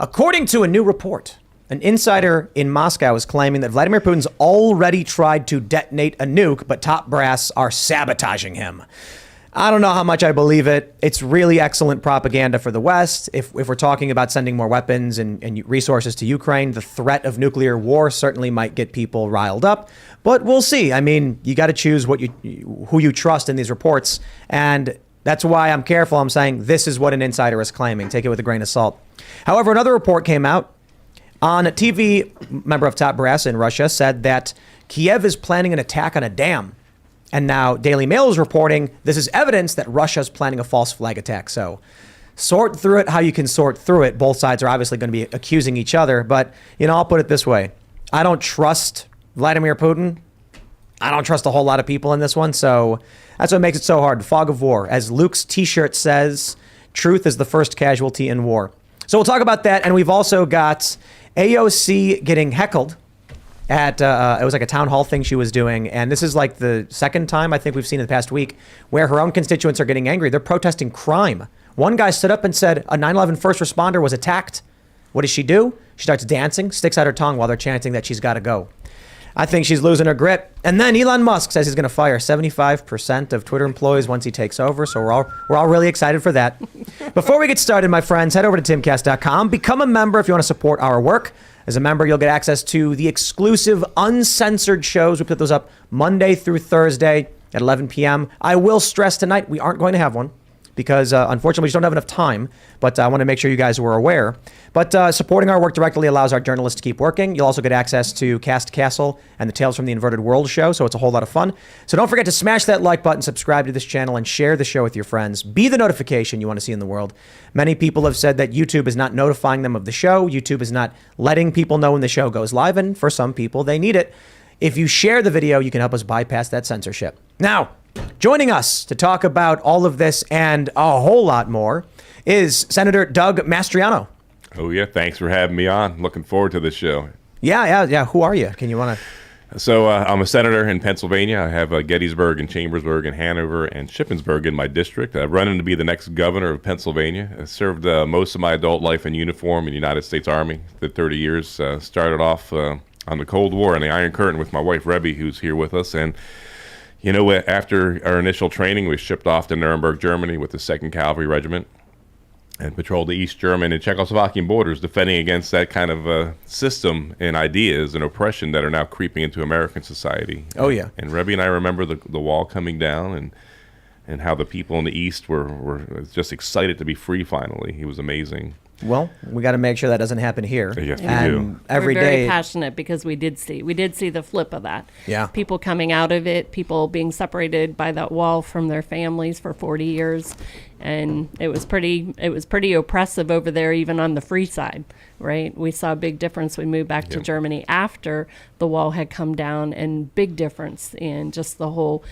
According to a new report, an insider in Moscow is claiming that Vladimir Putin's already tried to detonate a nuke, but top brass are sabotaging him. I don't know how much I believe it. It's really excellent propaganda for the West. If we're talking about sending more weapons and resources to Ukraine, the threat of nuclear war certainly might get people riled up. But we'll see. I mean, you got to choose who you trust in these reports. And that's why I'm careful. I'm saying this is what an insider is claiming. Take it with a grain of salt. However, another report came out on TV. Member of top brass in Russia said that Kiev is planning an attack on a dam. And now Daily Mail is reporting this is evidence that Russia's planning a false flag attack. So sort through it how you can sort through it. Both sides are obviously going to be accusing each other. But, I'll put it this way. I don't trust Vladimir Putin. I don't trust a whole lot of people in this one. So that's what makes it so hard. Fog of war. As Luke's T-shirt says, truth is the first casualty in war. So we'll talk about that. And we've also got AOC getting heckled at it was like a town hall thing she was doing. And this is like the second time I think we've seen in the past week where her own constituents are getting angry. They're protesting crime. One guy stood up and said a 9/11 first responder was attacked. What does she do? She starts dancing, sticks out her tongue while they're chanting that she's got to go. I think she's losing her grip. And then Elon Musk says he's going to fire 75% of Twitter employees once he takes over. So we're all really excited for that. Before we get started, my friends, head over to timcast.com. Become a member if you want to support our work. As a member, you'll get access to the exclusive uncensored shows. We put those up Monday through Thursday at 11 p.m. I will stress tonight we aren't going to have one because unfortunately we just don't have enough time. But I want to make sure you guys were aware. But supporting our work directly allows our journalists to keep working. You'll also get access to Cast Castle and the Tales from the Inverted World show. So it's a whole lot of fun. So don't forget to smash that like button, subscribe to this channel, and share the show with your friends. Be the notification you want to see in the world. Many people have said that YouTube is not notifying them of the show. YouTube is not letting people know when the show goes live. And for some people, they need it. If you share the video, you can help us bypass that censorship. Now, joining us to talk about all of this and a whole lot more is Senator Doug Mastriano. Oh, yeah. Thanks for having me on. Looking forward to this show. Yeah. Who are you? Can you want to? So I'm a senator in Pennsylvania. I have Gettysburg and Chambersburg and Hanover and Shippensburg in my district. I'm running to be the next governor of Pennsylvania. I served most of my adult life in uniform in the United States Army. Did 30 years. Started off on the Cold War and the Iron Curtain with my wife, Rebbe, who's here with us. And after our initial training, we shipped off to Nuremberg, Germany with the 2nd Cavalry Regiment and patrolled the East German and Czechoslovakian borders, defending against that kind of system and ideas and oppression that are now creeping into American society. Oh, yeah. And Rebbe and I remember the wall coming down and how the people in the East were just excited to be free finally. He was amazing. Well, we got to make sure that doesn't happen here. Yes, we and do. Every We're very day. passionate because we did see the flip of that. Yeah. People coming out of it, people being separated by that wall from their families for 40 years. And it was pretty oppressive over there, even on the free side, right? We saw a big difference. We moved back to Germany after the wall had come down, and big difference in just the whole,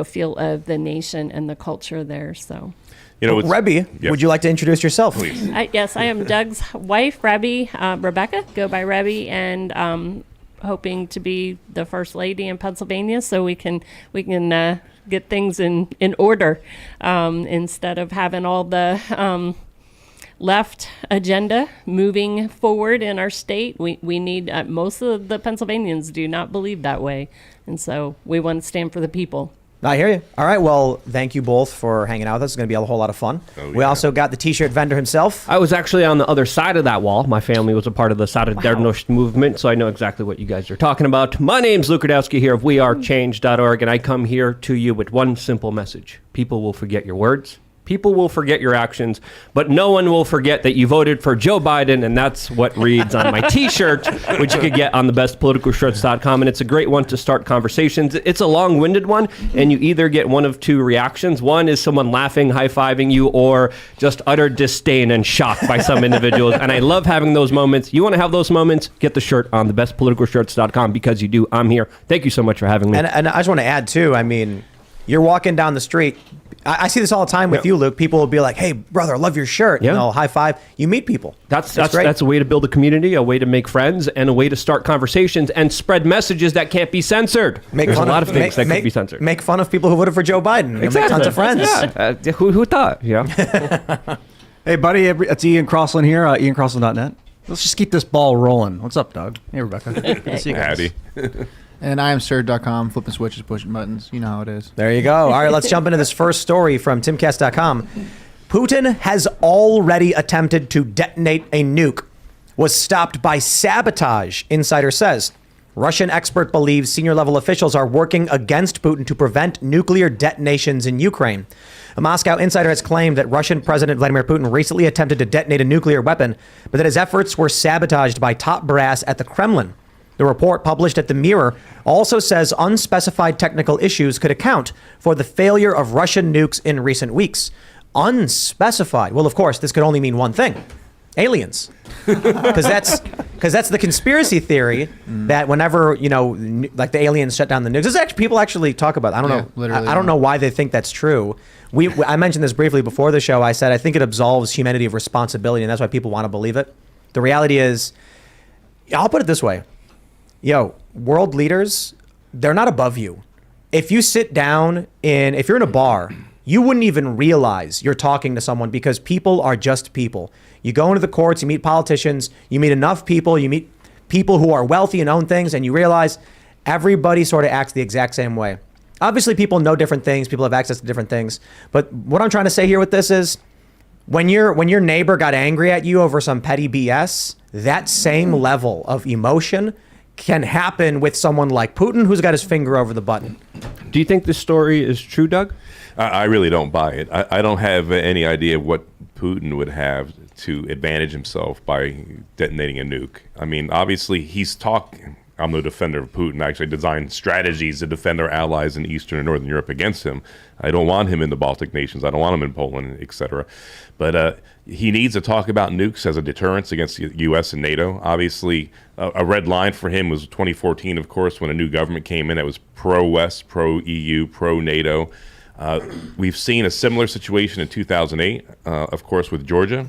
feel of the nation and the culture there. So. Rebbe, would you like to introduce yourself? Please. Yes, I am Doug's wife, Rebecca, go by Rebbe, and hoping to be the first lady in Pennsylvania, so we can get things in order instead of having all the left agenda moving forward in our state. We need most of the Pennsylvanians do not believe that way, and so we want to stand for the people. I hear you. All right. Well, thank you both for hanging out with us. It's going to be a whole lot of fun. Oh, We also got the T-shirt vendor himself. I was actually on the other side of that wall. My family was a part of the Sabotaged movement, so I know exactly what you guys are talking about. My name's Luke Radowski here of wearechange.org, and I come here to you with one simple message. People will forget your words. People will forget your actions, but no one will forget that you voted for Joe Biden, and that's what reads on my T-shirt, which you could get on thebestpoliticalshirts.com, and it's a great one to start conversations. It's a long-winded one, and you either get one of two reactions. One is someone laughing, high-fiving you, or just utter disdain and shock by some individuals, and I love having those moments. You want to have those moments? Get the shirt on thebestpoliticalshirts.com, because you do. I'm here. Thank you so much for having me. And I just want to add, too, I mean, you're walking down the street. I see this all the time with you, Luke. People will be like, "Hey, brother, I love your shirt." Yeah. High five. You meet people. That's great. a way to build a community, a way to make friends, and a way to start conversations and spread messages that can't be censored. There's a lot of things that could be censored. Make fun of people who voted for Joe Biden. You'll make tons of friends. Yeah. Who thought? Yeah. Hey, buddy, it's Ian Crossland here, iancrossland.net. Let's just keep this ball rolling. What's up, Doug? Hey, Rebecca. Good to see you guys. Howdy. And I am Serge.com, flipping switches, pushing buttons. You know how it is. There you go. All right, let's jump into this first story from Timcast.com. Putin has already attempted to detonate a nuke. Was stopped by sabotage, insider says. Russian expert believes senior level officials are working against Putin to prevent nuclear detonations in Ukraine. A Moscow insider has claimed that Russian President Vladimir Putin recently attempted to detonate a nuclear weapon, but that his efforts were sabotaged by top brass at the Kremlin. The report published at the Mirror also says unspecified technical issues could account for the failure of Russian nukes in recent weeks. Unspecified. Well, of course, this could only mean one thing. Aliens. Because that's the conspiracy theory that whenever, like the aliens shut down the nukes. This is actually, people actually talk about it. I don't know. Literally. I don't know why they think that's true. I mentioned this briefly before the show. I said I think it absolves humanity of responsibility, and that's why people want to believe it. The reality is, I'll put it this way. World leaders, they're not above you. If you sit down if you're in a bar, you wouldn't even realize you're talking to someone because people are just people. You go into the courts, you meet politicians, you meet enough people, you meet people who are wealthy and own things, and you realize everybody sort of acts the exact same way. Obviously, people know different things. People have access to different things. But what I'm trying to say here with this is when your neighbor got angry at you over some petty BS, that same level of emotion can happen with someone like Putin, who's got his finger over the button. Do you think this story is true, Doug? I really don't buy it. I don't have any idea what Putin would have to advantage himself by detonating a nuke. I mean, obviously, he's talking. I'm no defender of Putin. I actually designed strategies to defend our allies in Eastern and Northern Europe against him. I don't want him in the Baltic nations. I don't want him in Poland, etc. But he needs to talk about nukes as a deterrence against the U.S. and NATO. Obviously, a red line for him was 2014, of course, when a new government came in that was pro-West, pro-EU, pro-NATO. We've seen a similar situation in 2008, of course, with Georgia.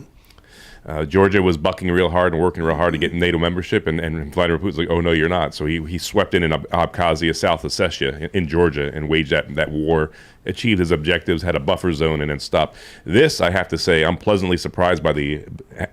Georgia was bucking real hard and working real hard to get NATO membership, and Vladimir Putin's like, oh, no, you're not. So he swept in Abkhazia, South Ossetia, in Georgia, and waged that war, achieved his objectives, had a buffer zone, and then stopped. This, I have to say, I'm pleasantly surprised by the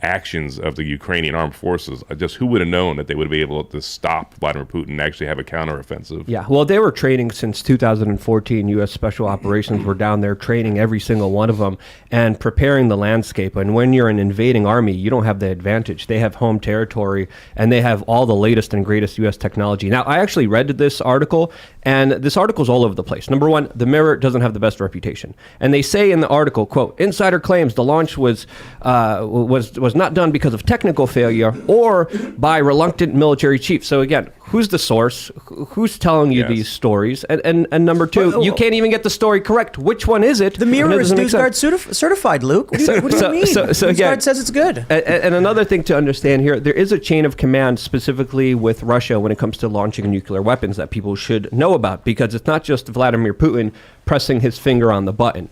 actions of the Ukrainian armed forces. Just who would have known that they would be able to stop Vladimir Putin and actually have a counteroffensive? Yeah, well, they were training since 2014. U.S. Special Operations were down there training every single one of them and preparing the landscape. And when you're an invading army, you don't have the advantage. They have home territory, and they have all the latest and greatest U.S. technology. Now, I actually read this article, and this article's all over the place. Number one, the Mirror doesn't have the best reputation. And they say in the article, quote, insider claims the launch was not done because of technical failure or by reluctant military chiefs. So again, who's the source? Who's telling you these stories? And number two, you can't even get the story correct. Which one is it? The Mirror is NewsGuard certified, Luke. What do you mean? NewsGuard says it's good. And another thing to understand here, there is a chain of command specifically with Russia when it comes to launching nuclear weapons that people should know about, because it's not just Vladimir Putin pressing his finger on the button.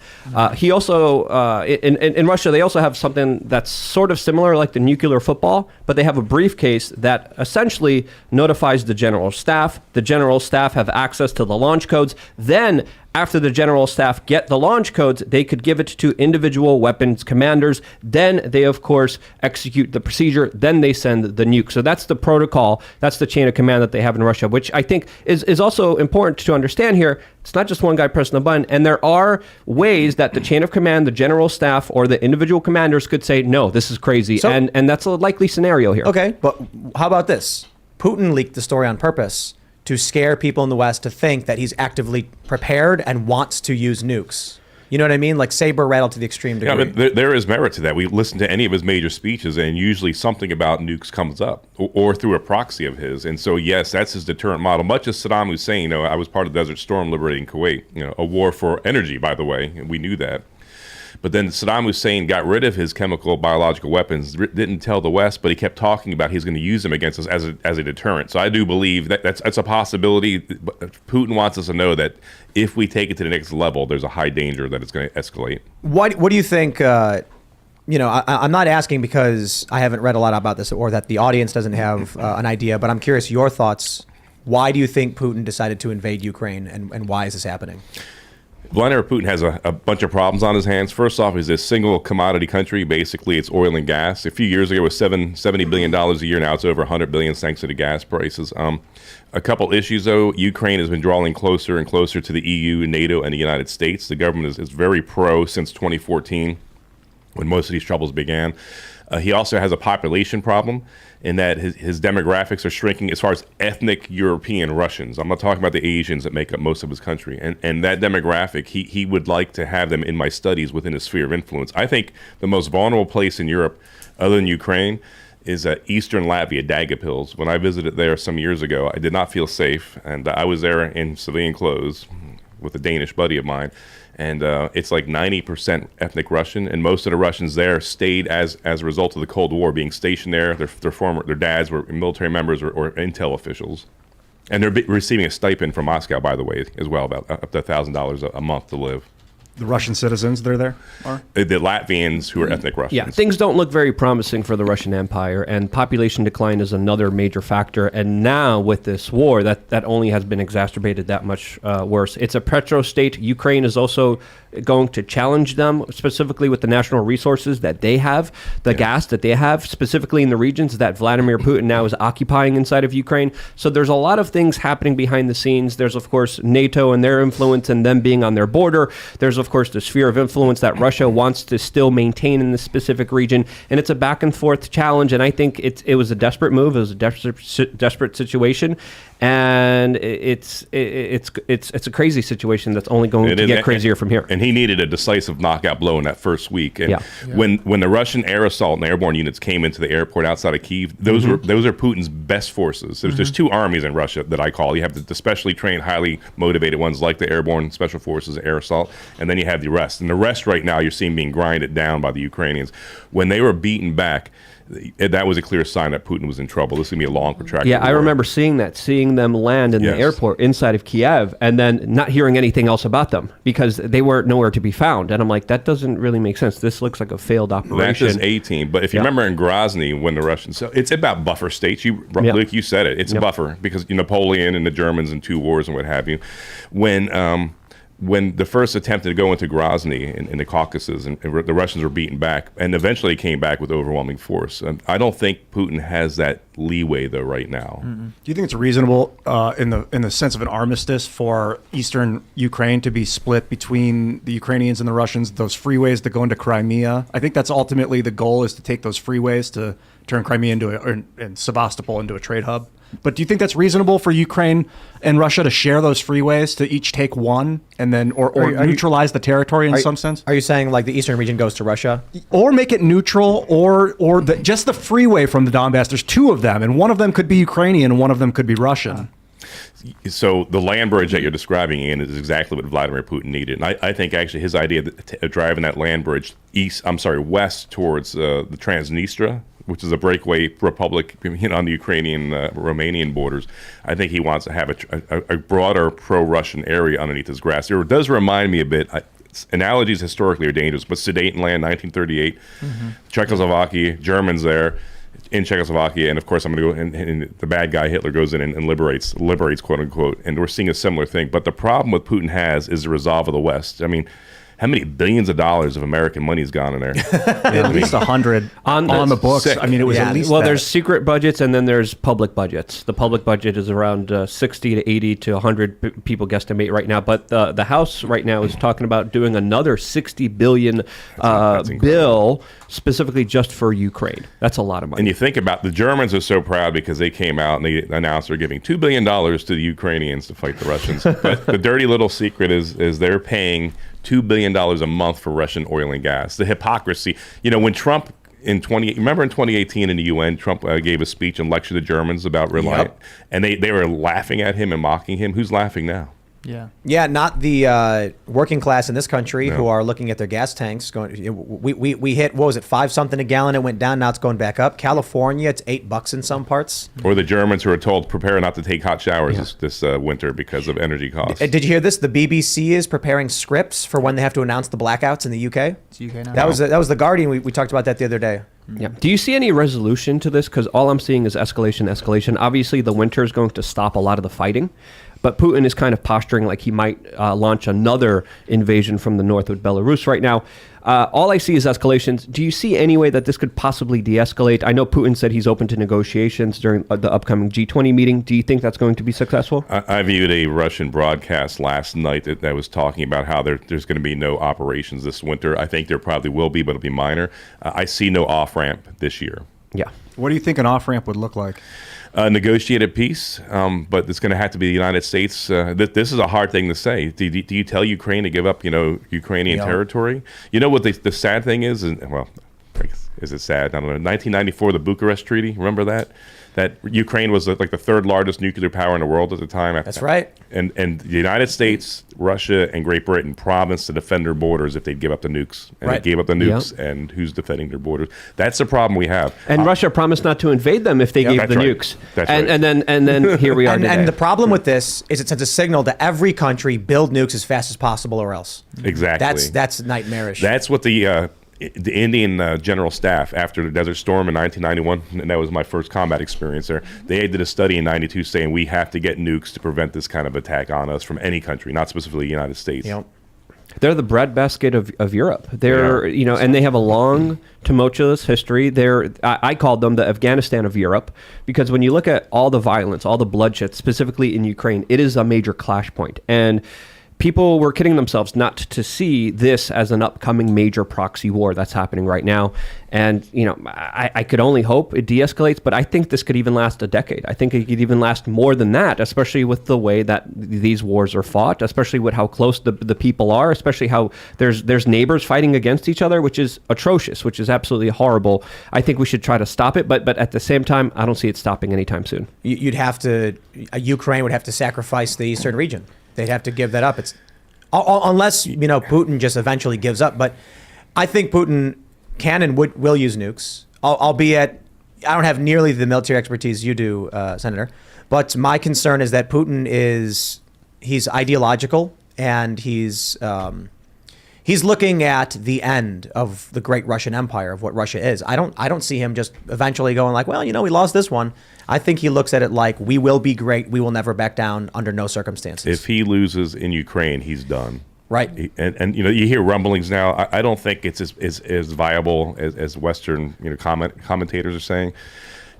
He also, in Russia, they also have something that's sort of similar like the nuclear football, but they have a briefcase that essentially notifies the general staff. The general staff have access to the launch codes. Then, after the general staff get the launch codes, they could give it to individual weapons commanders. Then they, of course, execute the procedure. Then they send the nuke. So that's the protocol. That's the chain of command that they have in Russia, which I think is also important to understand here. It's not just one guy pressing the button. And there are ways that the chain of command, the general staff, or the individual commanders could say, no, this is crazy. So, and that's a likely scenario here. Okay, but how about this? Putin leaked the story on purpose to scare people in the West to think that he's actively prepared and wants to use nukes. You know what I mean? Like saber rattle to the extreme degree. Yeah, but there is merit to that. We listen to any of his major speeches, and usually something about nukes comes up, or through a proxy of his. And so, yes, that's his deterrent model. Much as Saddam Hussein, I was part of Desert Storm liberating Kuwait, a war for energy, by the way, and we knew that. But then Saddam Hussein got rid of his chemical biological weapons, didn't tell the West, but he kept talking about he's going to use them against us as a deterrent. So I do believe that's a possibility. Putin wants us to know that if we take it to the next level, there's a high danger that it's going to escalate. What do you think? I'm not asking because I haven't read a lot about this or that the audience doesn't have an idea, but I'm curious your thoughts. Why do you think Putin decided to invade Ukraine, and why is this happening? Vladimir Putin has a bunch of problems on his hands. First off, he's a single commodity country. Basically, it's oil and gas. A few years ago, it was $70 billion a year. Now it's over $100 billion thanks to the gas prices. A couple issues, though. Ukraine has been drawing closer and closer to the EU, NATO, and the United States. The government is very pro since 2014, when most of these troubles began. He also has a population problem in that his demographics are shrinking as far as ethnic European Russians. I'm not talking about the Asians that make up most of his country. And that demographic, he would like to have them in my studies within his sphere of influence. I think the most vulnerable place in Europe, other than Ukraine, is Eastern Latvia, Daugavpils. When I visited there some years ago, I did not feel safe. And I was there in civilian clothes with a Danish buddy of mine. And it's like 90% ethnic Russian, and most of the Russians there stayed as a result of the Cold War, being stationed there. Their dads were military members or intel officials, and they're receiving a stipend from Moscow, by the way, as well, about up to $1,000 a month to live. The Russian citizens that are there are? The Latvians who are ethnic Russians. Yeah, things don't look very promising for the Russian Empire, and population decline is another major factor. And now with this war, that only has been exacerbated that much worse. It's a petro-state. Ukraine is also going to challenge them, specifically with the national resources that they have, the gas that they have, specifically in the regions that Vladimir Putin now is occupying inside of Ukraine. So there's a lot of things happening behind the scenes. There's, of course, NATO and their influence and them being on their border. There's, of course, the sphere of influence that Russia wants to still maintain in this specific region. And it's a back and forth challenge. And I think it was a desperate move. It was a desperate situation. And it's a crazy situation that's only going to get crazier from here. And he needed a decisive knockout blow in that first week. And when the Russian air assault and airborne units came into the airport outside of Kyiv, those are Putin's best forces. There's two armies in Russia that I call. You have the specially trained, highly motivated ones like the airborne special forces, air assault, and then you have the rest. And the rest right now you're seeing being grinded down by the Ukrainians. When they were beaten back, that was a clear sign that Putin was in trouble. This is going to be a long, protracted war. I remember seeing them land in the airport inside of Kiev and then not hearing anything else about them because they were nowhere to be found. And I'm like, that doesn't really make sense. This looks like a failed operation. That's just A-team. But if you remember in Grozny, when the Russians... So it's about buffer states. Luke, you said it. It's a buffer because Napoleon and the Germans in 2 wars and what have you. When the first attempt to go into Grozny in the Caucasus, and the Russians were beaten back, and eventually came back with overwhelming force. And I don't think Putin has that leeway, though, right now. Mm-hmm. Do you think it's reasonable in the sense of an armistice for eastern Ukraine to be split between the Ukrainians and the Russians, those freeways that go into Crimea? I think that's ultimately the goal, is to take those freeways to turn Crimea and Sevastopol into a trade hub. But do you think that's reasonable for Ukraine and Russia to share those freeways, to each take one and then or neutralize the territory in some sense? Are you saying like the eastern region goes to Russia? Or make it neutral, or just the freeway from the Donbass? There's 2 of them, and one of them could be Ukrainian and one of them could be Russian. So the land bridge that you're describing, Ian, is exactly what Vladimir Putin needed. And I think actually his idea of driving that land bridge west towards the Transnistria, which is a breakaway republic on the Ukrainian, Romanian borders. I think he wants to have a broader pro-Russian area underneath his grasp. It does remind me a bit, analogies historically are dangerous, but Sudetenland, 1938, Czechoslovakia, Germans there in Czechoslovakia, and of course I'm going to go, and the bad guy Hitler goes in and liberates, quote unquote, and we're seeing a similar thing. But the problem with Putin is the resolve of the West. I mean, how many billions of dollars of American money has gone in there? At least 100 on the books. Sick. I mean, it was at least there's secret budgets and then there's public budgets. The public budget is around 60 to 80 to 100 people guesstimate right now. But the House right now is talking about doing another $60 billion bill specifically just for Ukraine. That's a lot of money. And you think about the Germans are so proud because they came out and they announced they're giving $2 billion to the Ukrainians to fight the Russians. But the dirty little secret is they're paying $2 billion a month for Russian oil and gas. The hypocrisy. When Trump remember in 2018 in the UN, Trump gave a speech and lectured the Germans about Reliant, and they were laughing at him and mocking him. Who's laughing now? Yeah, not the working class in this country who are looking at their gas tanks going. We hit, what was it, 5 something a gallon? It went down. Now it's going back up. California, it's $8 in some parts. Or the Germans who are told prepare not to take hot showers this winter because of energy costs. Did you hear this? The BBC is preparing scripts for when they have to announce the blackouts in the UK. It's UK now. That was the Guardian. We talked about that the other day. Yeah. Do you see any resolution to this? Because all I'm seeing is escalation. Obviously, the winter is going to stop a lot of the fighting. But Putin is kind of posturing like he might launch another invasion from the north with Belarus right now. All I see is escalations. Do you see any way that this could possibly de-escalate? I know Putin said he's open to negotiations during the upcoming G20 meeting. Do you think that's going to be successful? I viewed a Russian broadcast last night that was talking about how there's going to be no operations this winter. I think there probably will be, but it'll be minor. I see no off-ramp this year. Yeah. What do you think an off-ramp would look like? Negotiated peace, but it's going to have to be the United States. This is a hard thing to say. Do you tell Ukraine to give up, Ukrainian territory? You know what the sad thing is? Well, is it sad? I don't know. 1994, the Bucharest Treaty. Remember that? That Ukraine was like the third largest nuclear power in the world at the time. That's right. And the United States, Russia, and Great Britain promised to defend their borders if they'd give up the nukes. And they gave up the nukes, and who's defending their borders? That's the problem we have. And Russia promised not to invade them if they gave the nukes. That's right. And then here we are today. And the problem with this is it sends a signal to every country: build nukes as fast as possible, or else. Exactly. That's nightmarish. That's what the Indian General Staff, after the Desert Storm in 1991, and that was my first combat experience there, they did a study in 92 saying we have to get nukes to prevent this kind of attack on us from any country, not specifically the United States. Yep. They're the breadbasket of Europe. They're, and they have a long, tumultuous history. I called them the Afghanistan of Europe, because when you look at all the violence, all the bloodshed, specifically in Ukraine, it is a major clash point. And people were kidding themselves not to see this as an upcoming major proxy war that's happening right now. And, I could only hope it de-escalates, but I think this could even last a decade. I think it could even last more than that, especially with the way that these wars are fought, especially with how close the people are, especially how there's neighbors fighting against each other, which is atrocious, which is absolutely horrible. I think we should try to stop it, but at the same time, I don't see it stopping anytime soon. Ukraine would have to sacrifice the eastern region. They'd have to give that up. It's unless Putin just eventually gives up. But I think Putin can and will use nukes. Albeit I don't have nearly the military expertise you do, Senator. But my concern is that Putin he's ideological, and he's looking at the end of the great Russian Empire, of what Russia is. I don't see him just eventually going like, well, we lost this one. I think he looks at it like, we will be great. We will never back down under no circumstances. If he loses in Ukraine, he's done. Right. And you hear rumblings now. I don't think it's as viable as Western commentators are saying,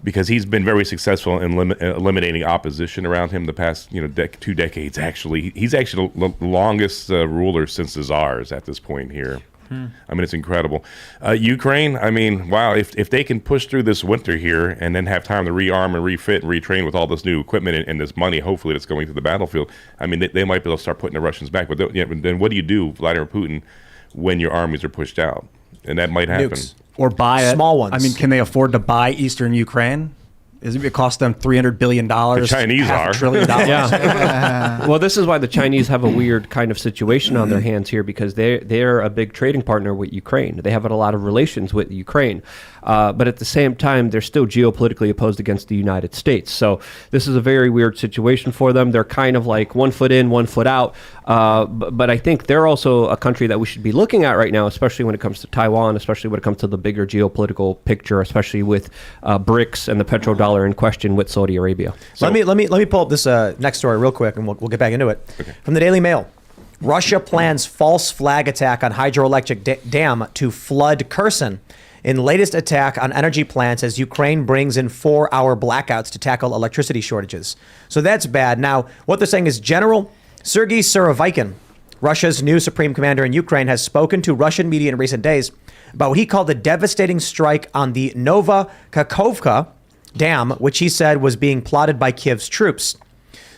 because he's been very successful in eliminating opposition around him the past 2 decades. Actually, he's actually the longest ruler since the czars at this point here. I mean, it's incredible. Ukraine, wow, if they can push through this winter here and then have time to rearm and refit and retrain with all this new equipment and this money, hopefully, that's going to the battlefield, they might be able to start putting the Russians back. But then what do you do, Vladimir Putin, when your armies are pushed out? And that might happen. Nukes. Or buy small ones. Can they afford to buy eastern Ukraine? It cost them $300 billion. The Chinese are. $500 billion. Yeah. Well, this is why the Chinese have a weird kind of situation on their hands here, because they're a big trading partner with Ukraine. They have a lot of relations with Ukraine. But at the same time, they're still geopolitically opposed against the United States. So this is a very weird situation for them. They're kind of like 1 foot in, 1 foot out. But I think they're also a country that we should be looking at right now, especially when it comes to Taiwan, especially when it comes to the bigger geopolitical picture, especially with BRICS and the petrodollar in question with Saudi Arabia. So, let me pull up this next story real quick, and we'll get back into it. Okay. From the Daily Mail. Russia plans false flag attack on hydroelectric dam to flood Kherson in latest attack on energy plants as Ukraine brings in 4-hour blackouts to tackle electricity shortages. So that's bad. Now, what they're saying is General Sergei Surovikin, Russia's new supreme commander in Ukraine, has spoken to Russian media in recent days about what he called the devastating strike on the Nova Kakhovka dam, which he said was being plotted by Kiev's troops.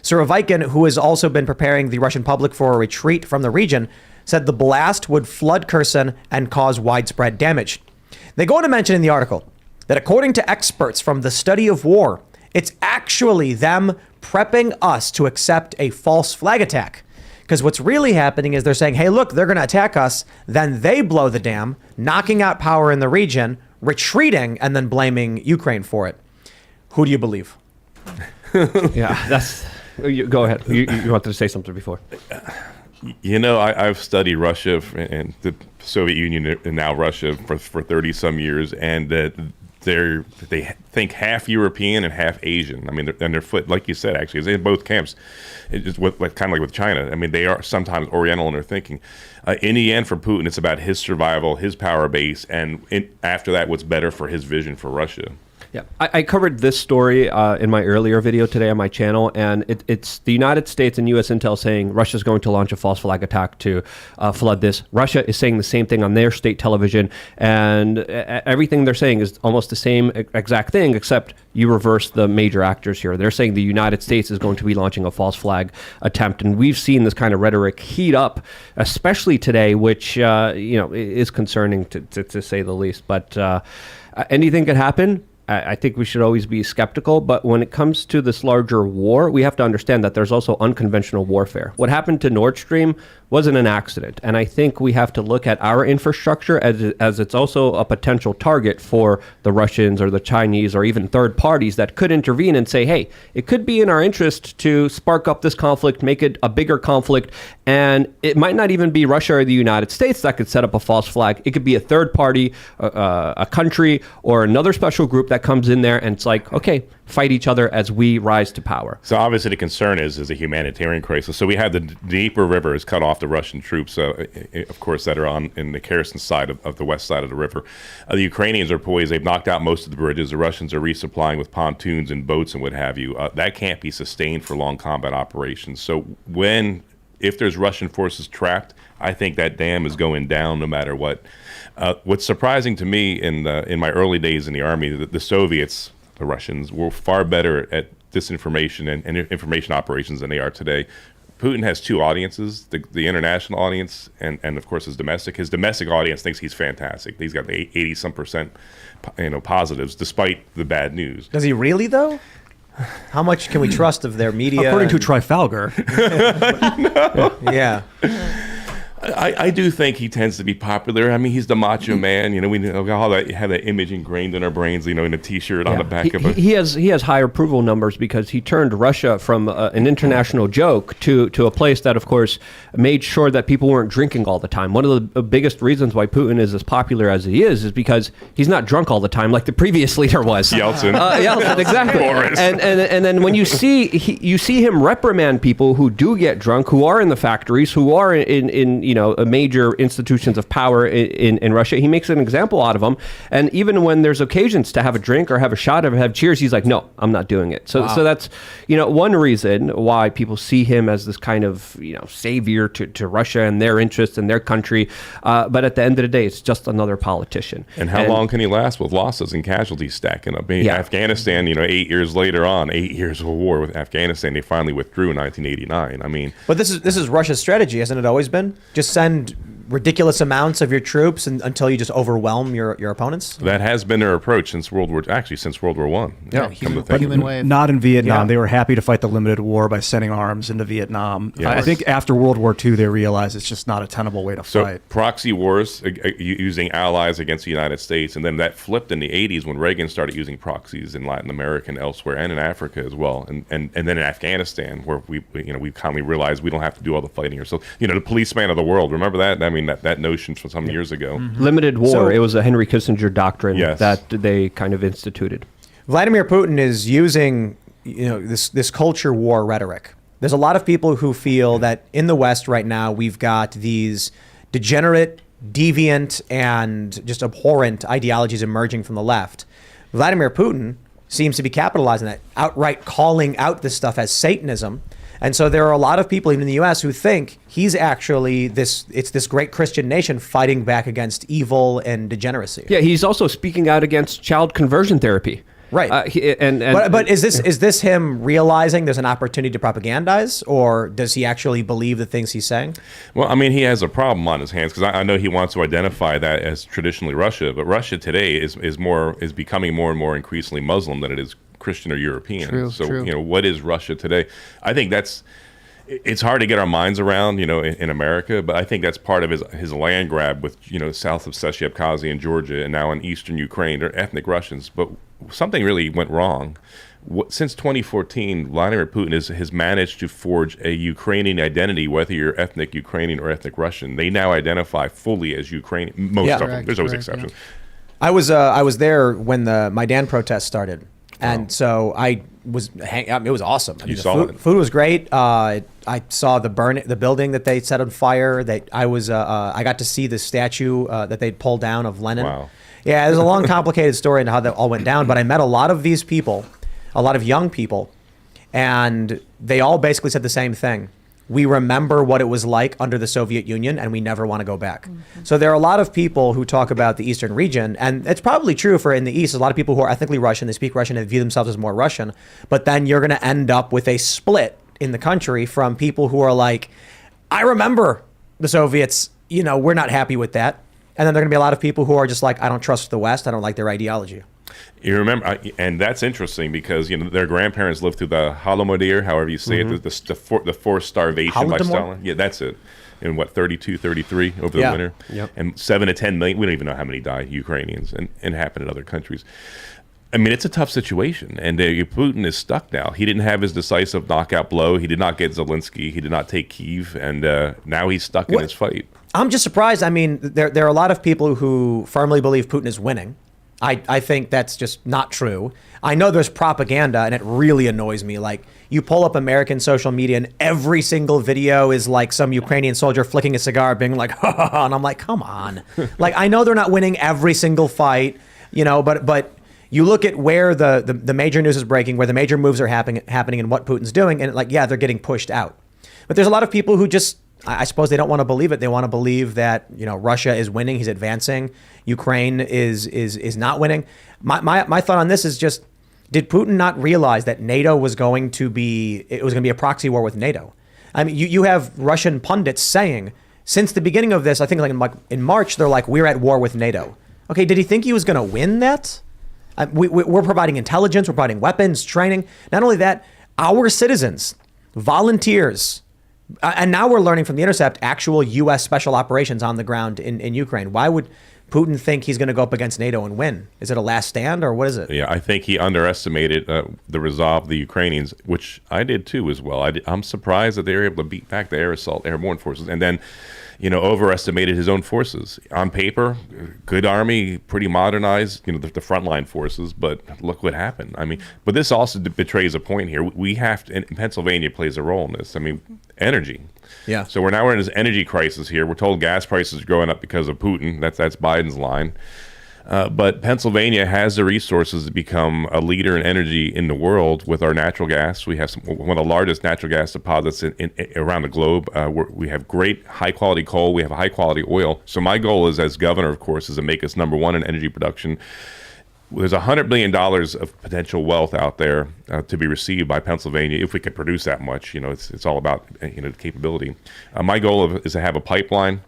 Surovikin, who has also been preparing the Russian public for a retreat from the region, said the blast would flood Kherson and cause widespread damage. They go on to mention in the article that according to experts from the study of war, it's actually them prepping us to accept a false flag attack. Because what's really happening is they're saying, hey, look, they're going to attack us. Then they blow the dam, knocking out power in the region, retreating, and then blaming Ukraine for it. Who do you believe? Yeah, that's... Go ahead. You wanted to say something before. I've studied Russia and the Soviet Union and now Russia for 30 some years, and they think half European and half Asian. I mean, they're like you said, actually, it's in both camps. It's kind of like with China. I mean, they are sometimes Oriental in their thinking. In the end, for Putin, it's about his survival, his power base, and after that, what's better for his vision for Russia. Yeah, I covered this story in my earlier video today on my channel, and it's the United States and U.S. intel saying Russia's going to launch a false flag attack to flood this. Russia is saying the same thing on their state television, and everything they're saying is almost the same exact thing, except you reverse the major actors here. They're saying the United States is going to be launching a false flag attempt, and we've seen this kind of rhetoric heat up, especially today, which is concerning to say the least. But anything could happen. I think we should always be skeptical, but when it comes to this larger war, we have to understand that there's also unconventional warfare. What happened to Nord Stream wasn't an accident, and I think we have to look at our infrastructure as it's also a potential target for the Russians or the Chinese or even third parties that could intervene and say, hey, it could be in our interest to spark up this conflict, make it a bigger conflict, and it might not even be Russia or the United States that could set up a false flag. It could be a third party, a country, or another special group that comes in there and it's like, okay, fight each other as we rise to power. So obviously the concern is a humanitarian crisis. So we have the Dnieper River has cut off the Russian troops, of course, that are in the Kherson side of the west side of the river. The Ukrainians are poised. They've knocked out most of the bridges. The Russians are resupplying with pontoons and boats and what have you. That can't be sustained for long combat operations. So if there's Russian forces trapped, I think that dam is going down no matter what. What's surprising to me in my early days in the Army, the Soviets, the Russians, were far better at disinformation and information operations than they are today. Putin has two audiences, the international audience and of course his domestic. His domestic audience thinks he's fantastic. He's got 80-some% positives despite the bad news. Does he really, though? How much can we trust of their media? According to Trafalgar. Yeah. I do think he tends to be popular. I mean, he's the macho man. You know, we all have that image ingrained in our brains. You know, in a T-shirt on the back of it. He has high approval numbers because he turned Russia from an international joke to a place that, of course, made sure that people weren't drinking all the time. One of the biggest reasons why Putin is as popular as he is because he's not drunk all the time like the previous leader was. Yeltsin. Yeltsin, exactly. And then when you see him reprimand people who do get drunk, who are in the factories, who are in major institutions of power in Russia, he makes an example out of them. And even when there's occasions to have a drink or have a shot or have cheers, he's like, no, I'm not doing it. So that's, one reason why people see him as this kind of, savior to Russia and their interests and their country. But at the end of the day, it's just another politician. And how long can he last with losses and casualties stacking up? Afghanistan, 8 years later on, 8 years of a war with Afghanistan, they finally withdrew in 1989. I mean, but this is Russia's strategy, hasn't it always been? Just send ridiculous amounts of your troops until you just overwhelm your opponents? That has been their approach since World War I. Yeah, human wave. Not in Vietnam. Yeah. They were happy to fight the limited war by sending arms into Vietnam. Yeah. I think after World War II, they realized it's just not a tenable way to So fight. proxy wars using allies against the United States, and then that flipped in the 80s when Reagan started using proxies in Latin America and elsewhere, and in Africa as well, and then in Afghanistan, where we finally realized we don't have to do all the fighting ourselves. The policeman of the world. Remember that? I mean, that notion from some years ago. Mm-hmm. Limited war. So, it was a Henry Kissinger doctrine Yes. that they kind of instituted. Vladimir Putin is using this culture war rhetoric. There's a lot of people who feel that in the West right now we've got these degenerate, deviant, and just abhorrent ideologies emerging from the left. Vladimir Putin seems to be capitalizing that, outright calling out this stuff as Satanism. And so there are a lot of people, even in the U.S., who think he's actually this great Christian nation fighting back against evil and degeneracy. Yeah, he's also speaking out against child conversion therapy. Right. But is this him realizing there's an opportunity to propagandize, or does he actually believe the things he's saying? Well, I mean, he has a problem on his hands because I know he wants to identify that as traditionally Russia, but Russia today is becoming more and more increasingly Muslim than it is Christian or European. True. What is Russia today? I think it's hard to get our minds around, in America, but I think that's part of his land grab with, south of Chechnya, Abkhazia, and Georgia, and now in eastern Ukraine. They're ethnic Russians, but something really went wrong. Since 2014, Vladimir Putin has managed to forge a Ukrainian identity, whether you're ethnic Ukrainian or ethnic Russian. They now identify fully as Ukrainian. Most of them. There's always exceptions. I was there when the Maidan protest started, and so I was. It was awesome. I mean, the saw it. food was great. I saw the building that they set on fire. I got to see the statue that they'd pulled down of Lenin. Wow. Yeah, there's a long, complicated story into how that all went down. But I met a lot of these people, a lot of young people, and they all basically said the same thing. We remember what it was like under the Soviet Union, and we never want to go back. Mm-hmm. So there are a lot of people who talk about the Eastern region, and it's probably true for in the East. A lot of people who are ethnically Russian, they speak Russian and view themselves as more Russian. But then you're going to end up with a split in the country from people who are like, I remember the Soviets, we're not happy with that. And then there are going to be a lot of people who are just like, I don't trust the West. I don't like their ideology. You remember, and that's interesting because their grandparents lived through the Holodomor, however you say it, the forced starvation by Holodomor? Stalin. Yeah, that's it. In 32, 33 over the winter, and 7 to 10 million. We don't even know how many died, Ukrainians, and happened in other countries. I mean, it's a tough situation, and Putin is stuck now. He didn't have his decisive knockout blow. He did not get Zelensky. He did not take Kyiv, and now he's stuck in his fight. I'm just surprised. I mean, there are a lot of people who firmly believe Putin is winning. I think that's just not true. I know there's propaganda, and it really annoys me. Like, you pull up American social media, and every single video is like some Ukrainian soldier flicking a cigar, being like, ha, ha, ha, and I'm like, come on. Like, I know they're not winning every single fight, but you look at where the major news is breaking, where the major moves are happening, and what Putin's doing, and they're getting pushed out. But there's a lot of people who just, I suppose they don't want to believe it. They want to believe that Russia is winning, he's advancing, Ukraine is not winning. My thought on this is just, did Putin not realize that NATO was going to be a proxy war with NATO? I mean, you have Russian pundits saying since the beginning of this, I think in March, they're like, we're at war with NATO. Okay, did he think he was going to win that? We're providing intelligence, we're providing weapons, training. Not only that, our citizens, volunteers, and now we're learning from The Intercept, actual U.S. special operations on the ground in Ukraine. Why would Putin think he's going to go up against NATO and win? Is it a last stand, or what is it? Yeah, I think he underestimated the resolve of the Ukrainians, which I did too as well. I'm surprised that they were able to beat back the air assault, airborne forces, and then overestimated his own forces. On paper, good army, pretty modernized, the frontline forces, but look what happened. I mean, but this also betrays a point here. We have to, and Pennsylvania plays a role in this. I mean, energy. Yeah. So we're in this energy crisis here. We're told gas prices are going up because of Putin. That's Biden's line. But Pennsylvania has the resources to become a leader in energy in the world with our natural gas. We have one of the largest natural gas deposits around the globe. We have great high-quality coal. We have high-quality oil. So my goal is, as governor, of course, is to make us number one in energy production. There's $100 billion of potential wealth out there to be received by Pennsylvania if we could produce that much. It's all about capability. My goal is to have a pipeline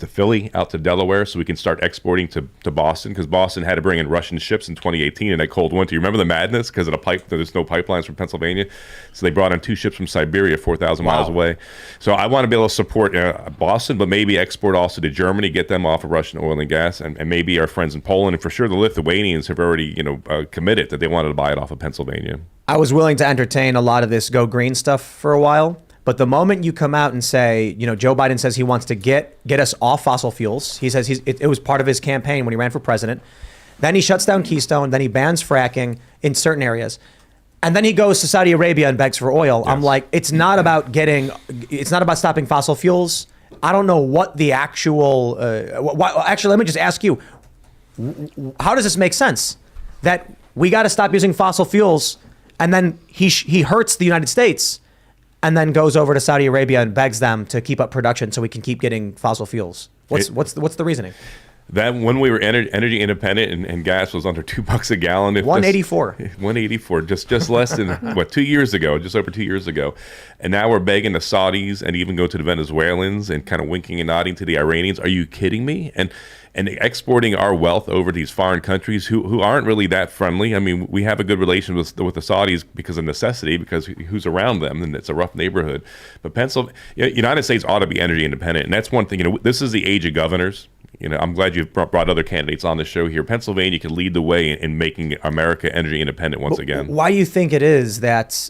to Philly, out to Delaware, so we can start exporting to Boston, because Boston had to bring in Russian ships in 2018 in that cold winter. You remember the madness because of there's no pipelines from Pennsylvania, so they brought in 2 ships from Siberia, 4,000 miles away. So I want to be able to support Boston, but maybe export also to Germany, get them off of Russian oil and gas, and maybe our friends in Poland, and for sure the Lithuanians have already committed that they wanted to buy it off of Pennsylvania. I was willing to entertain a lot of this go green stuff for a while. But the moment you come out and say, Joe Biden says he wants to get us off fossil fuels. He says it was part of his campaign when he ran for president. Then he shuts down Keystone. Then he bans fracking in certain areas. And then he goes to Saudi Arabia and begs for oil. Yes. I'm like, it's not about stopping fossil fuels. I don't know what the actual, actually, let me just ask you, how does this make sense? That we got to stop using fossil fuels, and then he hurts the United States, and then goes over to Saudi Arabia and begs them to keep up production so we can keep getting fossil fuels. What's the reasoning? That when we were energy independent and gas was under $2 a gallon. $1.84, just less than 2 years ago, just over 2 years ago, and now we're begging the Saudis and even go to the Venezuelans and kind of winking and nodding to the Iranians. Are you kidding me? And exporting our wealth over to these foreign countries who aren't really that friendly. I mean, we have a good relation with the Saudis because of necessity, because who's around them, and it's a rough neighborhood. But United States ought to be energy independent, and that's one thing. This is the age of governors. I'm glad you've brought other candidates on the show here. Pennsylvania could lead the way in making America energy independent once again. Why do you think it is that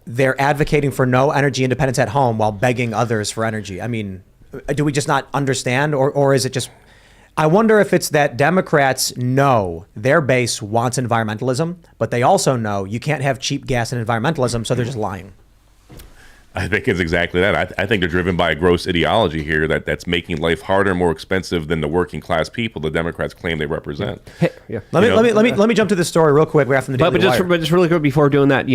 they're advocating for no energy independence at home while begging others for energy? I mean, do we just not understand, or is it just... I wonder if it's that Democrats know their base wants environmentalism, but they also know you can't have cheap gas and environmentalism, so they're just lying. I think it's exactly that. I think they're driven by a gross ideology here that's making life harder and more expensive than the working class people the Democrats claim they represent. Yeah. Let me jump to this story real quick. We're after the Daily Wire. But just really quick before doing that,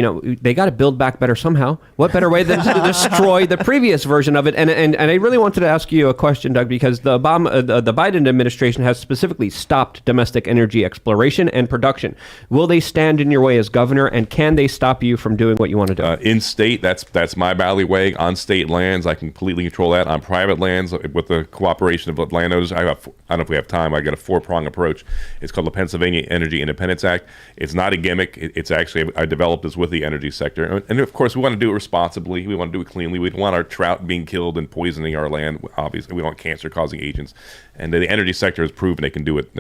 they got to build back better somehow. What better way than to destroy the previous version of it? And I really wanted to ask you a question, Doug, because the Biden administration has specifically stopped domestic energy exploration and production. Will they stand in your way as governor, and can they stop you from doing what you want to do? In state, that's my alleyway. On state lands, I can completely control that. On private lands, with the cooperation of landowners, I don't know if we have time. I got a 4-prong approach. It's called the Pennsylvania Energy Independence Act. It's not a gimmick. It's actually, I developed this with the energy sector, and of course, we want to do it responsibly. We want to do it cleanly. We don't want our trout being killed and poisoning our land. Obviously, we don't want cancer-causing agents, and the energy sector has proven they can do it,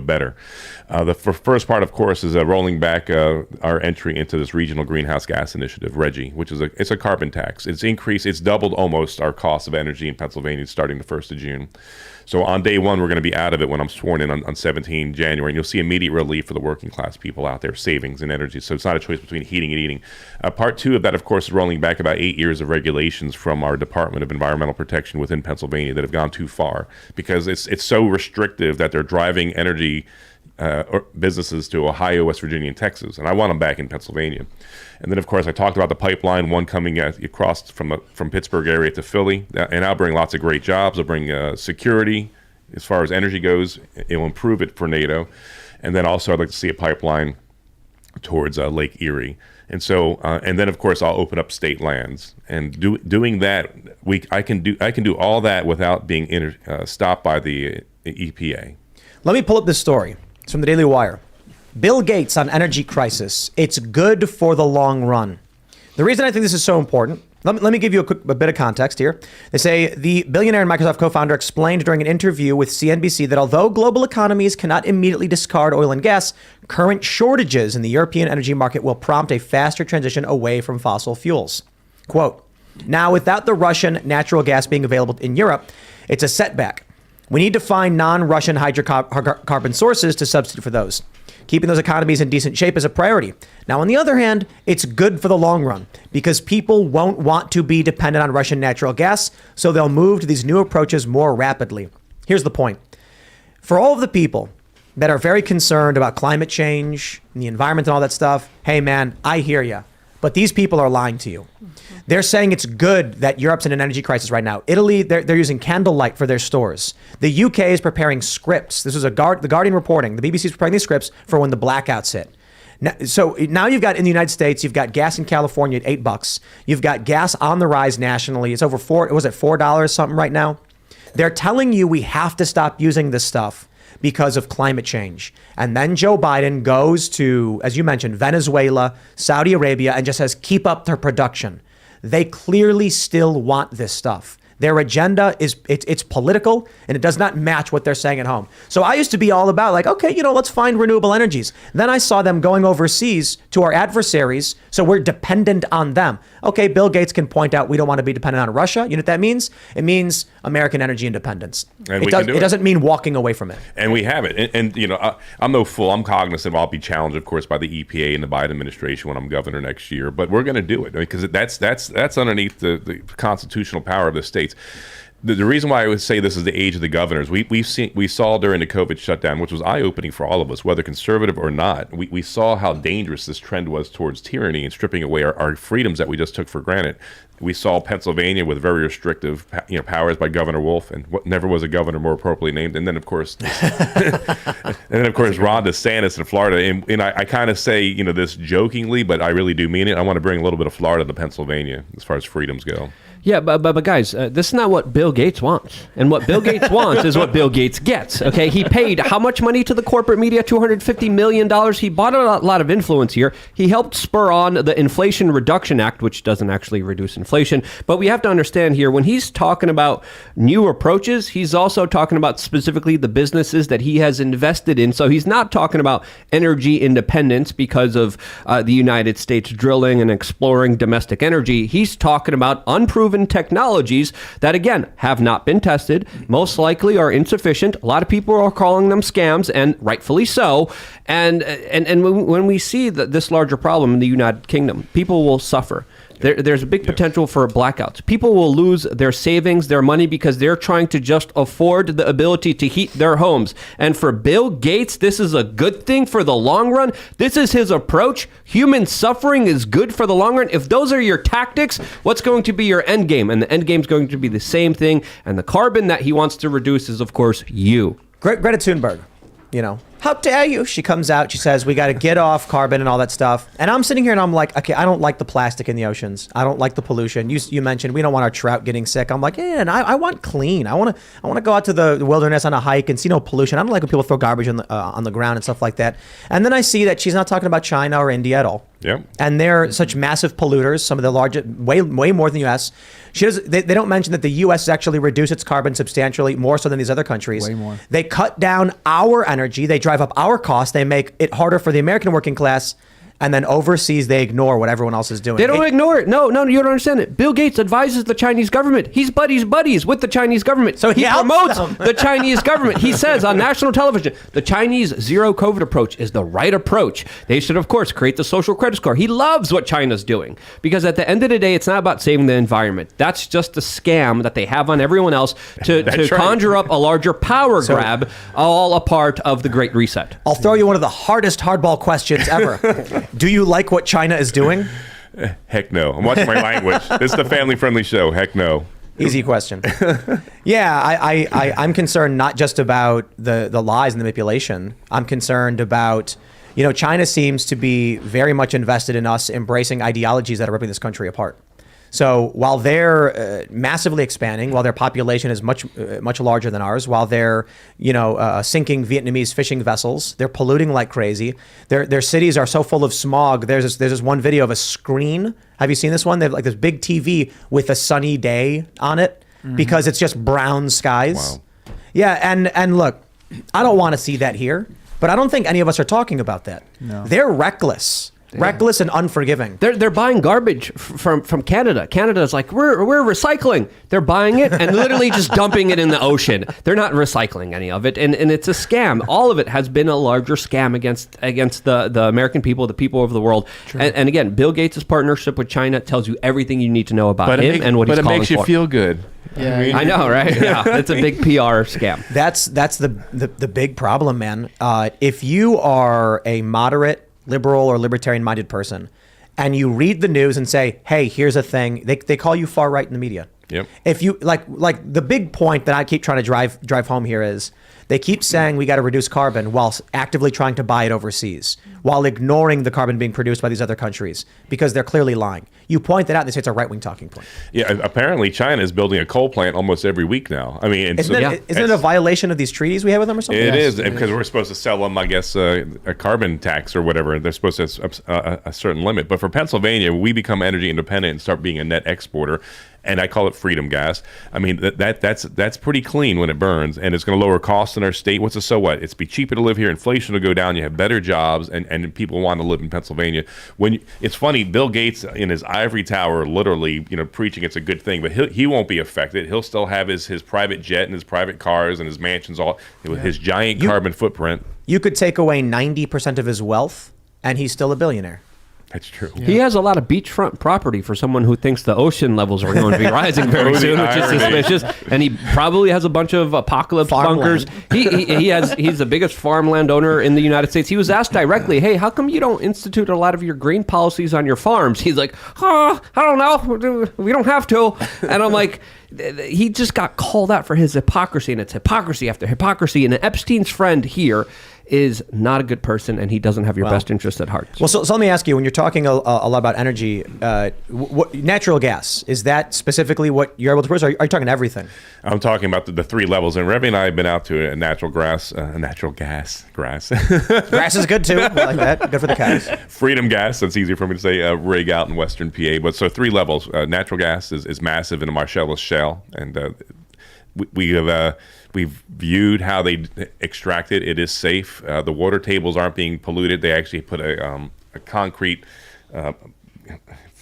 better. The first part, of course, is rolling back our entry into this regional greenhouse gas initiative, RGGI, which is it's a carbon tax. It's doubled almost our cost of energy in Pennsylvania starting the 1st of June. So on day one, we're going to be out of it when I'm sworn in on 17 January, and you'll see immediate relief for the working class people out there, savings in energy. So it's not a choice between heating and eating. Part 2 of that, of course, is rolling back about 8 years of regulations from our Department of Environmental Protection within Pennsylvania that have gone too far, because it's so restrictive that they're driving energy or businesses to Ohio, West Virginia, and Texas, and I want them back in Pennsylvania. And then, of course, I talked about the pipeline, one coming across from Pittsburgh area to Philly, and I'll bring lots of great jobs. I'll bring security as far as energy goes. It will improve it for NATO. And then also I'd like to see a pipeline towards Lake Erie. And so, and then, of course, I'll open up state lands. And doing that, I can do all that without being stopped by the EPA. Let me pull up this story. It's from the Daily Wire. Bill Gates on energy crisis. It's good for the long run. The reason I think this is so important, let me give you a bit of context here. They say the billionaire and Microsoft co-founder explained during an interview with CNBC that although global economies cannot immediately discard oil and gas, current shortages in the European energy market will prompt a faster transition away from fossil fuels. Quote, now without the Russian natural gas being available in Europe, it's a setback. We need to find non-Russian hydrocarbon sources to substitute for those. Keeping those economies in decent shape is a priority. Now, on the other hand, it's good for the long run because people won't want to be dependent on Russian natural gas, so they'll move to these new approaches more rapidly. Here's the point. For all of the people that are very concerned about climate change and the environment and all that stuff, hey, man, I hear you. But these people are lying to you. They're saying it's good that Europe's in an energy crisis right now. Italy, they're using candlelight for their stores. The UK is preparing scripts. This was the Guardian reporting. The BBC is preparing these scripts for when the blackouts hit. Now you've got in the United States, you've got gas in California at $8. You've got gas on the rise nationally. It's over $4 something right now. They're telling you we have to stop using this stuff because of climate change. And then Joe Biden goes to, as you mentioned, Venezuela, Saudi Arabia, and just says, keep up their production. They clearly still want this stuff. Their agenda is it's political, and it does not match what they're saying at home. So I used to be all about like, okay, let's find renewable energies. Then I saw them going overseas to our adversaries, so we're dependent on them. Okay, Bill Gates can point out we don't want to be dependent on Russia. You know what that means? It means American energy independence. And it doesn't mean walking away from it. And we have it. And I'm no fool. I'm cognizant. I'll be challenged, of course, by the EPA and the Biden administration when I'm governor next year. But we're going to do it because that's underneath the constitutional power of the states. The reason why I would say this is the age of the governors, we saw during the COVID shutdown, which was eye-opening for all of us, whether conservative or not, we saw how dangerous this trend was towards tyranny and stripping away our freedoms that we just took for granted. We saw Pennsylvania with very restrictive powers by Governor Wolf, and never was a governor more appropriately named. And then, of course, Ron DeSantis in Florida. And I kind of say this jokingly, but I really do mean it. I want to bring a little bit of Florida to Pennsylvania as far as freedoms go. Yeah, but guys, this is not what Bill Gates wants. And what Bill Gates wants is what Bill Gates gets, okay? He paid how much money to the corporate media? $250 million. He bought a lot of influence here. He helped spur on the Inflation Reduction Act, which doesn't actually reduce inflation. But we have to understand here, when he's talking about new approaches, he's also talking about specifically the businesses that he has invested in. So he's not talking about energy independence because of the United States drilling and exploring domestic energy. He's talking about unproven proven technologies that, again, have not been tested, most likely are insufficient. A lot of people are calling them scams, and rightfully so. And when we see this larger problem in the United Kingdom, people will suffer. There's a big potential for blackouts. People will lose their savings, their money, because they're trying to just afford the ability to heat their homes. And for Bill Gates, this is a good thing for the long run. This is his approach. Human suffering is good for the long run. If those are your tactics, what's going to be your end game? And the end game is going to be the same thing. And the carbon that he wants to reduce is, of course, you. Greta Thunberg, how dare you? She comes out, she says, we got to get off carbon and all that stuff. And I'm sitting here and I'm like, okay, I don't like the plastic in the oceans. I don't like the pollution. You mentioned we don't want our trout getting sick. I'm like, and I want clean. I want to go out to the wilderness on a hike and see no pollution. I don't like when people throw garbage on the ground and stuff like that. And then I see that she's not talking about China or India at all. Yep. And they're such massive polluters, some of the largest, way more than the U.S. They don't mention that the U.S. has actually reduced its carbon substantially, more so than these other countries. Way more. They cut down our energy. They drive up our costs. They make it harder for the American working class. And then overseas, they ignore what everyone else is doing. They don't ignore it. No, you don't understand it. Bill Gates advises the Chinese government. He's buddies with the Chinese government. So he promotes them. the Chinese government. He says on national television, the Chinese zero COVID approach is the right approach. They should, of course, create the social credit score. He loves what China's doing because at the end of the day, it's not about saving the environment. That's just a scam that they have on everyone else to conjure up a larger power grab, all a part of the Great Reset. I'll throw you one of the hardest hardball questions ever. Do you like what China is doing? Heck no. I'm watching my language. This is the family-friendly show. Heck no. Easy question. Yeah, I'm concerned not just about the lies and the manipulation. I'm concerned about, China seems to be very much invested in us embracing ideologies that are ripping this country apart. So while they're massively expanding, while their population is much larger than ours, while they're sinking Vietnamese fishing vessels, they're polluting like crazy. Their cities are so full of smog. There's this one video of a screen. Have you seen this one? They have like this big TV with a sunny day on it because it's just brown skies. Wow. Yeah, and look, I don't want to see that here, but I don't think any of us are talking about that. No. They're reckless. Reckless and unforgiving. They're buying garbage from Canada. Canada's like, we're recycling. They're buying it and literally just dumping it in the ocean. They're not recycling any of it, and it's a scam. All of it has been a larger scam against the American people, the people of the world. And again, Bill Gates' partnership with China tells you everything you need to know about him and what he's calling for. But it makes you feel good. Yeah, I know, right? Yeah, it's a big PR scam. That's the big problem, man. If you are a moderate, liberal, or libertarian-minded person, and you read the news and say, "Hey, here's a thing," they call you far right in the media. Yep. If you like the big point that I keep trying to drive home here is they keep saying we got to reduce carbon while actively trying to buy it overseas, while ignoring the carbon being produced by these other countries because they're clearly lying. You point that out, they say it's a right-wing talking point. Yeah, apparently China is building a coal plant almost every week now. I mean, isn't it a violation of these treaties we have with them or something? It is, because we're supposed to sell them, I guess, a carbon tax or whatever. They're supposed to have a certain limit. But for Pennsylvania, we become energy independent and start being a net exporter. And I call it freedom gas. I mean, that's pretty clean when it burns, and it's going to lower costs in our state. What's the so what? It's be cheaper to live here. Inflation will go down. You have better jobs, and people want to live in Pennsylvania. It's funny, Bill Gates in his ivory tower, literally, preaching it's a good thing, but he won't be affected. He'll still have his private jet and his private cars and his mansions, all with his giant carbon footprint. You could take away 90% of his wealth, and he's still a billionaire. That's true. Yeah. He has a lot of beachfront property for someone who thinks the ocean levels are going to be rising very soon, which is suspicious. And he probably has a bunch of apocalypse bunkers. He's the biggest farmland owner in the United States. He was asked directly, "Hey, how come you don't institute a lot of your green policies on your farms?" He's like, "I don't know. We don't have to." And I'm like, he just got called out for his hypocrisy, and it's hypocrisy after hypocrisy. And Epstein's friend here is not a good person, and he doesn't have your best interest at heart. Well, so let me ask you, when you're talking a lot about energy, natural gas, is that specifically what you're able to produce? Are you talking everything? I'm talking about the three levels. And Revy and I have been out to a natural gas. Grass is good, too. I like that. Good for the cows. Freedom gas, that's easier for me to say, rig out in Western PA. But so three levels. Natural gas is massive in the Marcellus Shale, and we've viewed how they extract it. It is safe. The water tables aren't being polluted. They actually put a concrete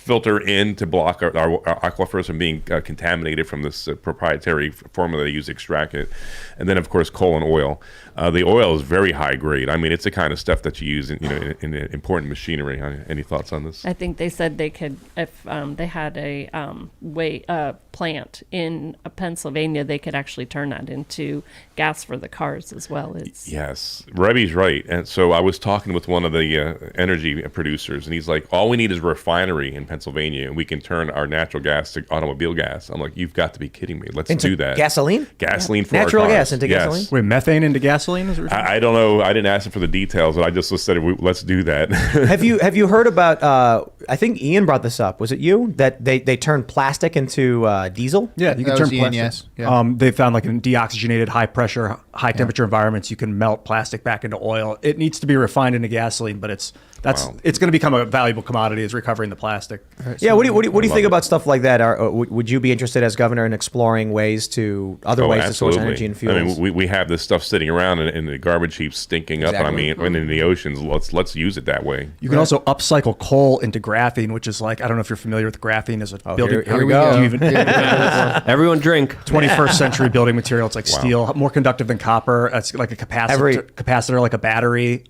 filter in to block our aquifers from being contaminated from this proprietary formula they use to extract it. And then, of course, coal and oil. The oil is very high grade. I mean, it's the kind of stuff that you use in important machinery. Any thoughts on this? I think they said they could, if they had a plant in Pennsylvania, they could actually turn that into gas for the cars as well. Yes, Rebby's right. And so I was talking with one of the energy producers, and he's like, all we need is a refinery in Pennsylvania, and we can turn our natural gas to automobile gas. I'm like, you've got to be kidding me. Let's do that. Gasoline? Gasoline for natural our cars. gas into gasoline? Wait, methane into gasoline? I don't know. I didn't ask him for the details, but I just said, let's do that. Have you heard about, I think Ian brought this up. Was it you? That they turned plastic into diesel? Yeah, you can That turn was Ian, plastic. yes. Yeah. They found like in deoxygenated, high pressure, high temperature environments, you can melt plastic back into oil. It needs to be refined into gasoline, but it's going to become a valuable commodity is recovering the plastic. Yeah. What do you think about stuff like that? Would you be interested as governor in exploring ways to other ways to source energy and fuels? I mean, we have this stuff sitting around in the garbage heaps stinking up. I mean, and in the oceans. Let's use it that way. You can also upcycle coal into graphene, which is like, I don't know if you're familiar with graphene as a building. Here we go. Do you even, Everyone drink. 21st century building material. It's like steel, more conductive than copper. It's like a capacitor, like a battery.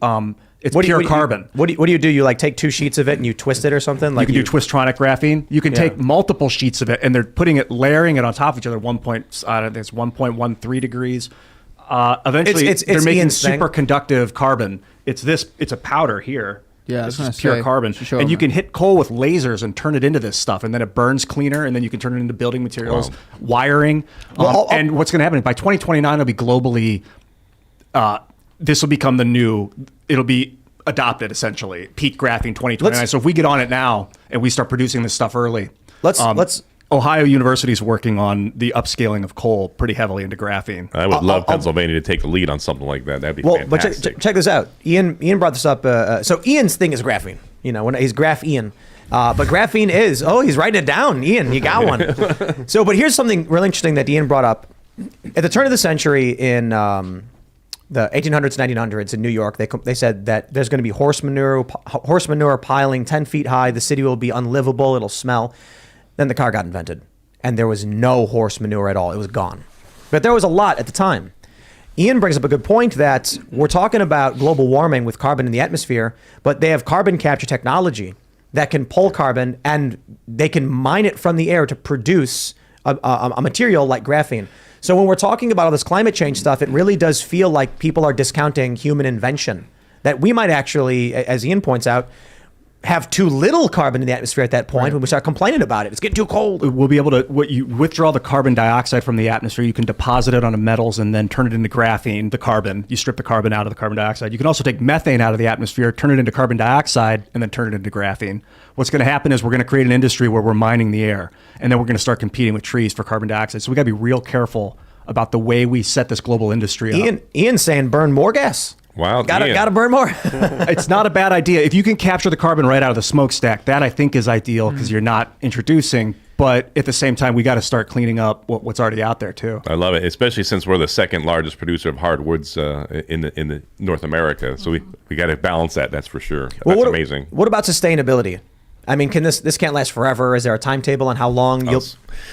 It's pure carbon. What do you do? You like take two sheets of it and you twist it or something? Like you can do twistronic graphene. You can take multiple sheets of it, and they're layering it on top of each other. I think it's 1.13 degrees. Eventually, It's they're making Ian's thing. superconductive carbon. It's a powder here. Yeah, this I was is gonna pure say, carbon, should show and them you that. can hit coal with lasers and turn it into this stuff, and then it burns cleaner, and then you can turn it into building materials, wiring. And what's going to happen by 2029? It'll be globally. This will become the new. It'll be adopted essentially. Peak graphene 2029. So if we get on it now and we start producing this stuff early, let's. Ohio University is working on the upscaling of coal pretty heavily into graphene. I would love Pennsylvania to take the lead on something like that. That'd be fantastic. But check this out. Ian brought this up. So Ian's thing is graphene. When he's graph Ian. But graphene is, he's writing it down. Ian, you got one. So, but here's something really interesting that Ian brought up. At the turn of the century in the 1800s, 1900s in New York, they said that there's going to be horse manure piling 10 feet high. The city will be unlivable. It'll smell. Then the car got invented, and there was no horse manure at all. It was gone. But there was a lot at the time. Ian brings up a good point that we're talking about global warming with carbon in the atmosphere, but they have carbon capture technology that can pull carbon, and they can mine it from the air to produce a material like graphene. So when we're talking about all this climate change stuff, it really does feel like people are discounting human invention, that we might actually, as Ian points out, have too little carbon in the atmosphere at that point when we start complaining about it. It's getting too cold. We'll be able to, you withdraw the carbon dioxide from the atmosphere, you can deposit it on metals and then turn it into graphene, the carbon. You strip the carbon out of the carbon dioxide. You can also take methane out of the atmosphere, turn it into carbon dioxide, and then turn it into graphene. What's going to happen is we're going to create an industry where we're mining the air, and then we're going to start competing with trees for carbon dioxide. So we got to be real careful about the way we set this global industry up. Ian's saying burn more gas. Wow, gotta burn more. It's not a bad idea. If you can capture the carbon right out of the smokestack, that I think is ideal because you're not introducing. But at the same time, we got to start cleaning up what's already out there too. I love it, especially since we're the second largest producer of hardwoods in the North America. So we got to balance that. That's for sure. That's amazing. What about sustainability? I mean, this can't last forever? Is there a timetable on how long you'll?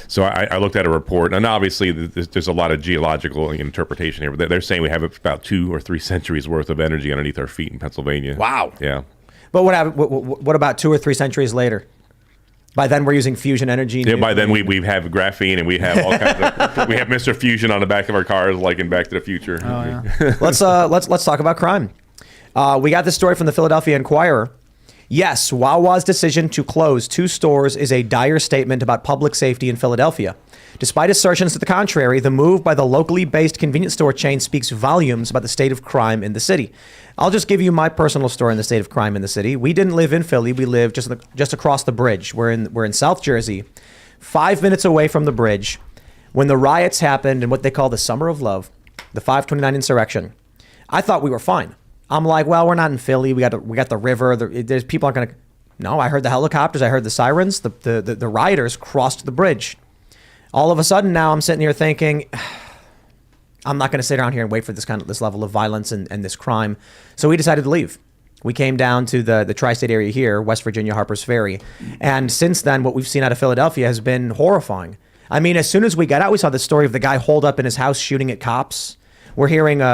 So I looked at a report, and obviously there's a lot of geological interpretation here, but they're saying we have about 2 or 3 centuries worth of energy underneath our feet in Pennsylvania. Wow. Yeah. But what about 2 or 3 centuries later? By then we're using fusion energy. Yeah, by then we have graphene, and we have all kinds of, we have Mr. Fusion on the back of our cars, like in Back to the Future. Oh, yeah. Let's talk about crime. We got this story from the Philadelphia Inquirer. Yes, Wawa's decision to close 2 stores is a dire statement about public safety in Philadelphia. Despite assertions to the contrary, the move by the locally based convenience store chain speaks volumes about the state of crime in the city. I'll just give you my personal story in the state of crime in the city. We didn't live in Philly. We lived just across the bridge. We're in South Jersey, 5 minutes away from the bridge, when the riots happened in what they call the Summer of Love, the 529 insurrection. I thought we were fine. I'm like, well, we're not in Philly. We got the river. There's people aren't gonna. No, I heard the helicopters. I heard the sirens. The rioters crossed the bridge. All of a sudden, now I'm sitting here thinking, I'm not going to sit around here and wait for this level of violence and this crime. So we decided to leave. We came down to the tri-state area here, West Virginia, Harper's Ferry. And since then, what we've seen out of Philadelphia has been horrifying. I mean, as soon as we got out, we saw the story of the guy holed up in his house shooting at cops. We're hearing you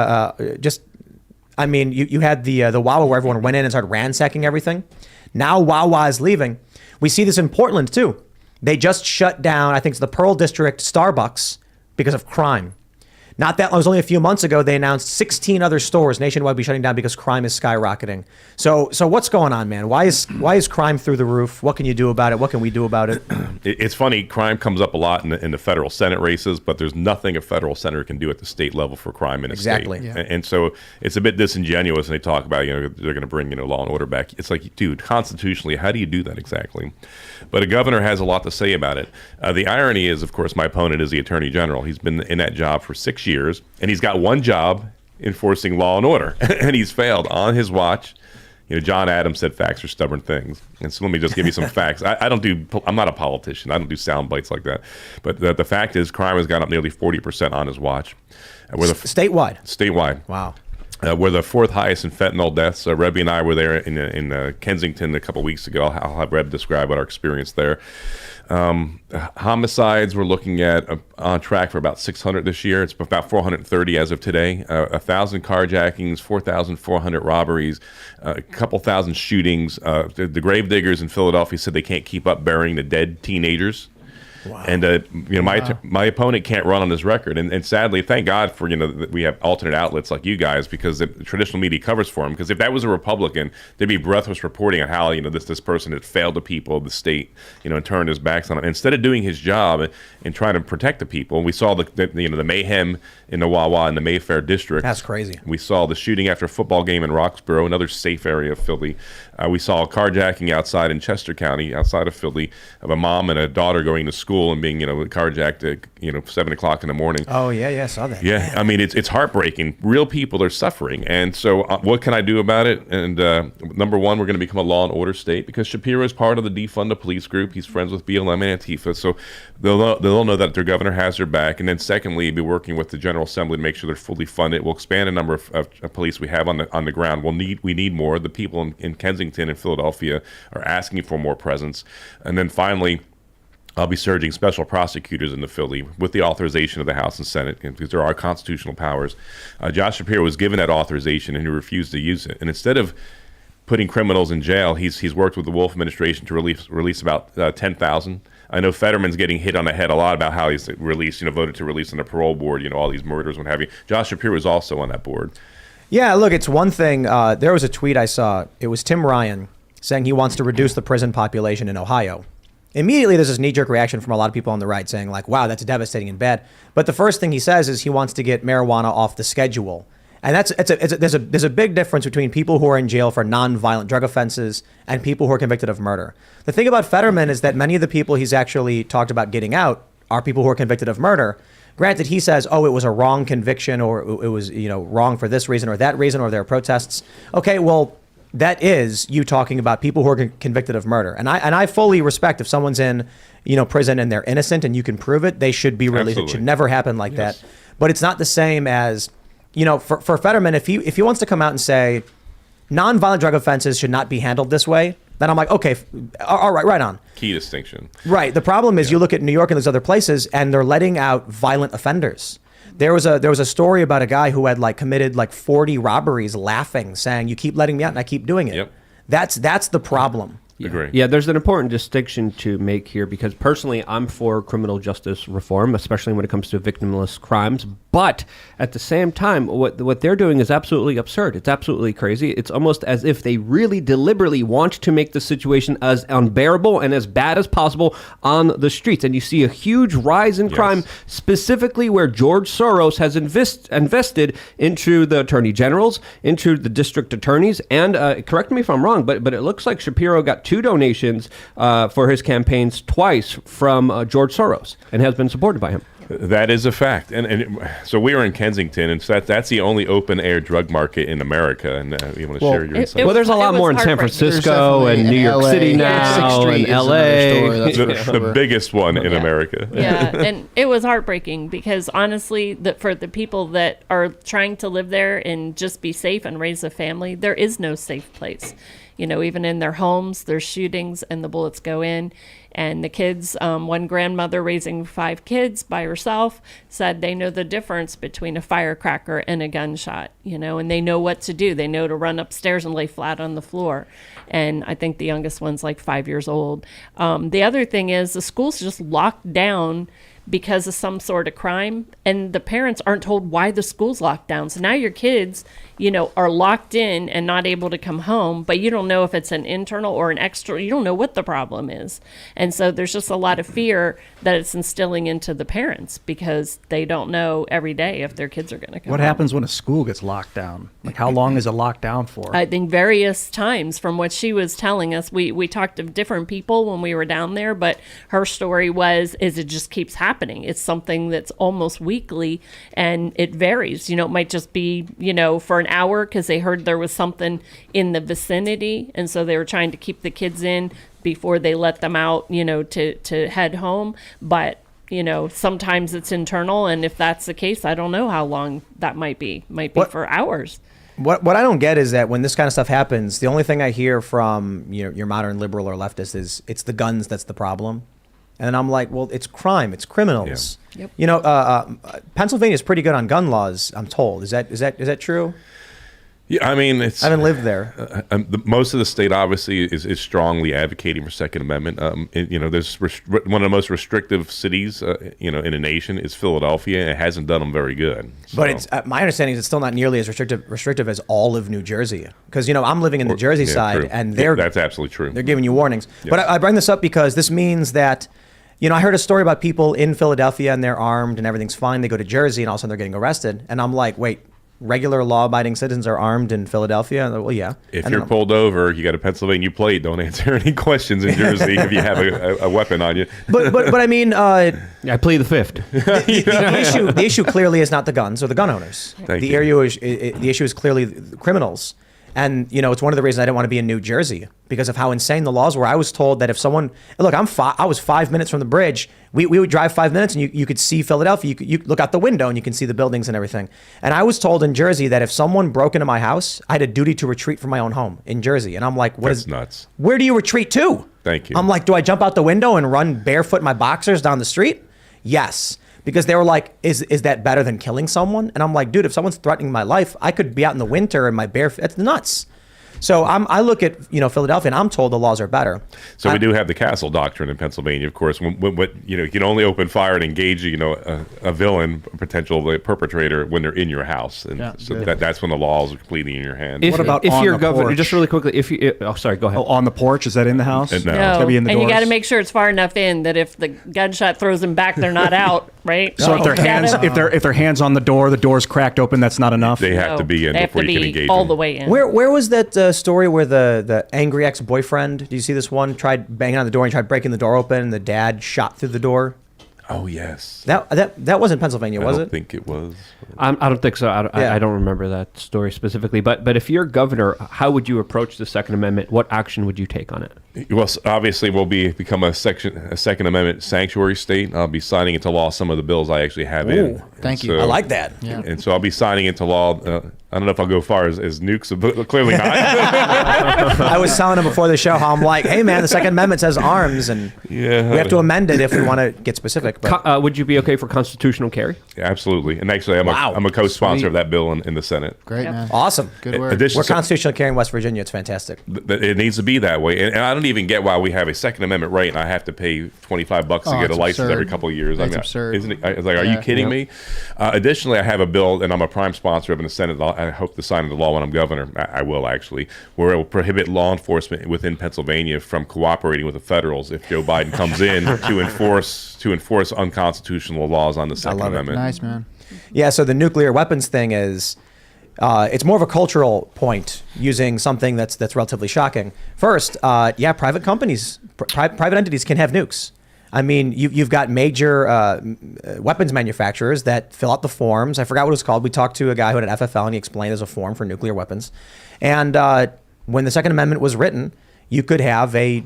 had the Wawa where everyone went in and started ransacking everything. Now Wawa is leaving. We see this in Portland, too. They just shut down, I think it's the Pearl District Starbucks because of crime. Not that, it was only a few months ago, they announced 16 other stores nationwide will be shutting down because crime is skyrocketing. So what's going on, man? Why is crime through the roof? What can you do about it? What can we do about it? It's funny, crime comes up a lot in the federal Senate races, but there's nothing a federal senator can do at the state level for crime in a Exactly. state. Yeah. And so it's a bit disingenuous when they talk about, they're going to bring, law and order back. It's like, dude, constitutionally, how do you do that exactly? But a governor has a lot to say about it. The irony is, of course, my opponent is the attorney general. He's been in that job for 6 years, and he's got one job, enforcing law and order, and he's failed on his watch. John Adams said facts are stubborn things. And so let me just give you some facts. I'm not a politician. I don't do sound bites like that. But the fact is crime has gone up nearly 40% on his watch. Statewide? Statewide. Wow. We're the fourth highest in fentanyl deaths. Rebby and I were there in Kensington a couple weeks ago. I'll have Reb describe what our experience there. Homicides, we're looking at on track for about 600 this year. It's about 430 as of today. 1,000 carjackings, 4,400 robberies, a couple thousand shootings. The gravediggers in Philadelphia said they can't keep up burying the dead teenagers. Wow. And my opponent can't run on his record, and sadly, thank God for that we have alternate outlets like you guys, because the traditional media covers for him. Because if that was a Republican, there'd be breathless reporting on how this person had failed the people of the state, and turned his backs on him. Instead of doing his job and trying to protect the people, we saw the mayhem in the Wawa in the Mayfair district. That's crazy. We saw the shooting after a football game in Roxborough, another safe area of Philly. We saw a carjacking outside in Chester County, outside of Philly, of a mom and a daughter going to school and being, carjacked at, 7 o'clock in the morning. Oh, yeah, I saw that. Yeah, I mean, it's heartbreaking. Real people are suffering. And so what can I do about it? And number one, we're going to become a law and order state, because Shapiro is part of the Defund the Police group. He's friends with BLM and Antifa. So they'll know that their governor has their back. And then secondly, be working with the General Assembly to make sure they're fully funded. We'll expand the number of police we have on the ground. We need more. The people in Kensington and Philadelphia are asking for more presence. And then finally, I'll be surging special prosecutors into Philly with the authorization of the House and Senate, because there are constitutional powers. Josh Shapiro was given that authorization and he refused to use it. And instead of putting criminals in jail, he's worked with the Wolf administration to release about 10,000. I know Fetterman's getting hit on the head a lot about how he's voted to release on the parole board, all these murders, what have you. Josh Shapiro is also on that board. Yeah, look, it's one thing. There was a tweet I saw. It was Tim Ryan saying he wants to reduce the prison population in Ohio. Immediately, there's this knee-jerk reaction from a lot of people on the right saying, like, wow, that's devastating and bad. But the first thing he says is he wants to get marijuana off the schedule. And there's a big difference between people who are in jail for non-violent drug offenses and people who are convicted of murder. The thing about Fetterman is that many of the people he's actually talked about getting out are people who are convicted of murder. Granted, he says, oh, it was a wrong conviction, or it was wrong for this reason or that reason, or there are protests. Okay, well, that is you talking about people who are convicted of murder. And I fully respect if someone's in, prison and they're innocent and you can prove it, they should be released. Absolutely. It should never happen like that. But it's not the same as, for Fetterman, if he wants to come out and say nonviolent drug offenses should not be handled this way, then I'm like, okay, all right, right on. Key distinction. Right. The problem is you look at New York and those other places and they're letting out violent offenders. There was a story about a guy who had committed 40 robberies, laughing, saying, "You keep letting me out, and I keep doing it." Yep. That's the problem. Agree. Yeah, there's an important distinction to make here, because personally, I'm for criminal justice reform, especially when it comes to victimless crimes. But at the same time, what they're doing is absolutely absurd. It's absolutely crazy. It's almost as if they really deliberately want to make the situation as unbearable and as bad as possible on the streets. And you see a huge rise in crime, specifically where George Soros has invested into the attorney generals, into the district attorneys. And correct me if I'm wrong, but it looks like Shapiro got 2 donations for his campaigns twice from George Soros and has been supported by him. That is a fact, and so we were in Kensington, and so that's the only open air drug market in America. And you want to share your insight? Well, there's a lot It more in was San heartbreaking. Francisco and New York City now, and LA. The biggest one in America. Yeah, and it was heartbreaking because honestly, for the people that are trying to live there and just be safe and raise a family, there is no safe place. You know, even in their homes, there's shootings and the bullets go in. And the kids, one grandmother raising 5 kids by herself said they know the difference between a firecracker and a gunshot, you know, and they know what to do. They know to run upstairs and lay flat on the floor. And I think the youngest one's like 5 years old. The other thing is the school's just locked down because of some sort of crime, and the parents aren't told why the school's locked down. So now your kids, you know, are locked in and not able to come home, but you don't know if it's an internal or an external. You don't know what the problem is. And so there's just a lot of fear that it's instilling into the parents because they don't know every day if their kids are going to come What home. happens when a school gets locked down? Like, how long is it locked down for? I think various times from what she was telling us. We talked to different people when we were down there, but her story was it just keeps happening. It's something that's almost weekly, and it varies. You know, it might just be, you know, for an hour because they heard there was something in the vicinity, and so they were trying to keep the kids in before they let them out, you know, to head home. But you know, sometimes it's internal, and if that's the case, I don't know how long that might be. Might be for hours. What I don't get is that when this kind of stuff happens, the only thing I hear from your modern liberal or leftist is it's the guns that's the problem. And I'm like, well, it's crime, it's criminals. Yeah. Yep. You know, Pennsylvania is pretty good on gun laws, I'm told. Is that true? Yeah, I mean, it's. I haven't lived there. Most of the state obviously is strongly advocating for Second Amendment. You know, there's one of the most restrictive cities, you know, in a nation is Philadelphia, and it hasn't done them very good. So. But it's my understanding is it's still not nearly as restrictive as all of New Jersey. Because you know I'm living in the Jersey side, true. and that's absolutely true. They're giving you warnings. Yeah. But I bring this up because this means that. You know, I heard a story about people in Philadelphia and they're armed and everything's fine. They go to Jersey and all of a sudden they're getting arrested. And I'm like, wait, regular law-abiding citizens are armed in Philadelphia? Well, yeah. If you're pulled over, you got a Pennsylvania plate. Don't answer any questions in Jersey if you have a weapon on you. But I mean, I plead the fifth. the issue clearly is not the guns or the gun owners. The issue is clearly the criminals. And, you know, it's one of the reasons I didn't want to be in New Jersey because of how insane the laws were. I was told that if someone, look, I was 5 minutes from the bridge. We would drive 5 minutes and you could see Philadelphia. You look out the window and you can see the buildings and everything. And I was told in Jersey that if someone broke into my house, I had a duty to retreat from my own home in Jersey. And I'm like, That's nuts. Where do you retreat to? Thank you. I'm like, do I jump out the window and run barefoot in my boxers down the street? Yes. Because they were like, is that better than killing someone? And I'm like, dude, if someone's threatening my life, I could be out in the winter in my barefoot. That's nuts. So I look at Philadelphia and I'm told the laws are better. So we do have the castle doctrine in Pennsylvania, of course. You can only open fire and engage a villain, a potential perpetrator when they're in your house, and that's when the laws are completely in your hands. What about if on you're the governor? porch? Just really quickly, sorry, go ahead. Oh, on the porch? Is that in the house? No. It's gotta be in the and you doors? got to make sure it's far enough in that if the gunshot throws them back, they're not out, right? So if their hands on the door's cracked open, that's not enough. They have to be in before you can engage all them. the way in. Where was that story where the angry ex-boyfriend, do you see this one, tried banging on the door and tried breaking the door open and the dad shot through the door? Oh, yes. That wasn't Pennsylvania, was I it? don't think it was. I don't think so. I don't remember that story specifically. But if you're governor, how would you approach the Second Amendment? What action would you take on it? Well, obviously, we'll become a Second Amendment sanctuary state. I'll be signing into law some of the bills I actually have in. Thank you. I like that. Yeah. And so I'll be signing into law. I don't know if I'll go far as nukes, but clearly not. I was telling him before the show how I'm like, hey man, the Second Amendment says arms, and we have to amend it if we want to get specific. But Would you be okay for constitutional carry? Yeah, absolutely. And actually, I'm a co-sponsor of that bill in the Senate. Great, man. awesome. Good work. We're constitutional carry in West Virginia. It's fantastic. It needs to be that way, and I don't even get why we have a Second Amendment right, and I have to pay $25 to get a it's license absurd. every couple of years. It's absurd. Isn't it? It's like, are you kidding me? Additionally, I have a bill, and I'm a prime sponsor of in the Senate. I hope to sign into law when I'm governor. I will actually, where it will prohibit law enforcement within Pennsylvania from cooperating with the federals if Joe Biden comes in to enforce unconstitutional laws on the Second Amendment. Nice, man. Yeah. So the nuclear weapons thing is. It's more of a cultural point using something that's relatively shocking. First, private companies, private entities can have nukes. I mean, you've got major weapons manufacturers that fill out the forms. I forgot what it was called. We talked to a guy who had an FFL, and he explained there's a form for nuclear weapons. And when the Second Amendment was written, you could have a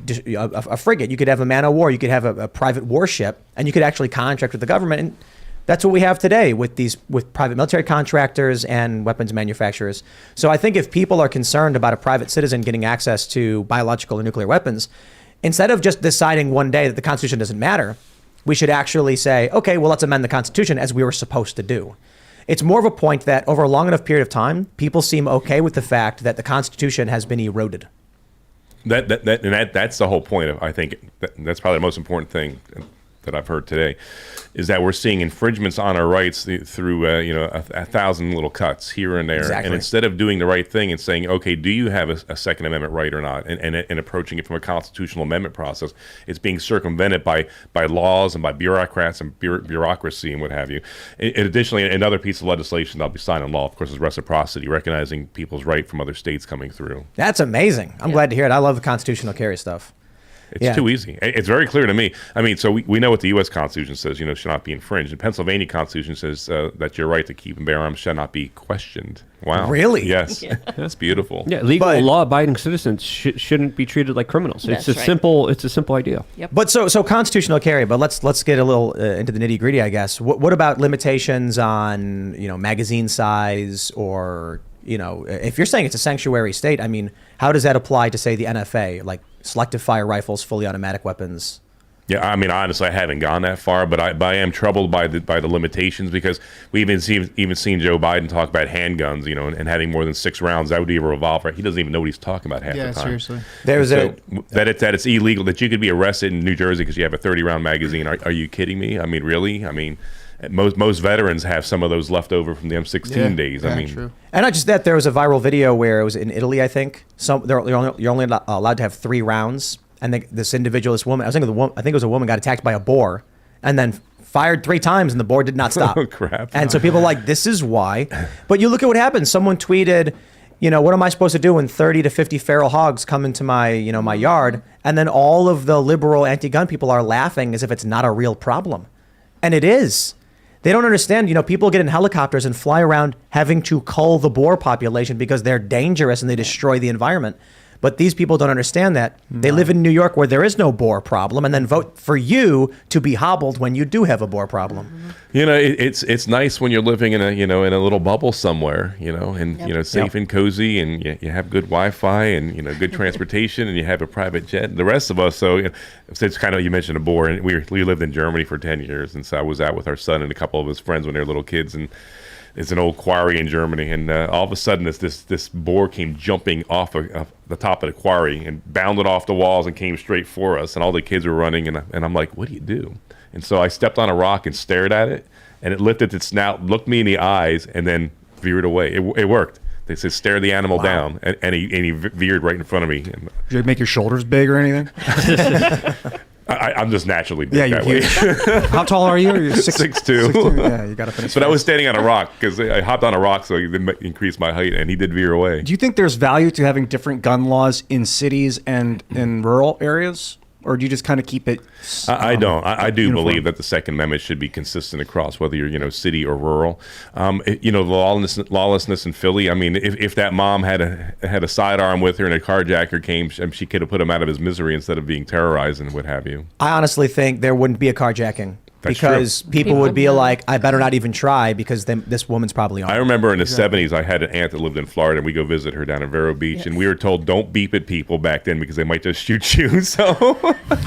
frigate, you could have a man of war, you could have a private warship, and you could actually contract with the government. And that's what we have today with private military contractors and weapons manufacturers. So I think if people are concerned about a private citizen getting access to biological or nuclear weapons, instead of just deciding one day that the Constitution doesn't matter, we should actually say, okay, well, let's amend the Constitution as we were supposed to do. It's more of a point that over a long enough period of time, people seem okay with the fact that the Constitution has been eroded. That's the whole point of, I think, that's probably the most important thing that I've heard today, is that we're seeing infringements on our rights through a thousand little cuts here and there. Exactly. And instead of doing the right thing and saying, okay, do you have a Second Amendment right or not, and approaching it from a constitutional amendment process, it's being circumvented by laws and by bureaucrats and bureaucracy and what have you. Additionally, another piece of legislation that'll be signed in law, of course, is reciprocity, recognizing people's right from other states coming through. That's amazing. I'm glad to hear it. I love the constitutional carry stuff. It's too easy. It's very clear to me. I mean, so we know what the U.S. Constitution says, should not be infringed. The Pennsylvania Constitution says that your right to keep and bear arms shall not be questioned. Wow. Really? Yes. That's beautiful. Yeah, legal law-abiding citizens shouldn't be treated like criminals. That's It's a simple idea. Yep. But so constitutional carry. But let's get a little into the nitty gritty, I guess. What about limitations on magazine size, or if you're saying it's a sanctuary state? I mean, how does that apply to, say, the NFA, like selective fire rifles, fully automatic weapons? Yeah, I mean, honestly, I haven't gone that far, but I am troubled by the limitations, because we even seen Joe Biden talk about handguns, and having more than 6 rounds. That would be a revolver. He doesn't even know what he's talking about half the time. Yeah, seriously. That it's illegal, that you could be arrested in New Jersey because you have a 30-round magazine. Are you kidding me? I mean, really? I mean, most veterans have some of those left over from the M16 days. I mean, true. And not just that, there was a viral video where it was in Italy, I think. You're only allowed to have 3 rounds. And this woman, I think it was a woman, got attacked by a boar and then fired 3 times, and the boar did not stop. Oh, crap. And so people are like, this is why. But you look at what happened. Someone tweeted, what am I supposed to do when 30 to 50 feral hogs come into my, my yard? And then all of the liberal anti-gun people are laughing as if it's not a real problem. And it is. They don't understand, people get in helicopters and fly around having to cull the boar population because they're dangerous and they destroy the environment. But these people don't understand that. They live in New York where there is no boar problem, and then vote for you to be hobbled when you do have a boar problem. It's nice when you're living in a little bubble somewhere, and safe and cozy, and you have good Wi-Fi and good transportation, and you have a private jet. The rest of us, so it's kind of, you mentioned a boar, and we lived in Germany for 10 years, and so I was out with our son and a couple of his friends when they were little kids, and it's an old quarry in Germany, and all of a sudden this boar came jumping off of the top of the quarry and bounded off the walls and came straight for us, and all the kids were running, and I'm like, what do you do? And so I stepped on a rock and stared at it, and it lifted its snout, looked me in the eyes, and then veered away. It worked. They said stare the animal down, and he veered right in front of me. Did you make your shoulders big or anything? I'm just naturally big that way. How tall are you? You're 6'2". Yeah, you got to finish. But I was standing on a rock because I hopped on a rock, so he increased my height, and he did veer away. Do you think there's value to having different gun laws in cities and in rural areas? Or do you just kind of keep it? I don't. I do uniform? believe that the Second Amendment should be consistent across, whether you're city or rural. The lawlessness in Philly. I mean, if that mom had a sidearm with her and a carjacker came, she could have put him out of his misery instead of being terrorized and what have you. I honestly think there wouldn't be a carjacking. That's because true. people would be like, I better not even try because this woman's probably on. I remember in the 70s, I had an aunt that lived in Florida, and we go visit her down in Vero Beach, and we were told don't beep at people back then because they might just shoot you. So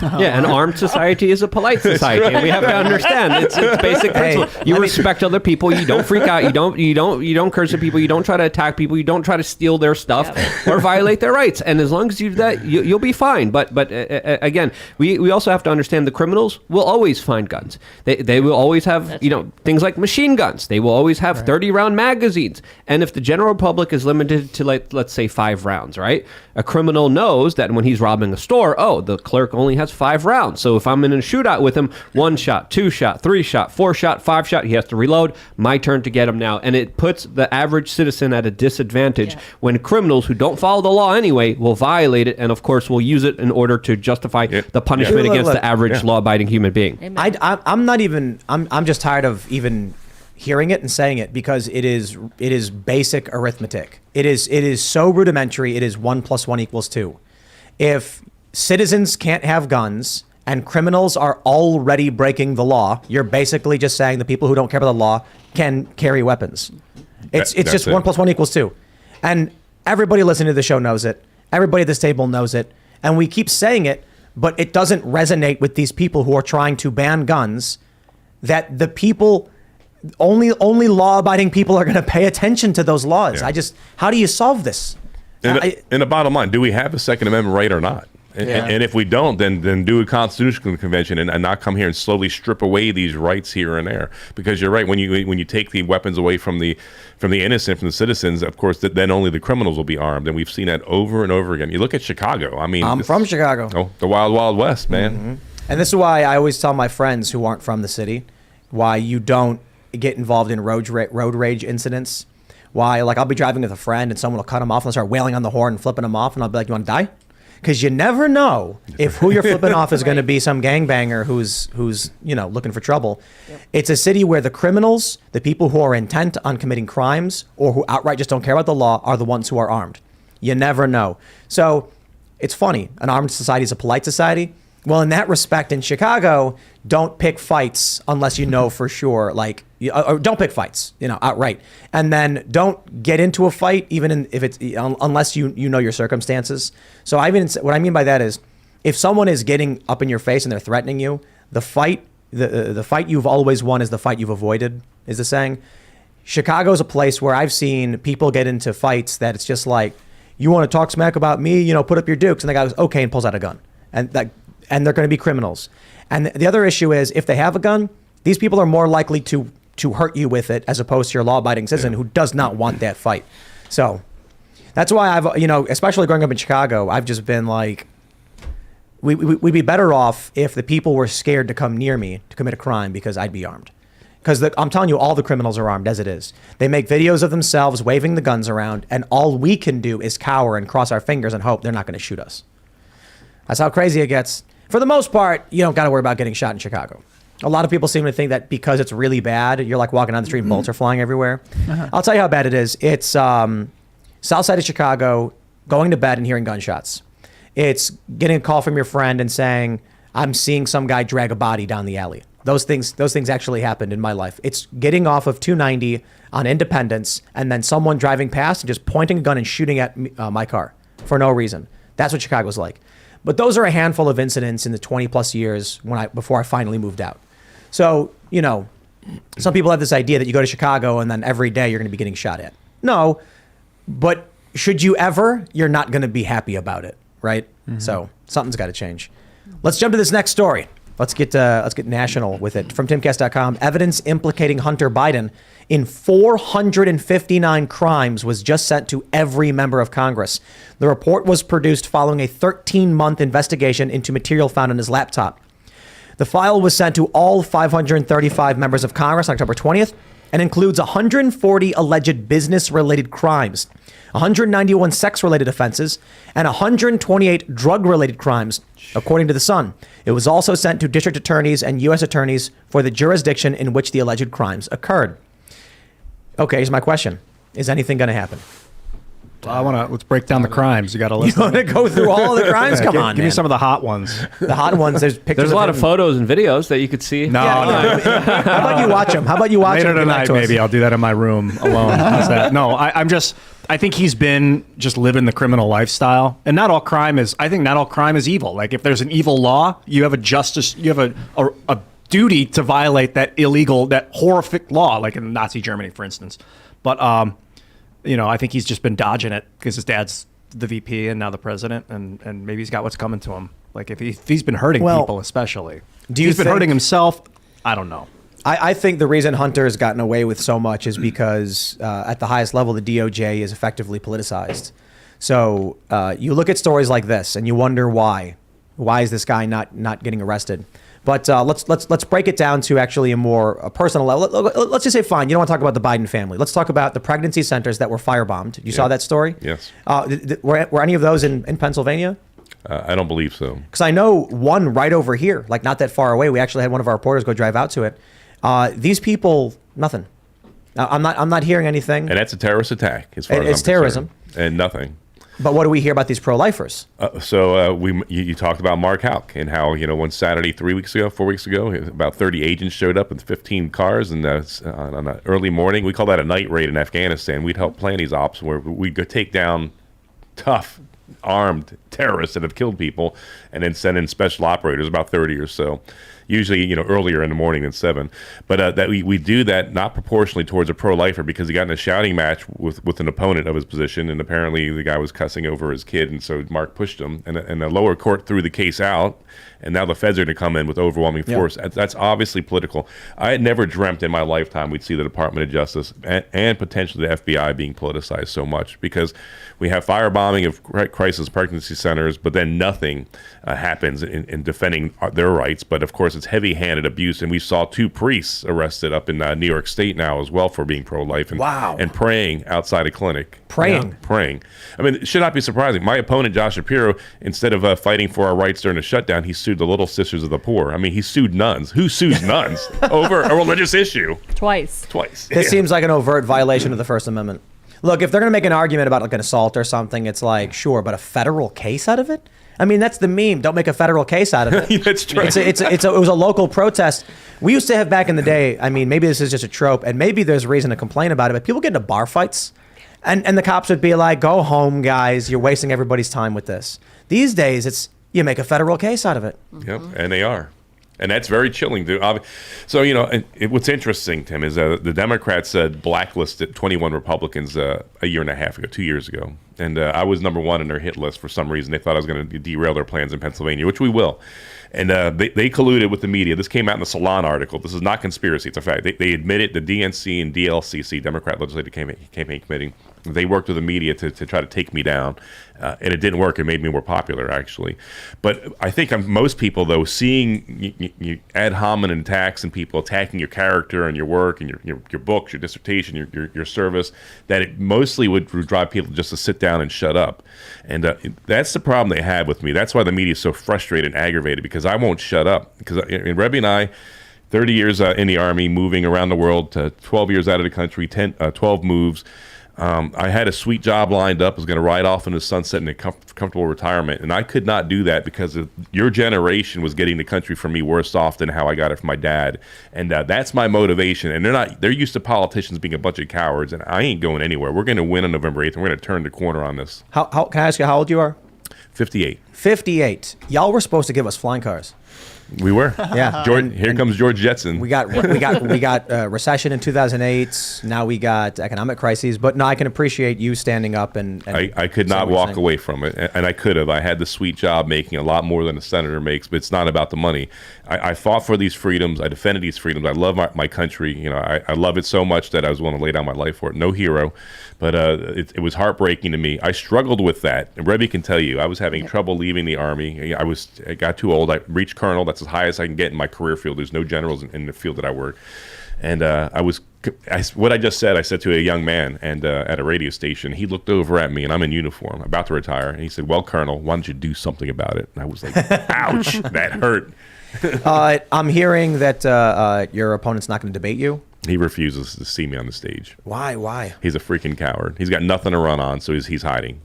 yeah, an armed society is a polite society, and we have to understand it's basic principle. You respect other people. You don't freak out. You don't curse at people. You don't try to attack people. You don't try to steal their stuff or violate their rights. And as long as you do that, you'll be fine. But again, we also have to understand the criminals will always find guns. They will always have, things like machine guns. They will always have 30-round magazines. And if the general public is limited to, let's say 5 rounds, right? A criminal knows that when he's robbing a store, the clerk only has 5 rounds. So if I'm in a shootout with him, 1 shot, 2 shot, 3 shot, 4 shot, 5 shot, he has to reload. My turn to get him now. And it puts the average citizen at a disadvantage when criminals who don't follow the law anyway will violate it, and of course will use it in order to justify the punishment against the average law-abiding human being. I'm just tired of even hearing it and saying it, because it is basic arithmetic. It is so rudimentary. It is 1 + 1 = 2. If citizens can't have guns and criminals are already breaking the law, you're basically just saying the people who don't care about the law can carry weapons. It's just 1 + 1 = 2. And everybody listening to the show knows it. Everybody at this table knows it. And we keep saying it, but it doesn't resonate with these people who are trying to ban guns, that the people, only law-abiding people are going to pay attention to those laws. Yeah. How do you solve this? And the bottom line, do we have a Second Amendment right or not? And if we don't, then do a constitutional convention and not come here and slowly strip away these rights here and there. Because you're right, when you take the weapons away from the innocent, from the citizens, of course, then only the criminals will be armed. And we've seen that over and over again. You look at Chicago. I mean, I'm from Chicago. Oh, the wild, wild west, man. Mm-hmm. And this is why I always tell my friends who aren't from the city why you don't get involved in road rage incidents. Why, I'll be driving with a friend and someone will cut him off and start wailing on the horn and flipping him off, and I'll be like, "You want to die?" Because you never know if who you're flipping off is going to be some gangbanger who's looking for trouble. Yep. It's a city where the criminals, the people who are intent on committing crimes or who outright just don't care about the law, are the ones who are armed. You never know. So it's funny. An armed society is a polite society. Well, in that respect, in Chicago, don't pick fights unless you know for sure. Or don't pick fights, outright. And then don't get into a fight, even if it's unless you know your circumstances. So what I mean by that is, if someone is getting up in your face and they're threatening you, the fight you've always won is the fight you've avoided, is the saying. Chicago's a place where I've seen people get into fights that it's just like, you want to talk smack about me, put up your dukes, and the guy goes, okay, and pulls out a gun, and they're going to be criminals. And the other issue is, if they have a gun, these people are more likely to hurt you with it, as opposed to your law-abiding citizen who does not want that fight. So that's why I've, especially growing up in Chicago, I've just been like, we'd be better off if the people were scared to come near me to commit a crime, because I'd be armed. Because I'm telling you, all the criminals are armed as it is. They make videos of themselves waving the guns around, and all we can do is cower and cross our fingers and hope they're not going to shoot us. That's how crazy it gets. For the most part, you don't got to worry about getting shot in Chicago. A lot of people seem to think that because it's really bad, you're like walking down the street and bullets are flying everywhere. Uh-huh. I'll tell you how bad it is. It's south side of Chicago, going to bed and hearing gunshots. It's getting a call from your friend and saying, I'm seeing some guy drag a body down the alley. Those things actually happened in my life. It's getting off of 290 on Independence and then someone driving past and just pointing a gun and shooting at my car for no reason. That's what Chicago's like. But those are a handful of incidents in the 20 plus years before I finally moved out. So, some people have this idea that you go to Chicago and then every day you're going to be getting shot at. No, but should you ever, you're not going to be happy about it, right? Mm-hmm. So something's got to change. Let's jump to this next story. Let's get national with it. From Timcast.com, evidence implicating Hunter Biden in 459 crimes was just sent to every member of Congress. The report was produced following a 13-month investigation into material found on his laptop. The file was sent to all 535 members of Congress on October 20th and includes 140 alleged business-related crimes, 191 sex-related offenses, and 128 drug-related crimes, according to The Sun. It was also sent to district attorneys and U.S. attorneys for the jurisdiction in which the alleged crimes occurred. Okay, here's my question. Is anything going to happen? Let's break down the crimes. You got to list. You want to go through all the crimes? Come on, give me some of the hot ones. The hot ones. There's pictures. There's a lot of photos and videos that you could see. No. How about you watch them? Later tonight, maybe I'll do that in my room alone. How's that? No, I think he's been just living the criminal lifestyle, and not all crime is evil. Like, if there's an evil law, you have a duty to violate that horrific law, like in Nazi Germany, for instance. But I think he's just been dodging it because his dad's the VP and now the president, and maybe he's got what's coming to him. Like, if he's been hurting people, especially. He's been hurting himself. I don't know. I think the reason Hunter has gotten away with so much is because at the highest level, the DOJ is effectively politicized. So you look at stories like this and you wonder why. Why is this guy not getting arrested? But let's break it down to actually a more personal level. Let's just say, fine, you don't want to talk about the Biden family. Let's talk about the pregnancy centers that were firebombed. You saw that story? Yes. Were any of those in Pennsylvania? I don't believe so. Because I know one right over here, like not that far away. We actually had one of our reporters go drive out to it. These people, nothing. I'm not hearing anything. And that's a terrorist attack, as far as I'm It's terrorism. concerned. And nothing. But what do we hear about these pro-lifers? You talked about Mark Houck and how, one Saturday 4 weeks ago, about 30 agents showed up with 15 cars, and on an early morning, we call that a night raid in Afghanistan. We'd help plan these ops where we'd go take down tough, armed terrorists that have killed people, and then send in special operators, about 30 or so. Usually, earlier in the morning than 7. But that we do that not proportionally towards a pro-lifer because he got in a shouting match with an opponent of his position, and apparently the guy was cussing over his kid, and so Mark pushed him, and the lower court threw the case out, and now the feds are going to come in with overwhelming force. Yeah. That's obviously political. I had never dreamt in my lifetime we'd see the Department of Justice and potentially the FBI being politicized so much, because we have firebombing of crisis pregnancy centers, but then nothing happens in defending their rights. But of course, it's heavy-handed abuse, and we saw 2 priests arrested up in New York State now as well for being pro-life and praying outside a clinic. Praying. I mean, it should not be surprising. My opponent, Josh Shapiro, instead of fighting for our rights during the shutdown, he sued the Little Sisters of the Poor. I mean, he sued nuns. Who sues nuns over a religious issue? Twice. This seems like an overt violation of the First Amendment. Look, if they're going to make an argument about like an assault or something, it's like, sure, but a federal case out of it? I mean, that's the meme. Don't make a federal case out of it. That's true. It was a local protest. We used to have back in the day, I mean, maybe this is just a trope, and maybe there's reason to complain about it, but people get into bar fights, and the cops would be like, go home, guys. You're wasting everybody's time with this. These days, you make a federal case out of it. Yep, and they are. And that's very chilling. So, what's interesting, Tim, is the Democrats blacklisted 21 Republicans a year and a half ago, 2 years ago. And I was number 1 on their hit list for some reason. They thought I was going to derail their plans in Pennsylvania, which we will. And they colluded with the media. This came out in the Salon article. This is not conspiracy. It's a fact. They admitted the DNC and DLCC, Democrat Legislative Campaign Committee, they worked with the media to try to take me down. And it didn't work. It made me more popular, actually. But I think most people, though, seeing you ad hominem attacks and people attacking your character and your work and your books, your dissertation, your service, that it mostly would drive people just to sit down and shut up. And that's the problem they have with me. That's why the media is so frustrated and aggravated, because I won't shut up. Because Rebbe and I, 30 years in the Army, moving around the world, 12 years out of the country, 12 moves. I had a sweet job lined up. I was going to ride off into the sunset in a comfortable retirement, and I could not do that because your generation was getting the country from me worse off than how I got it from my dad, and that's my motivation. And they're used to politicians being a bunch of cowards, and I ain't going anywhere. We're going to win on November 8th, and we're going to turn the corner on this. How can I ask you how old you are? 58. 58. Y'all were supposed to give us flying cars. We were. Yeah. Here comes George Jetson. We got recession in 2008. Now we got economic crises. But no, I can appreciate you standing up and I could not walk away from it, and I could have. I had the sweet job making a lot more than a senator makes, but it's not about the money. I fought for these freedoms. I defended these freedoms. I love my country. I love it so much that I was willing to lay down my life for it. No hero, but it was heartbreaking to me. I struggled with that. And Rebbe can tell you, I was having trouble leaving the Army. I got too old. I reached colonel. That's as high as I can get in my career field. There's no generals in the field that I work. And what I just said, I said to a young man and at a radio station. He looked over at me, and I'm in uniform, about to retire. And he said, "Well, Colonel, why don't you do something about it?" And I was like, ouch, that hurt. I'm hearing that your opponent's not going to debate you. He refuses to see me on the stage. Why? He's a freaking coward. He's got nothing to run on, so he's hiding.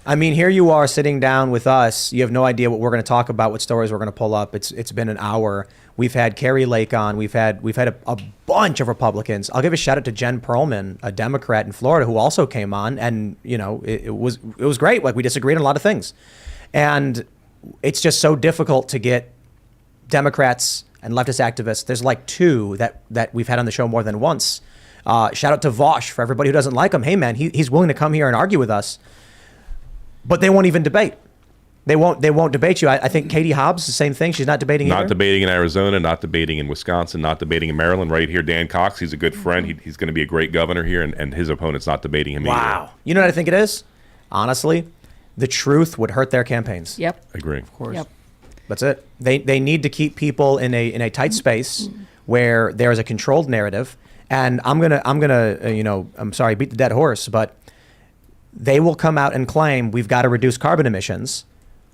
I mean, here you are sitting down with us. You have no idea what we're going to talk about, what stories we're going to pull up. It's been an hour. We've had Carrie Lake on. We've had a bunch of Republicans. I'll give a shout out to Jen Perlman, a Democrat in Florida, who also came on, and it was great. Like, we disagreed on a lot of things, and it's just so difficult to get Democrats and leftist activists. There's like 2 that we've had on the show more than once. Shout out to Vosh, for everybody who doesn't like him. Hey man, he's willing to come here and argue with us. But they won't even debate. They won't debate you. I think Katie Hobbs, the same thing. She's not debating Not either. debating in Arizona, not debating in Wisconsin, not debating in Maryland. Right here, Dan Cox, he's a good friend. He's going to be a great governor here, and his opponent's not debating him either. Wow. You know what I think it is? Honestly, the truth would hurt their campaigns. Yep. Agree. Of course. Yep. That's it. They need to keep people in a tight space where there is a controlled narrative. And I'm sorry, beat the dead horse, but they will come out and claim we've got to reduce carbon emissions,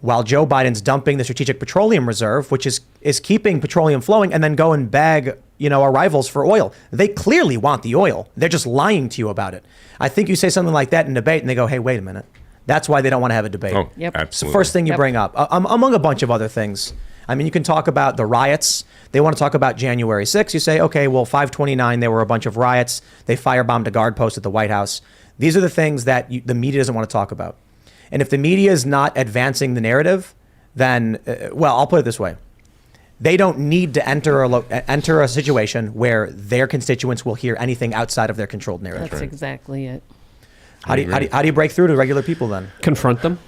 while Joe Biden's dumping the Strategic Petroleum Reserve, which is keeping petroleum flowing, and then go and bag, our rivals for oil. They clearly want the oil. They're just lying to you about it. I think you say something like that in debate, and they go, hey, wait a minute. That's why they don't want to have a debate. Oh, Yep. It's the absolutely. first thing you Yep. bring up, among a bunch of other things. I mean, you can talk about the riots. They want to talk about January 6th. You say, okay, well, 5/29, there were a bunch of riots. They firebombed a guard post at the White House. These are the things that the media doesn't want to talk about. And if the media is not advancing the narrative, then, I'll put it this way. They don't need to enter a situation where their constituents will hear anything outside of their controlled narrative. That's exactly it. How do you break through to regular people then? Confront them.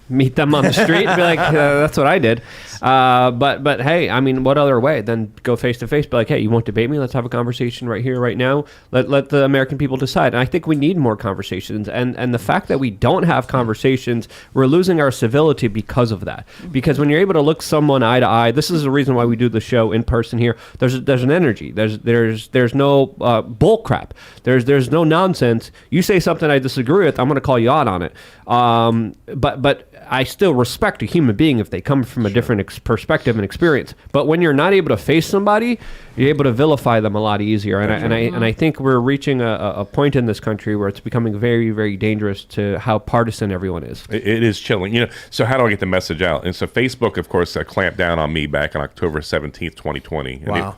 Meet them on the street and be like, that's what I did. But hey, I mean, what other way than go face to face? Be like, hey, you won't debate me? Let's have a conversation right here, right now. Let the American people decide. And I think we need more conversations. And the fact that we don't have conversations, we're losing our civility because of that. Because when you're able to look someone eye to eye, this is the reason why we do the show in person here. There's an energy. There's no bull crap. There's no nonsense. You say something I disagree with, I'm going to call you out on it. But I still respect a human being if they come from a different perspective and experience. But when you're not able to face somebody, you're able to vilify them a lot easier. And I think we're reaching a point in this country where it's becoming very, very dangerous to how partisan everyone is. It is chilling. So how do I get the message out? And so Facebook, of course, clamped down on me back on October 17th, 2020. And Wow.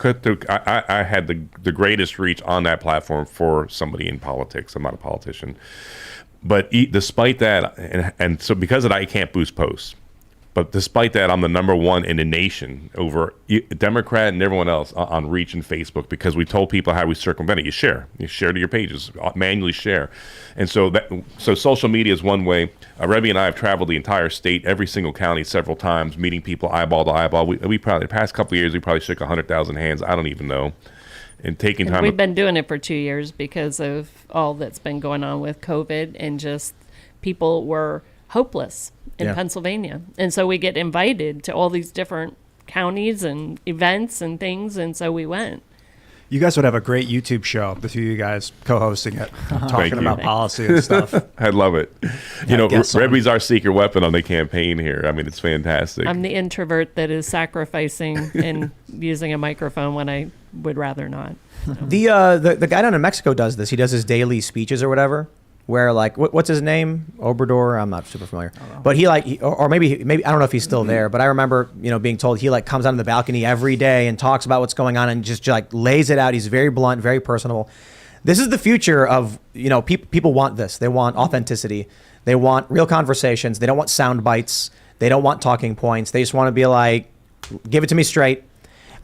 I had the greatest reach on that platform for somebody in politics. I'm not a politician. But despite that, and so because of that, I can't boost posts. But despite that, I'm the number one in the nation over Democrat and everyone else on reach in Facebook, because we told people how we circumvent it. You share to your pages, manually share. And so social media is one way. Rebbe and I have traveled the entire state, every single county several times, meeting people eyeball to eyeball. We probably, the past couple of years, we probably shook 100,000 hands. I don't even know. And taking time. We've been doing it for 2 years because of all that's been going on with COVID, and just people were hopeless in Yeah. Pennsylvania. And so we get invited to all these different counties and events and things, and so we went. You guys would have a great YouTube show, the two of you guys co-hosting it, talking you. about policy and stuff. I love it. guess so. Rebbe's our secret weapon on the campaign here. I mean, it's fantastic. I'm the introvert that is sacrificing and using a microphone when I would rather not. The guy down in Mexico does this. He does his daily speeches or whatever, where like what's his name? Obrador. I'm not super familiar, but or maybe I don't know if he's still there. But I remember being told he like comes out on the balcony every day and talks about what's going on and just like lays it out. He's very blunt, very personable. This is the future of people want this. They want authenticity. They want real conversations. They don't want sound bites. They don't want talking points. They just want to be like, give it to me straight.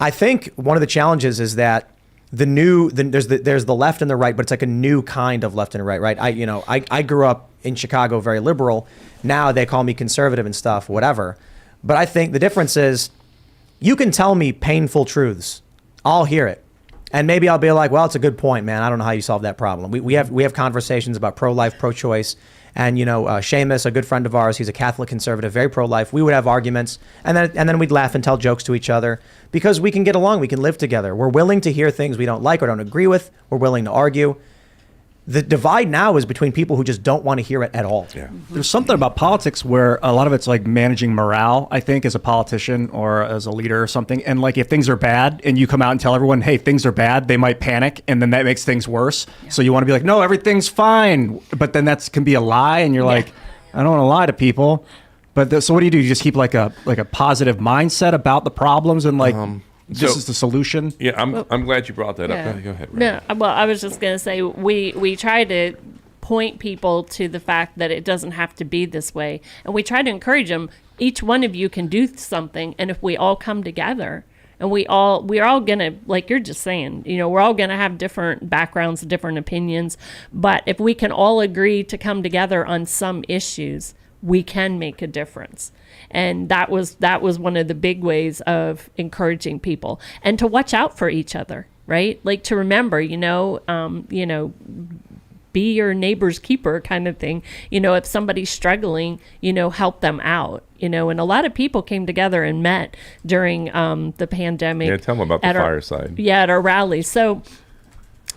I think one of the challenges is that there's the left and the right, but it's like a new kind of left and right, right? I grew up in Chicago, very liberal. Now they call me conservative and stuff, whatever. But I think the difference is you can tell me painful truths. I'll hear it. And maybe I'll be like, well, it's a good point, man. I don't know how you solve that problem. We have conversations about pro-life, pro-choice. And, Seamus, a good friend of ours, he's a Catholic conservative, very pro-life. We would have arguments, and then we'd laugh and tell jokes to each other because we can get along. We can live together. We're willing to hear things we don't like or don't agree with. We're willing to argue. The divide now is between people who just don't want to hear it at all. Yeah. There's something about politics where a lot of it's like managing morale, I think, as a politician or as a leader or something. And like if things are bad and you come out and tell everyone, hey, things are bad, they might panic, and then that makes things worse. Yeah. So you want to be like, no, everything's fine. But then that can be a lie, and you're like, I don't want to lie to people. But so what do? You just keep like a positive mindset about the problems and like this is the solution? Yeah, I'm glad you brought that up. Go ahead, Ray. No, well, I was just going to say we try to point people to the fact that it doesn't have to be this way, and we try to encourage them. Each one of you can do something, and if we all come together, and we're all gonna, like you're just saying, we're all gonna have different backgrounds, different opinions, but if we can all agree to come together on some issues, we can make a difference. And that was one of the big ways of encouraging people, and to watch out for each other, right? Like to remember, be your neighbor's keeper kind of thing. If somebody's struggling, help them out. And a lot of people came together and met during the pandemic. Yeah, tell them about the fireside. Yeah, at our rally. So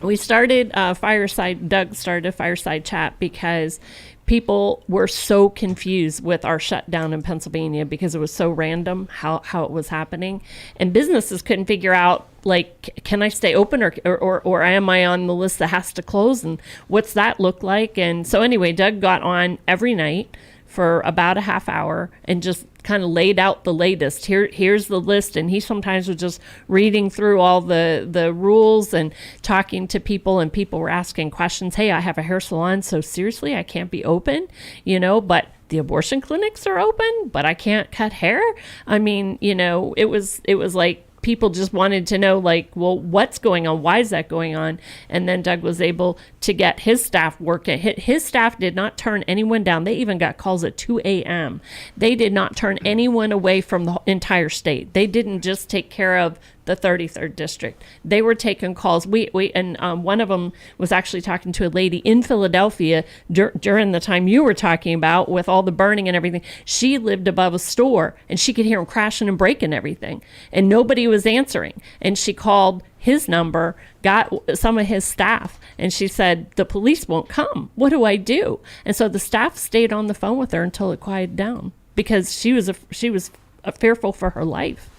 we started Doug started a fireside chat because people were so confused with our shutdown in Pennsylvania because it was so random how it was happening. And businesses couldn't figure out, like, can I stay open or am I on the list that has to close? And what's that look like? And so anyway, Doug got on every night for about a half hour and just kind of laid out the latest. Here's the list. And he sometimes was just reading through all the rules and talking to people, and people were asking questions. Hey, I have a hair salon, so seriously, I can't be open, but the abortion clinics are open, but I can't cut hair. I mean, it was like, people just wanted to know, like, well, what's going on? Why is that going on? And then Doug was able to get his staff working. His staff did not turn anyone down. They even got calls at 2 a.m. They did not turn anyone away from the entire state. They didn't just take care of the 33rd district. They were taking calls. And one of them was actually talking to a lady in Philadelphia during the time you were talking about, with all the burning and everything. She lived above a store, and she could hear them crashing and breaking everything, and nobody was answering. And she called his number, got some of his staff, and she said, the police won't come. What do I do? And so the staff stayed on the phone with her until it quieted down, because she was fearful for her life.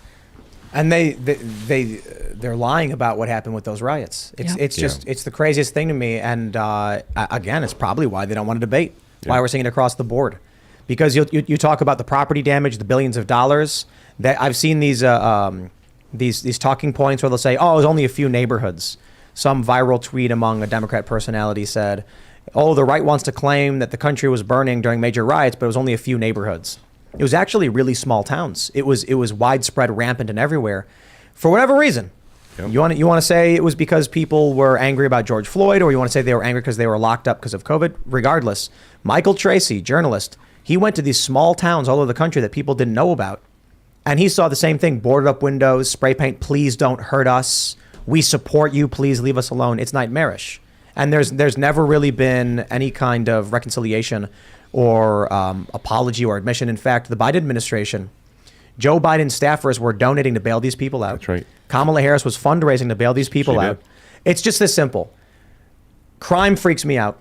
And they're lying about what happened with those riots. It's the craziest thing to me. And again, it's probably why they don't want to debate. Why we're seeing it across the board, because you talk about the property damage, the billions of dollars. That I've seen these talking points where they'll say, "Oh, it was only a few neighborhoods." Some viral tweet among a Democrat personality said, "Oh, the right wants to claim that the country was burning during major riots, but it was only a few neighborhoods." It was actually really small towns. It was widespread, rampant, and everywhere. For whatever reason, you want to say it was because people were angry about George Floyd, or you want to say they were angry because they were locked up because of COVID. Regardless, Michael Tracy, journalist, he went to these small towns all over the country that people didn't know about, and he saw the same thing: boarded up windows, spray paint. Please don't hurt us. We support you. Please leave us alone. It's nightmarish, and there's never really been any kind of reconciliation or apology or admission. In fact, the Biden administration, Joe Biden's staffers were donating to bail these people out. That's right. Kamala Harris was fundraising to bail these people out. It's just this simple. Crime freaks me out.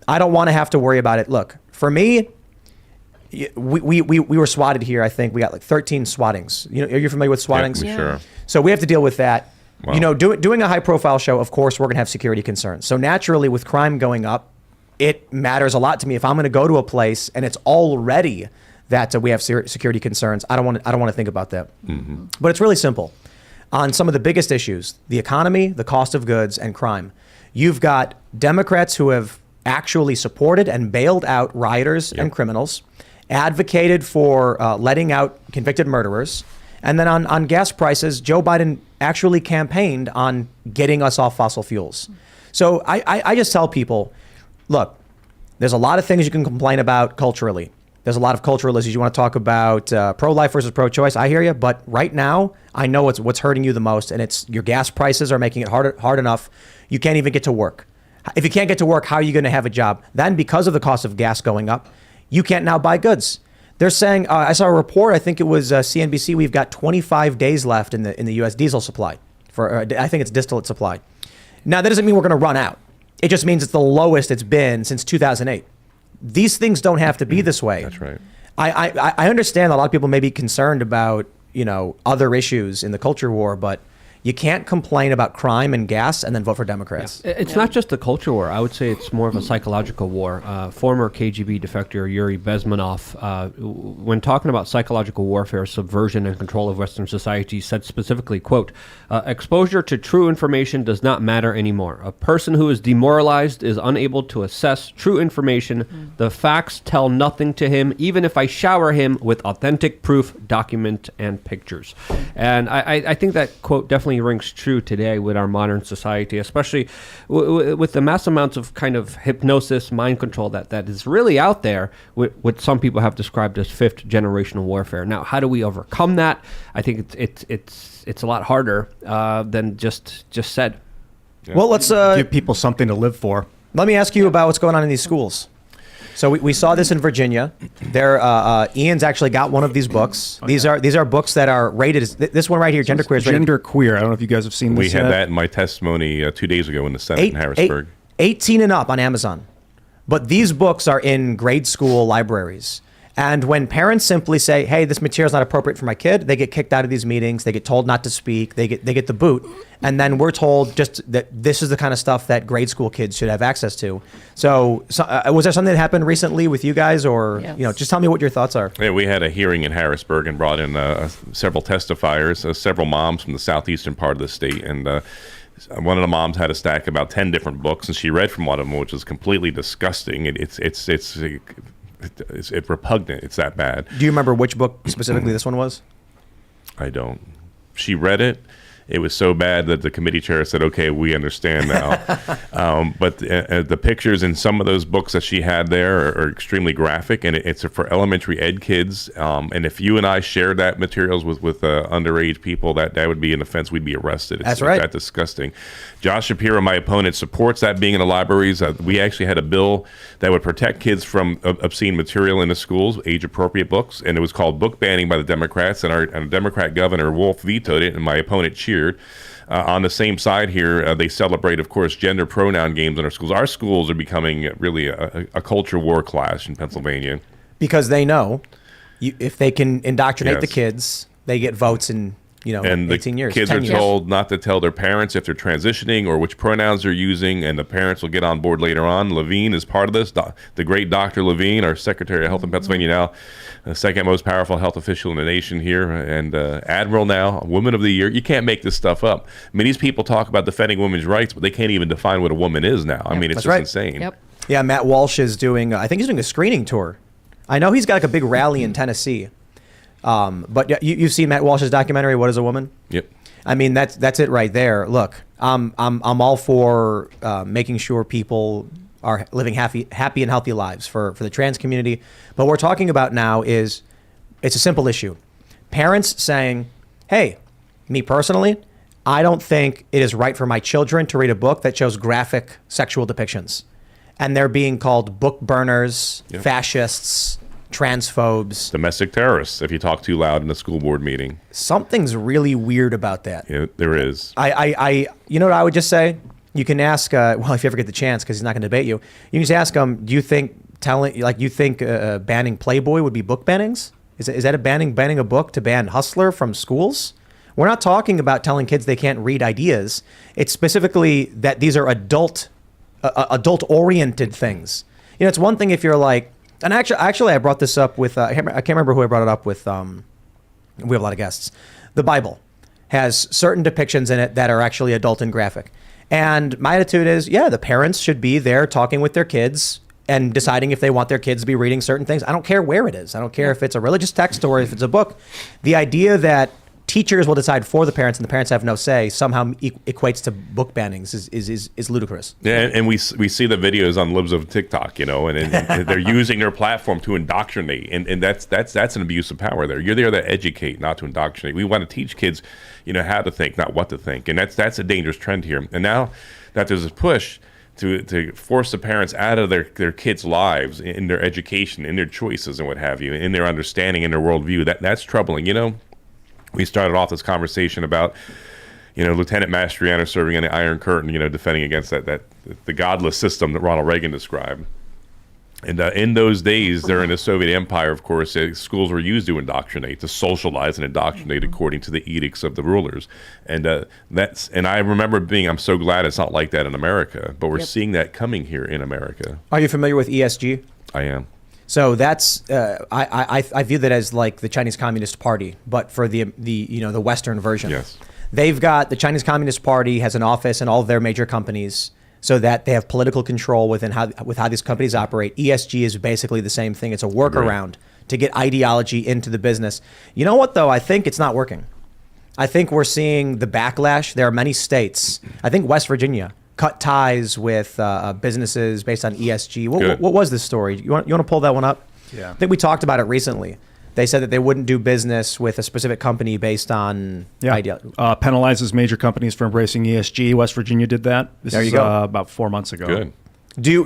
I don't want to have to worry about it. Look, for me, we were swatted here. I think we got like 13 swattings. Are you familiar with swattings? Yeah, sure. So we have to deal with that. Wow. Doing a high profile show, of course, we're going to have security concerns. So naturally, with crime going up, it matters a lot to me. If I'm going to go to a place and it's already that we have security concerns, I don't want to think about that. Mm-hmm. But it's really simple. On some of the biggest issues, the economy, the cost of goods, and crime, you've got Democrats who have actually supported and bailed out rioters and criminals, advocated for letting out convicted murderers. And then on gas prices, Joe Biden actually campaigned on getting us off fossil fuels. So I just tell people, look, there's a lot of things you can complain about culturally. There's a lot of cultural issues you want to talk about, pro-life versus pro-choice. I hear you, but right now, I know what's hurting you the most, and it's your gas prices are making it hard enough. You can't even get to work. If you can't get to work, how are you going to have a job? Then, because of the cost of gas going up, you can't now buy goods. They're saying, I saw a report, I think it was CNBC, we've got 25 days left in the U.S. diesel supply. I think it's distillate supply. Now, that doesn't mean we're going to run out. It just means it's the lowest it's been since 2008. These things don't have to be this way. That's right. I understand a lot of people may be concerned about, other issues in the culture war, but you can't complain about crime and gas and then vote for Democrats. Yeah. It's not just a culture war. I would say it's more of a psychological war. Former KGB defector Yuri Bezmenov, when talking about psychological warfare, subversion, and control of Western society, said specifically, quote, exposure to true information does not matter anymore. A person who is demoralized is unable to assess true information. Mm-hmm. The facts tell nothing to him, even if I shower him with authentic proof, document, and pictures. And I think that quote definitely definitely rings true today with our modern society, especially with the mass amounts of kind of hypnosis, mind control that is really out there, with what some people have described as fifth generational warfare. Now, how do we overcome that? I think it's a lot harder than just said. Yeah. Well, let's Give people something to live for. let me ask you about what's going on in these schools. So we saw this in Virginia. There, Ian's actually got one of these books. These are books that are rated as this one right here, genderqueer. Genderqueer. I don't know if you guys have seen this We had yet. that in my testimony 2 days ago in the Senate in Harrisburg. 18 and up on Amazon. But these books are in grade school libraries. And when parents simply say, "Hey, this material is not appropriate for my kid," they get kicked out of these meetings. They get told not to speak. They get the boot. And then we're told just that this is the kind of stuff that grade school kids should have access to. So was there something that happened recently with you guys, or Yes. just tell me what your thoughts are? Yeah, we had a hearing in Harrisburg and brought in several testifiers, several moms from the southeastern part of the state, and one of the moms had a stack of about 10 different books, and she read from one of them, which was completely disgusting. It's repugnant. It's that bad. Do you remember which book specifically this one was? I don't. She read it. It was so bad that the committee chair said, "Okay, we understand now." But the pictures in some of those books that she had there are extremely graphic, and it's for elementary ed kids. And if you and I shared that materials with underage people, that would be an offense. We'd be arrested. That's right. That disgusting. Josh Shapiro, my opponent, supports that being in the libraries. We actually had a bill that would protect kids from obscene material in the schools, age-appropriate books, and it was called book banning by the Democrats, and our Democrat governor, Wolf, vetoed it, and my opponent cheered. On the same side here, they celebrate, of course, gender pronoun games in our schools. Our schools are becoming really a culture war clash in Pennsylvania. Because they know if they can indoctrinate the Yes. kids, they get votes in And 18 years. kids 10 are years. told not to tell their parents if they're transitioning or which pronouns they're using, and the parents will get on board later on. Levine is part of this. The great Dr. Levine, our Secretary of Health in Pennsylvania now, the second most powerful health official in the nation here, and Admiral now, Woman of the Year. You can't make this stuff up. I mean, these people talk about defending women's rights, but they can't even define what a woman is now. I mean, it's That's just right. insane. Yep. Yeah, Matt Walsh is doing, I think he's doing a screening tour. I know he's got like a big rally in Tennessee. But yeah, you've seen Matt Walsh's documentary, What is a Woman? Yep. I mean, that's it right there. Look, I'm all for making sure people are living happy and healthy lives for the trans community. But what we're talking about now it's a simple issue. Parents saying, "Hey, me personally, I don't think it is right for my children to read a book that shows graphic sexual depictions," and they're being called book burners, Yep. fascists, transphobes. Domestic terrorists, if you talk too loud in a school board meeting. Something's really weird about that. Yeah, there is. You know what I would just say? You can ask, well, if you ever get the chance, because he's not going to debate you, you can just ask him, do you think banning Playboy would be book bannings? Is that banning a book to ban Hustler from schools? We're not talking about telling kids they can't read ideas. It's specifically that these are adult-oriented things. You know, it's one thing if you're like, and actually I brought this up with, I can't remember who I brought it up with. We have a lot of guests. The Bible has certain depictions in it that are actually adult and graphic. And my attitude is, yeah, the parents should be there talking with their kids and deciding if they want their kids to be reading certain things. I don't care where it is. I don't care if it's a religious text or if it's a book. The idea that teachers will decide for the parents and the parents have no say somehow equates to book bannings is ludicrous. Yeah, and we see the videos on libs of TikTok, and they're using their platform to indoctrinate, and that's an abuse of power. There, you're there to educate, not to indoctrinate. We want to teach kids, how to think, not what to think, and that's a dangerous trend here. And now that there's a push to force the parents out of their kids' lives, in their education, in their choices, and what have you, in their understanding, in their worldview, that's troubling. We started off this conversation about, Lieutenant Mastriano serving in the Iron Curtain, defending against the godless system that Ronald Reagan described. And in those days, during the Soviet Empire, of course, schools were used to indoctrinate, to socialize and indoctrinate according to the edicts of the rulers. And I remember I'm so glad it's not like that in America, but we're seeing that coming here in America. Are you familiar with ESG? I am. So that's I view that as like the Chinese Communist Party, but for the Western version. Yes. They've got the Chinese Communist Party has an office in all of their major companies, so that they have political control with how these companies operate. ESG is basically the same thing. It's a workaround to get ideology into the business. You know what though? I think it's not working. I think we're seeing the backlash. There are many states. I think West Virginia cut ties with businesses based on ESG. What was this story? You want to pull that one up? Yeah. I think we talked about it recently. They said that they wouldn't do business with a specific company based on idea. Penalizes major companies for embracing ESG. West Virginia did that. There you go. About 4 months ago. Good.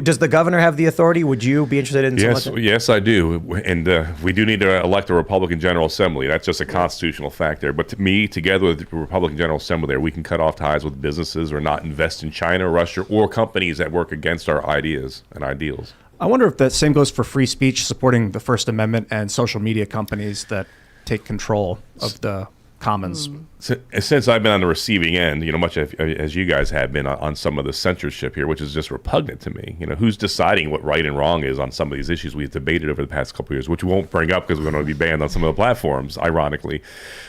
Does the governor have the authority? Would you be interested in Yes, something? yes, I do. And we do need to elect a Republican General Assembly. That's just a constitutional fact there. But to me, together with the Republican General Assembly there, we can cut off ties with businesses or not invest in China, Russia, or companies that work against our ideas and ideals. I wonder if that same goes for free speech, supporting the First Amendment and social media companies that take control of the commons. Since I've been on the receiving end, much as you guys have been on some of the censorship here, which is just repugnant to me. Who's deciding what right and wrong is on some of these issues we've debated over the past couple of years, which we won't bring up because we're going to be banned on some of the platforms, ironically.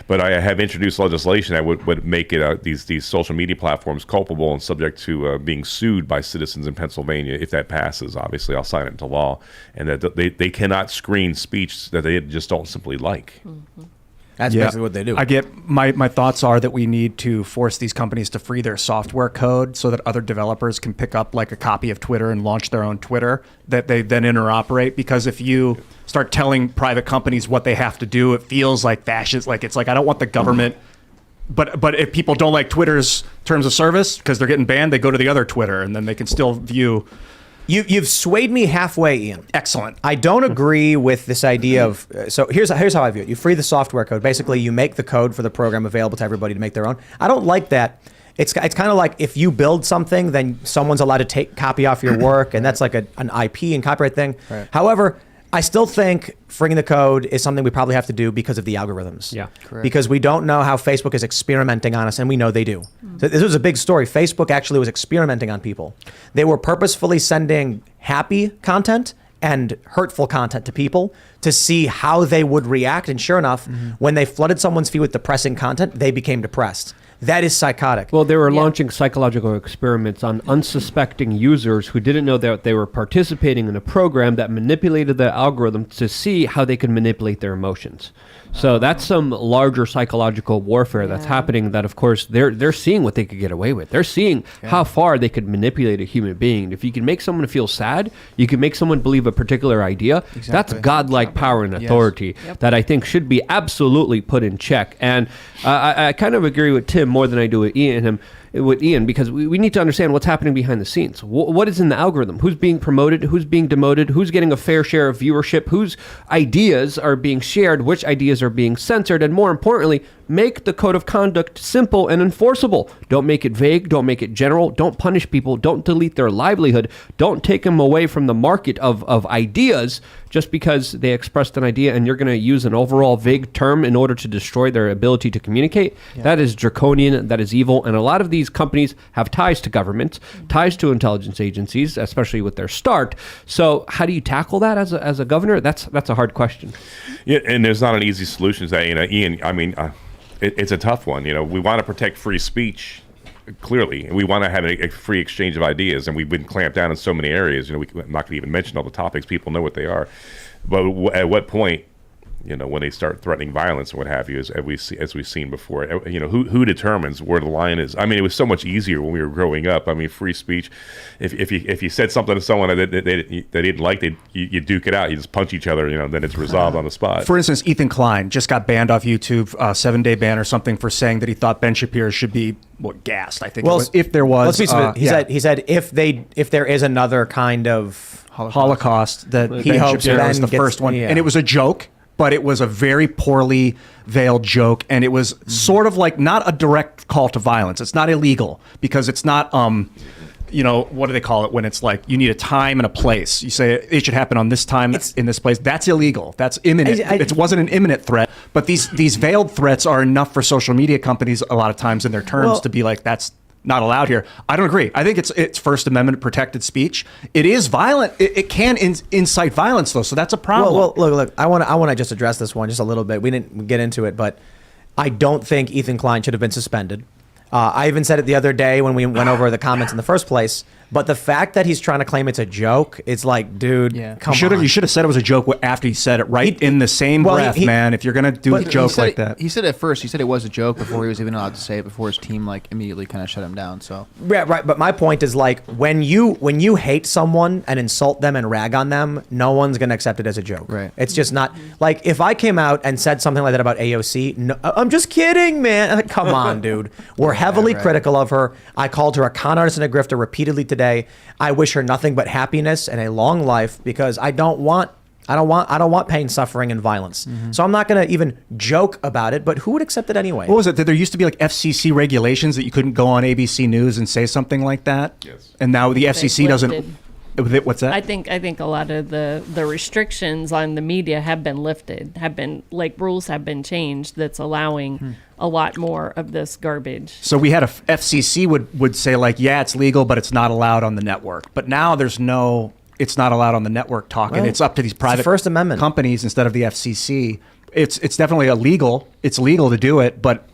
But I have introduced legislation that would make it these social media platforms culpable and subject to being sued by citizens in Pennsylvania. If that passes, obviously, I'll sign it into law, and that they cannot screen speech that they just don't simply like. Mm-hmm. That's basically what they do. I get my thoughts are that we need to force these companies to free their software code so that other developers can pick up like a copy of Twitter and launch their own Twitter that they then interoperate. Because if you start telling private companies what they have to do, it feels like fascist. Like it's like I don't want the government. But if people don't like Twitter's terms of service because they're getting banned, they go to the other Twitter and then they can still view. You've swayed me halfway, Ian. Excellent. I don't agree with this idea of so here's how I view it. You free the software code. Basically, you make the code for the program available to everybody to make their own. I don't like that. It's kind of like if you build something, then someone's allowed to copy off your work, and that's like an IP and copyright thing. Right. However, I still think freeing the code is something we probably have to do because of the algorithms. Yeah, correct. Because we don't know how Facebook is experimenting on us, and we know they do. So this was a big story. Facebook actually was experimenting on people. They were purposefully sending happy content and hurtful content to people to see how they would react. And sure enough, when they flooded someone's feed with depressing content, they became depressed. That is psychotic. Well, they were launching psychological experiments on unsuspecting users who didn't know that they were participating in a program that manipulated the algorithm to see how they could manipulate their emotions. So that's some larger psychological warfare that's happening that, of course, they're seeing what they could get away with. They're seeing how far they could manipulate a human being. If you can make someone feel sad, you can make someone believe a particular idea. Exactly. That's godlike power and authority that I think should be absolutely put in check. And I kind of agree with Tim more than I do with Ian, because we need to understand what's happening behind the scenes. What is in the algorithm? Who's being promoted? Who's being demoted? Who's getting a fair share of viewership? Whose ideas are being shared? Which ideas are being censored? And more importantly, make the code of conduct simple and enforceable. Don't make it vague. Don't make it general. Don't punish people. Don't delete their livelihood. Don't take them away from the market of ideas just because they expressed an idea and you're going to use an overall vague term in order to destroy their ability to communicate. That is draconian. That is evil. And a lot of these companies have ties to government, ties to intelligence agencies, especially with their start. So how do you tackle that as a governor? That's a hard question. Yeah, and there's not an easy solution to that. Ian, I mean, it's a tough one. We want to protect free speech, clearly, and we want to have a free exchange of ideas, and we've been clamped down in so many areas. I'm not going to even mention all the topics. People know what they are. But at what point, when they start threatening violence and what have you, as we've seen before, who determines where the line is? I mean, it was so much easier when we were growing up. I mean, free speech. If you said something to someone that they didn't like, you duke it out. You just punch each other. Then it's resolved on the spot. For instance, Ethan Klein just got banned off YouTube, 7-day ban or something, for saying that he thought Ben Shapiro should be gassed. I think. Well, if there was, let's be specific. He said if there is another kind of Holocaust, that he hopes Shapiro Ben was the first one, and it was a joke. But it was a very poorly veiled joke, and it was sort of like not a direct call to violence. It's not illegal because it's not, what do they call it when it's like you need a time and a place? You say it should happen on this time in this place. That's illegal. That's imminent. It wasn't an imminent threat, but these veiled threats are enough for social media companies a lot of times in their terms to be like, that's not allowed here. I don't agree. I think it's First Amendment protected speech. It is violent. It can incite violence, though, so that's a problem. Well, look. I want to just address this one just a little bit. We didn't get into it, but I don't think Ethan Klein should have been suspended. I even said it the other day when we went over the comments in the first place. But the fact that he's trying to claim it's a joke, it's like, dude, come on. You should have said it was a joke after he said it, right? In the same breath, man. If you're going to do a joke like that. He said it first. He said it was a joke before he was even allowed to say it, before his team like immediately kind of shut him down. So Yeah, right. But my point is like when you hate someone and insult them and rag on them, no one's going to accept it as a joke. Right. It's just not like if I came out and said something like that about AOC, no, I'm just kidding, man. Like, come on, dude. We're heavily critical of her. I called her a con artist and a grifter repeatedly today. I wish her nothing but happiness and a long life because I don't want pain, suffering, and violence. So I'm not going to even joke about it, but who would accept it anyway? What was it? That there used to be like FCC regulations that you couldn't go on ABC News and say something like that? Yes. And now the FCC doesn't... lifted. What's that? I think a lot of the restrictions on the media have been lifted, rules have been changed that's allowing a lot more of this garbage. So we had a FCC would say like, yeah, it's legal, but it's not allowed on the network. But now there's no, it's not allowed on the network talking. Well, it's up to these private First Amendment companies instead of the FCC. It's definitely illegal. It's legal to do it, but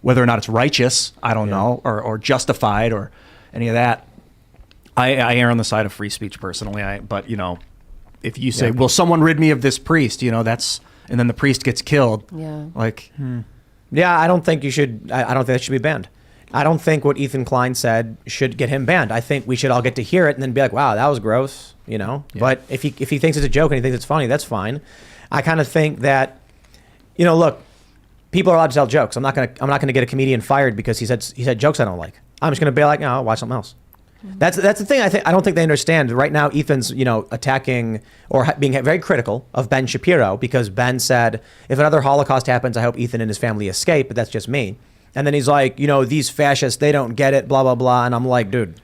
whether or not it's righteous, I don't know, or justified or any of that. I err on the side of free speech personally. But you know, if you say, "Will someone rid me of this priest?" You know, that's, and then the priest gets killed. Yeah. Like, Yeah, I don't think you should. I don't think that should be banned. I don't think what Ethan Klein said should get him banned. I think we should all get to hear it and then be like, "Wow, that was gross," you know. Yeah. But if he thinks it's a joke and he thinks it's funny, that's fine. I kind of think that, you know, look, people are allowed to tell jokes. I'm not gonna get a comedian fired because he said jokes I don't like. I'm just gonna be like, no, I'll watch something else. That's the thing. I don't think they understand right now. Ethan's attacking or being very critical of Ben Shapiro because Ben said if another Holocaust happens, I hope Ethan and his family escape. But that's just me. And then he's like, these fascists, they don't get it, blah blah blah. And I'm like, dude,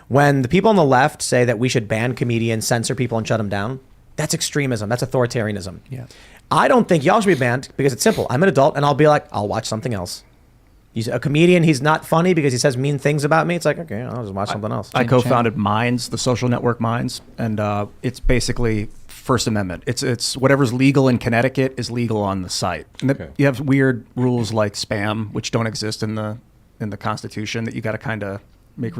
when the people on the left say that we should ban comedians, censor people, and shut them down, that's extremism. That's authoritarianism. Yeah. I don't think y'all should be banned because it's simple. I'm an adult and I'll be like, I'll watch something else. He's a comedian. He's not funny because he says mean things about me. It's like, okay, I'll just watch something else. I co-founded Minds, the social network Minds, and it's basically First Amendment. It's whatever's legal in Connecticut is legal on the site. And you have weird rules like spam, which don't exist in the Constitution that you got to kind of make.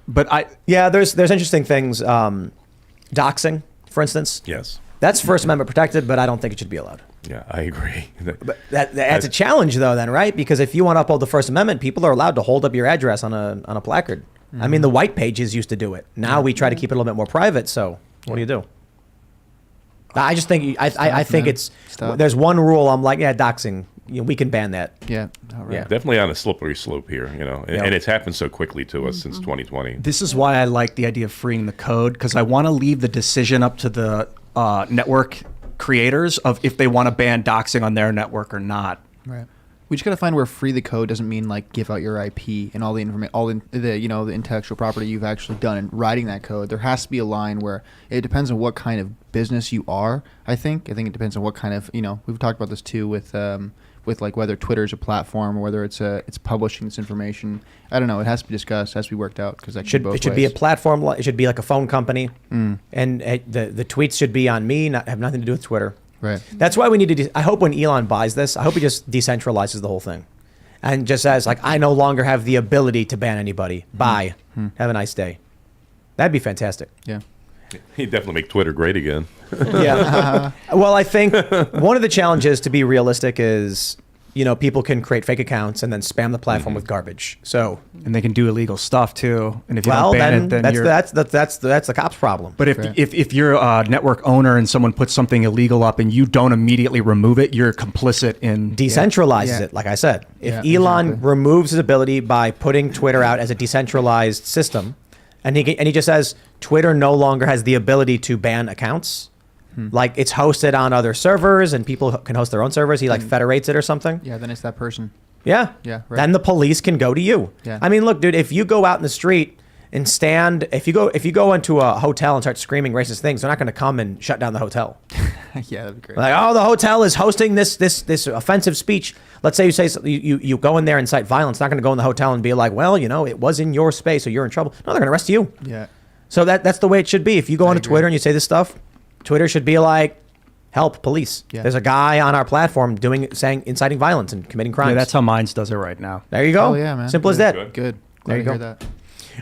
There's interesting things. Doxing, for instance. Yes. That's First Amendment protected, but I don't think it should be allowed. Yeah, I agree. But that's a challenge, though, then, right? Because if you want to uphold the First Amendment, people are allowed to hold up your address on a placard. Mm-hmm. I mean, the white pages used to do it. Now we try to keep it a little bit more private. So what do you do? I just think I think there's one rule. I'm like, doxing. We can ban that. Yeah. Right. Yeah. Definitely on a slippery slope here, and it's happened so quickly to us since 2020. This is why I like the idea of freeing the code, because I want to leave the decision up to the network creators of if they want to ban doxing on their network or not. Right. We just got to find where free the code doesn't mean like give out your IP and all the information, the intellectual property you've actually done and writing that code. There has to be a line where it depends on what kind of business you are. I think it depends on what kind of, we've talked about this too with like whether Twitter's a platform or whether it's publishing this information. I don't know. It has to be discussed. It has to be worked out because it should be a platform. It should be like a phone company, and the tweets should be on me. Have nothing to do with Twitter. Right. That's why we need to. I hope when Elon buys this, I hope he just decentralizes the whole thing, and just says like, I no longer have the ability to ban anybody. Bye. Have a nice day. That'd be fantastic. Yeah. He'd definitely make Twitter great again. Yeah. Well, I think one of the challenges, to be realistic, is people can create fake accounts and then spam the platform with garbage. So, and they can do illegal stuff too. And if you don't ban it, then that's the cops' problem. But if you're a network owner and someone puts something illegal up and you don't immediately remove it, you're complicit in decentralizes it. Like I said, if Elon removes his ability by putting Twitter out as a decentralized system, and he just says Twitter no longer has the ability to ban accounts. Like it's hosted on other servers and people can host their own servers. He federates it or something. Yeah, then it's that person. Yeah. Yeah. Right. Then the police can go to you. Yeah. I mean, look, dude, if you go out in the street and if you go into a hotel and start screaming racist things, they're not going to come and shut down the hotel. Yeah, that'd be great. Like, oh, the hotel is hosting this offensive speech. Let's say you say you go in there and incite violence. Not going to go in the hotel and be like, well, it was in your space, so you're in trouble. No, they're going to arrest you. Yeah. So that's the way it should be. If you go onto Twitter and you say this stuff, Twitter should be like, help police. Yeah. There's a guy on our platform inciting violence and committing crimes. Yeah, that's how Minds does it right now. There you go. Oh, yeah, man. Simple as that. Good. Glad There you to hear go. that.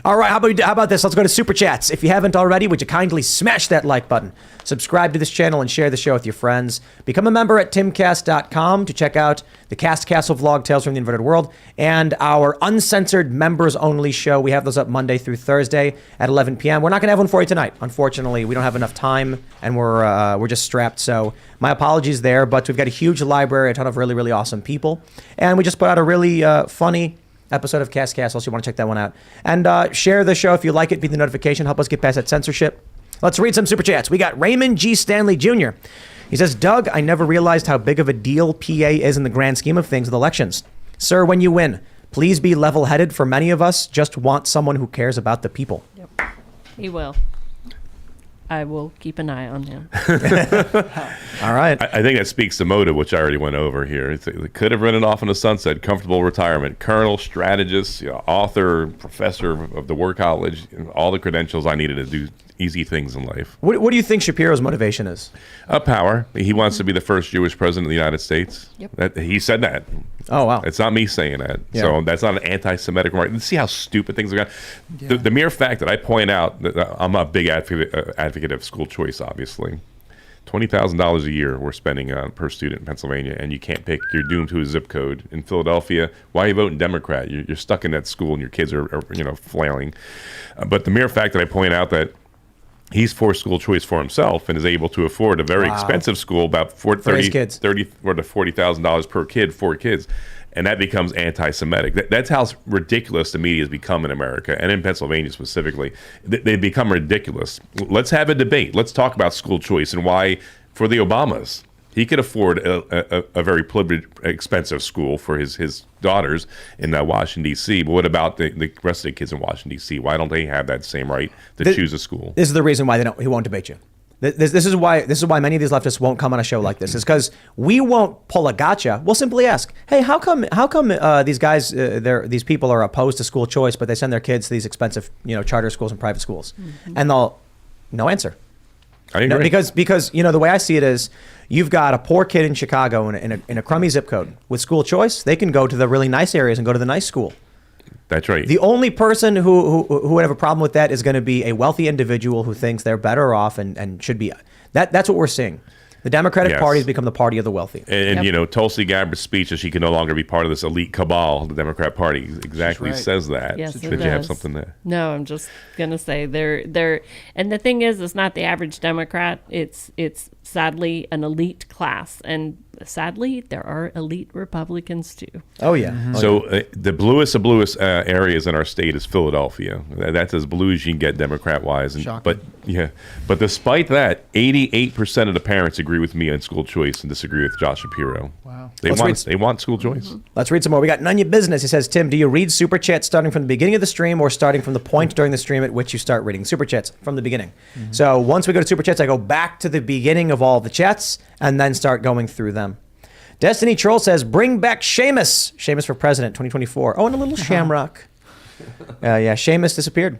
All right, how about this? Let's go to Super Chats. If you haven't already, would you kindly smash that like button? Subscribe to this channel and share the show with your friends. Become a member at timcast.com to check out the Cast Castle vlog, Tales from the Inverted World, and our uncensored members-only show. We have those up Monday through Thursday at 11 p.m. We're not going to have one for you tonight. Unfortunately, we don't have enough time, and we're just strapped. So my apologies there, but we've got a huge library, a ton of really, really awesome people. And we just put out a really funny episode of Cast Castle, so you want to check that one out. And share the show if you like it. Beat the notification. Help us get past that censorship. Let's read some Super Chats. We got Raymond G. Stanley Jr. He says, Doug, I never realized how big of a deal PA is in the grand scheme of things with elections. Sir, when you win, please be level-headed. For many of us, just want someone who cares about the people. Yep. He will. I will keep an eye on him. All right. I think that speaks to motive, which I already went over here. It could have ridden off in the sunset, comfortable retirement, colonel, strategist, author, professor of the War College, all the credentials I needed to do easy things in life. What do you think Shapiro's motivation is? Power. He wants to be the first Jewish president of the United States. Yep. He said that. Oh, wow. It's not me saying that. Yeah. So that's not an anti-Semitic remark. See how stupid things are going. The mere fact that I point out that I'm a big advocate of school choice, obviously. $20,000 a year we're spending per student in Pennsylvania, and you can't pick. You're doomed to a zip code. In Philadelphia, why are you voting Democrat? You're stuck in that school, and your kids are flailing. But the mere fact that I point out that he's forced school choice for himself and is able to afford a very expensive school, about $30,000 to $40,000 per kid, 4 kids. And that becomes anti-Semitic. That's how ridiculous the media has become in America, and in Pennsylvania specifically. They become ridiculous. Let's have a debate. Let's talk about school choice and why, for the Obamas, he could afford a very expensive school for his daughters in Washington, D.C. But what about the rest of the kids in Washington, D.C.? Why don't they have that same right to choose a school? This is the reason why he won't debate you. This is why many of these leftists won't come on a show like this. Is because we won't pull a gotcha. We'll simply ask, hey, how come these guys, these people are opposed to school choice, but they send their kids to these expensive, charter schools and private schools, and they'll no answer. I agree. No, because the way I see it is, you've got a poor kid in Chicago in a crummy zip code with school choice. They can go to the really nice areas and go to the nice school. That's right. The only person who would have a problem with that is going to be a wealthy individual who thinks they're better off and should be. That's what we're seeing. The Democratic Party has become the party of the wealthy. And Tulsi Gabbard's speech that she can no longer be part of this elite cabal, the Democrat Party, exactly says that. Yes, Did you have something there? No, I'm just gonna say they're and the thing is, it's not the average Democrat. It's sadly an elite class, and sadly there are elite Republicans too. Oh yeah. So the bluest of bluest areas in our state is Philadelphia. That's as blue as you can get Democrat-wise. Shocking. But despite that, 88% of the parents agree with me on school choice and disagree with Josh Shapiro. Wow. They want school choice. Let's read some more. We got None Your Business. He says, Tim, do you read Super Chats starting from the beginning of the stream or starting from the point during the stream at which you start reading Super Chats from the beginning? So once we go to Super Chats, I go back to the beginning of all the chats and then start going through them. Destiny Troll says, bring back Seamus. Seamus for president 2024. Oh, and a little Shamrock. Seamus disappeared.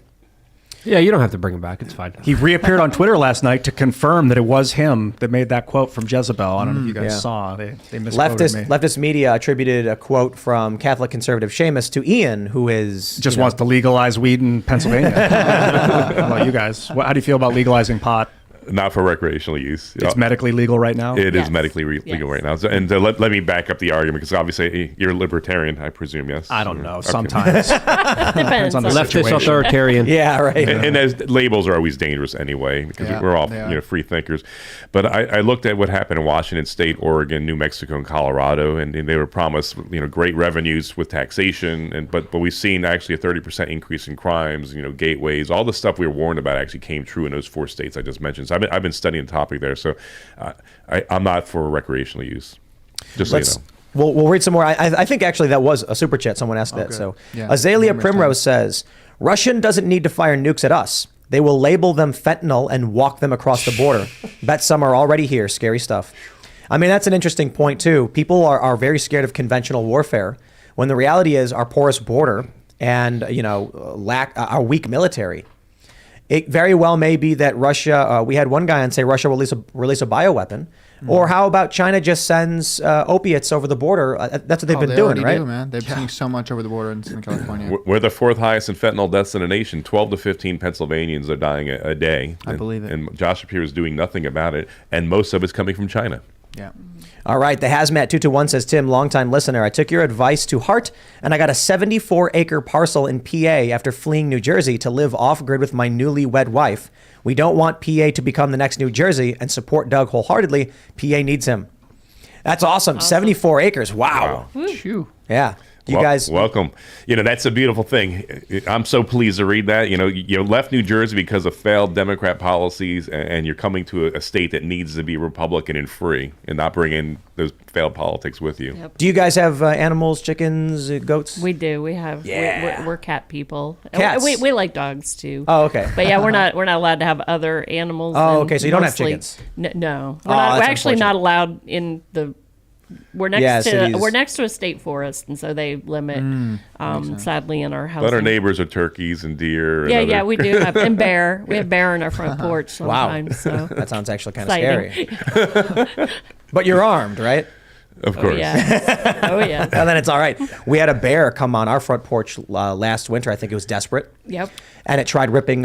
Yeah, you don't have to bring him back. It's fine. He reappeared on Twitter last night to confirm that it was him that made that quote from Jezebel. I don't know if you guys saw. They misquoted me. Leftist media attributed a quote from Catholic conservative Seamus to Ian, who is Just wants to legalize weed in Pennsylvania. How about you guys? How do you feel about legalizing pot? Not for recreational use. It's medically legal right now? It is Yes. medically legal Yes. right now. So, and let me back up the argument, because obviously you're a libertarian, I presume, yes? I don't know. Okay. Sometimes. Depends on the on Leftist situation. authoritarian. Yeah, right. And as labels are always dangerous anyway, because Yeah, we're all they are. free thinkers. But I looked at what happened in Washington State, Oregon, New Mexico, and Colorado, and they were promised great revenues with taxation, but we've seen actually a 30% increase in crimes, gateways, all the stuff we were warned about actually came true in those 4 states I just mentioned. So I've been studying the topic there, so I'm not for recreational use. Just so you know. We'll read some more. I think actually that was a super chat. Someone asked that. good. So Yeah. Azalea Numerous Primrose says, Russian doesn't need to fire nukes at us. They will label them fentanyl and walk them across the border. Bet some are already here. Scary stuff. I mean, that's an interesting point too. People are very scared of conventional warfare, when the reality is our porous border and our weak military It very well may be that Russia, we had one guy on say Russia will release a bioweapon. Or how about China just sends opiates over the border? That's what they've been they doing, already right? do, man. They've seen so much over the border in Southern California. We're the fourth highest in fentanyl deaths in the nation. 12 to 15 Pennsylvanians are dying a day. I believe it. And Josh Shapiro is doing nothing about it. And most of it's coming from China. Yeah. All right, the Hazmat 221 says, Tim, longtime listener, I took your advice to heart, and I got a 74-acre parcel in PA after fleeing New Jersey to live off-grid with my newlywed wife. We don't want PA to become the next New Jersey and support Doug wholeheartedly. PA needs him. That's awesome. 74 acres. Wow. Phew. Yeah. You guys. Welcome. That's a beautiful thing. I'm so pleased to read that. You left New Jersey because of failed Democrat policies, and you're coming to a state that needs to be Republican and free and not bring in those failed politics with you. Yep. Do you guys have animals, chickens, goats? We do. We have. Yeah. We're cat people. Cats. We like dogs too. Oh, okay. But yeah, we're not allowed to have other animals. Oh, and okay, so you don't have mostly- chickens. No, Oh, we're not. We're that's actually not allowed in the. We're next to cities. we're next to a state forest, and so they limit. Sadly, in our house. But our neighbors are turkeys and deer. And Yeah, other- we do have and bear. We have bear on our front porch sometimes. So That sounds actually kind of exciting. scary. But you're armed, right? Of course. Oh yeah. Oh yeah. And then it's all right. We had a bear come on our front porch last winter. I think it was desperate. Yep. And it tried ripping.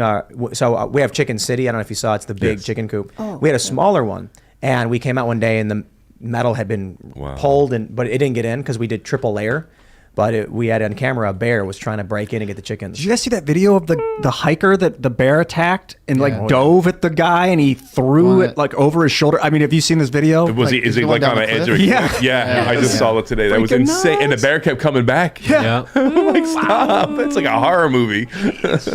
So we have Chicken City. I don't know if you saw. It's the big Yes. chicken coop. We had a smaller one, and we came out one day, and the metal had been pulled, but it didn't get in because we did triple layer. But we had on camera a bear was trying to break in and get the chickens. Did you guys see that video of the hiker that the bear attacked and dove at the guy and he threw it like over his shoulder? I mean, have you seen this video? Is he going like down on the an edge? cliff? Or, Yeah. I just saw it today. That was Freaking insane. And the nuts. bear kept coming back. Yeah. I'm like, stop. It's like a horror movie.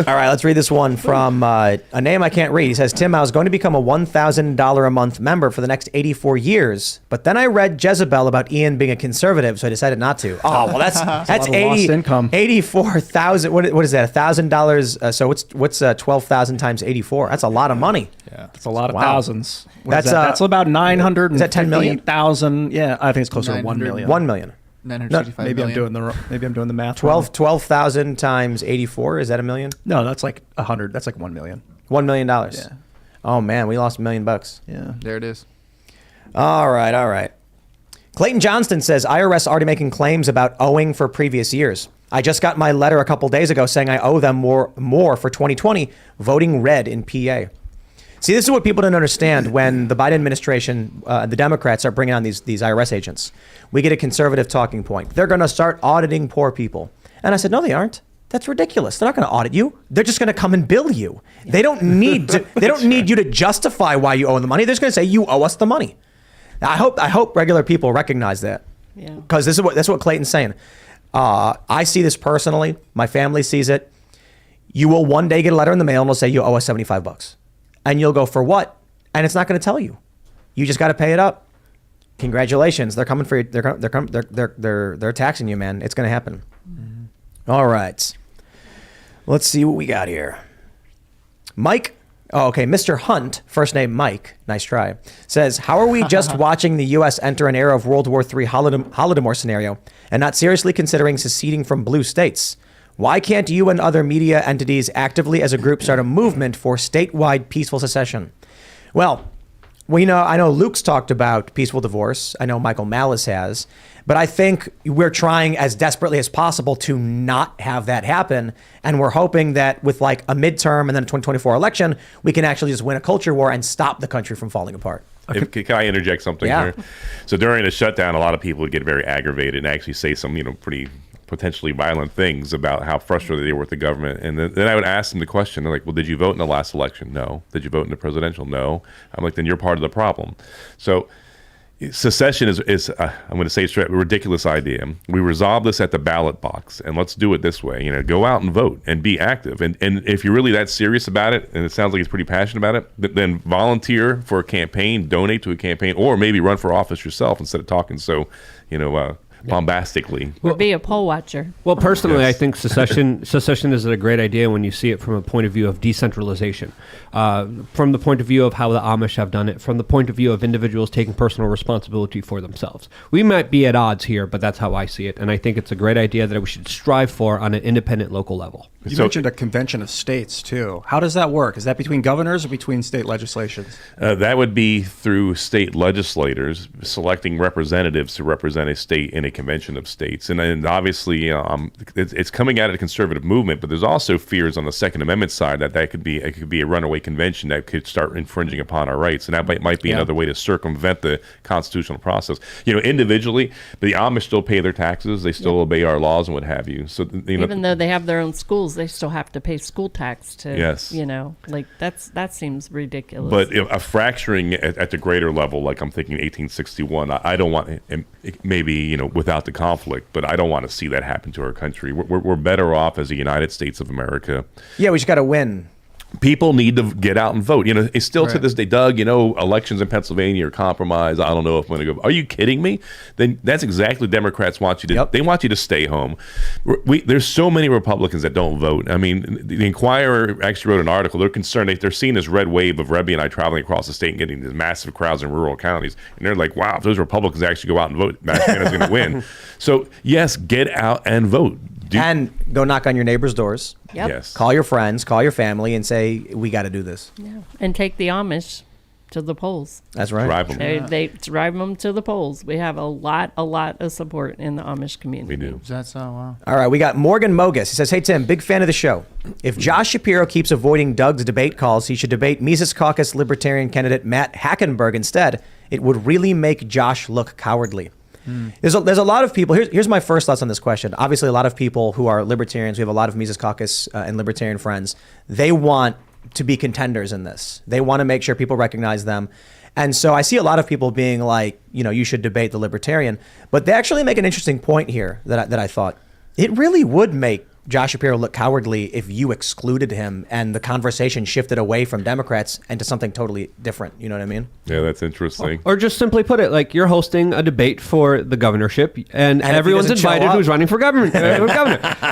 All right, let's read this one from a name I can't read. He says, Tim, I was going to become a $1,000 a month member for the next 84 years, but then I read Jezebel about Ian being a conservative, so I decided not to. Oh, well, that's lot of 80 lost income. 84,000. What is that? $1,000. So what's 12,000 times 84? That's a lot of money. Yeah, that's a lot of Wow. thousands. That's, That's about 900. is that 10 million? 1,000. Yeah, I think it's closer to 1 million. 1 million. 965 Maybe I'm million. doing the math. wrong. 12,000 times 84. Is that a million? No, that's like 100. That's like 1 million. $1 million. Yeah. Oh man, we lost $1 million. Yeah. There it is. All right. Clayton Johnston says IRS already making claims about owing for previous years. I just got my letter a couple days ago saying I owe them more for 2020, voting red in PA. See, this is what people don't understand when the Biden administration, the Democrats are bringing on these IRS agents. We get a conservative talking point. They're going to start auditing poor people. And I said, no, they aren't. That's ridiculous. They're not going to audit you. They're just going to come and bill you. They don't need you to justify why you owe them the money. They're just going to say you owe us the money. Now, I hope regular people recognize that. Yeah. Because that's what Clayton's saying. I see this personally. My family sees it. You will one day get a letter in the mail and it'll say you owe us $75. And you'll go, for what? And it's not going to tell you. You just got to pay it up. Congratulations. They're coming for you. They're taxing you, man. It's going to happen. Mm-hmm. All right. Let's see what we got here. Mike. Oh, okay. Mr. Hunt, first name Mike, nice try, says, how are we just watching the U.S. enter an era of World War III Holodomor scenario and not seriously considering seceding from blue states? Why can't you and other media entities actively as a group start a movement for statewide peaceful secession? Well, I know Luke's talked about peaceful divorce. I know Michael Malice has. But I think we're trying as desperately as possible to not have that happen. And we're hoping that with like a midterm and then a 2024 election, we can actually just win a culture war and stop the country from falling apart. Can I interject something Yeah. here? So during the shutdown, a lot of people would get very aggravated and actually say some, pretty potentially violent things about how frustrated they were with the government. And then I would ask them the question, they're like, well, did you vote in the last election? No. Did you vote in the presidential? No. I'm like, then you're part of the problem. So secession is I'm going to say it straight, a ridiculous idea. We resolve this at the ballot box, and let's do it this way. Go out and vote and be active. And if you're really that serious about it, and it sounds like he's pretty passionate about it, then volunteer for a campaign, donate to a campaign, or maybe run for office yourself instead of talking so, bombastically. Or be a poll watcher. Well, personally, Yes. I think secession is a great idea when you see it from a point of view of decentralization, from the point of view of how the Amish have done it, from the point of view of individuals taking personal responsibility for themselves. We might be at odds here, but that's how I see it, and I think it's a great idea that we should strive for on an independent local level. You mentioned a convention of states, too. How does that work? Is that between governors or between state legislations? That would be through state legislators selecting representatives to represent a state in a convention of states. And then obviously it's coming out of the conservative movement, but there's also fears on the Second Amendment side that it could be a runaway convention that could start infringing upon our rights. And that might be another way to circumvent the constitutional process. Individually, the Amish still pay their taxes. They still obey our laws and what have you. So even though they have their own schools, they still have to pay school tax to, yes. That seems ridiculous. But a fracturing at the greater level, like I'm thinking 1861, I don't want, maybe, without the conflict, but I don't want to see that happen to our country. We're better off as the United States of America. Yeah, we just got to win. People need to get out and vote. It's still to this day, Doug, elections in Pennsylvania are compromised. I don't know if I'm going to go. Are you kidding me? Then that's exactly what Democrats want you to. Yep. They want you to stay home. There's so many Republicans that don't vote. I mean, the Inquirer actually wrote an article. They're concerned. They're seeing this red wave of Rebbe and I traveling across the state and getting these massive crowds in rural counties. And they're like, wow, if those Republicans actually go out and vote, Mastriano's going to win. So, yes, get out and vote. And go knock on your neighbor's doors. Yep. Yes. Call your friends, call your family, and say, we got to do this. Yeah. And take the Amish to the polls. That's right. Drive them. They drive them to the polls. We have a lot of support in the Amish community. We do. That's wow. All right, we got Morgan Mogus. He says, hey, Tim, big fan of the show. If Josh Shapiro keeps avoiding Doug's debate calls, he should debate Mises Caucus Libertarian candidate Matt Hackenberg instead. It would really make Josh look cowardly. There's a lot of people. Here's my first thoughts on this question. Obviously, a lot of people who are libertarians, we have a lot of Mises Caucus and libertarian friends. They want to be contenders in this. They want to make sure people recognize them. And so I see a lot of people being like, you should debate the libertarian. But they actually make an interesting point here that I thought. It really would make Josh Shapiro look cowardly if you excluded him and the conversation shifted away from Democrats and to something totally different. You know what I mean? Yeah, that's interesting. Or just simply put it, like you're hosting a debate for the governorship, and if he everyone's doesn't show invited up- who's running for governor.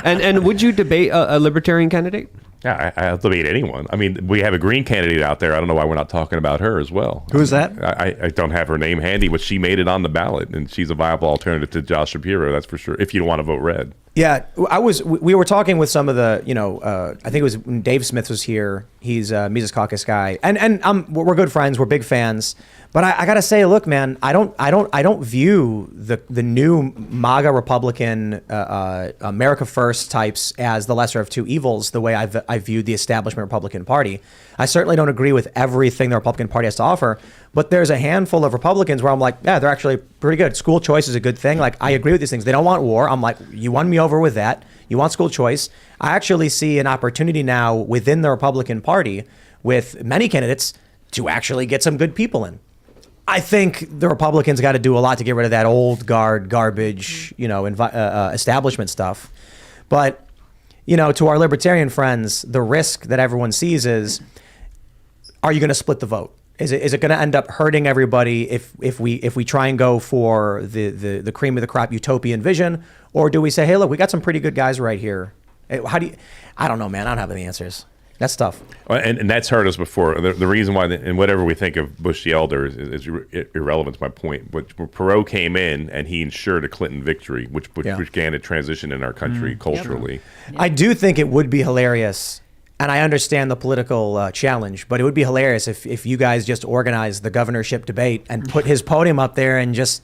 And would you debate a libertarian candidate? Yeah, I'll debate anyone. I mean, we have a green candidate out there. I don't know why we're not talking about her as well. Who is that? I don't have her name handy, but she made it on the ballot, and she's a viable alternative to Josh Shapiro, that's for sure, if you want to vote red. Yeah, we were talking with some of the, I think it was when Dave Smith was here. He's a Mises Caucus guy, and we're good friends. We're big fans. But I gotta say, look, man, I don't view the new MAGA Republican America First types as the lesser of two evils. The way I viewed the establishment Republican Party. I certainly don't agree with everything the Republican Party has to offer. But there's a handful of Republicans where I'm like, yeah, they're actually pretty good. School choice is a good thing. Like, I agree with these things. They don't want war. I'm like, you won me over with that. You want school choice. I actually see an opportunity now within the Republican Party with many candidates to actually get some good people in. I think the Republicans got to do a lot to get rid of that old guard garbage, establishment stuff. But, to our libertarian friends, the risk that everyone sees is, are you going to split the vote? Is it going to end up hurting everybody if we try and go for the cream of the crop utopian vision, or do we say, hey, look, we got some pretty good guys right here? I don't know, man. I don't have any answers. That's tough. And that's hurt us before. The reason why, and whatever we think of Bush the Elder is irrelevant to my point. But Perot came in and he ensured a Clinton victory, which began a transition in our country culturally. Yep. I do think it would be hilarious. And I understand the political challenge, but it would be hilarious if you guys just organized the governorship debate and put his podium up there and just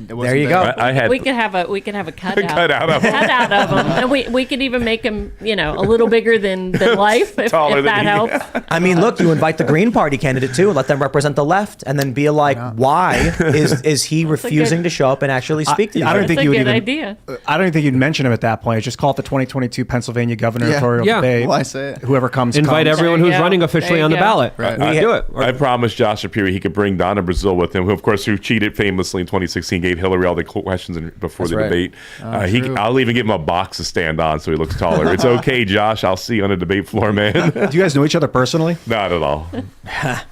there you go. We could have a cutout. Cutout of him. Cutout of him, and we could even make him, a little bigger than life, if Taller that than helps. I mean, look, you invite the Green Party candidate too, and let them represent the left, and then be like, why is he refusing to show up and actually speak to you? I don't That's think a you would good even. idea. I don't think you'd mention him at that point. Just call it the 2022 Pennsylvania gubernatorial debate. Well, I say it. Whoever comes, Invite comes. everyone There you who's go. running officially There you on the go. ballot. Right. Do it. I promised Josh Shapiro he could bring Donna Brazil with him, who cheated famously in 2016, gave Hillary all the questions before That's the right. debate. True. I'll even give him a box to stand on so he looks taller. It's okay, Josh. I'll see you on the debate floor, man. Do you guys know each other personally? Not at all.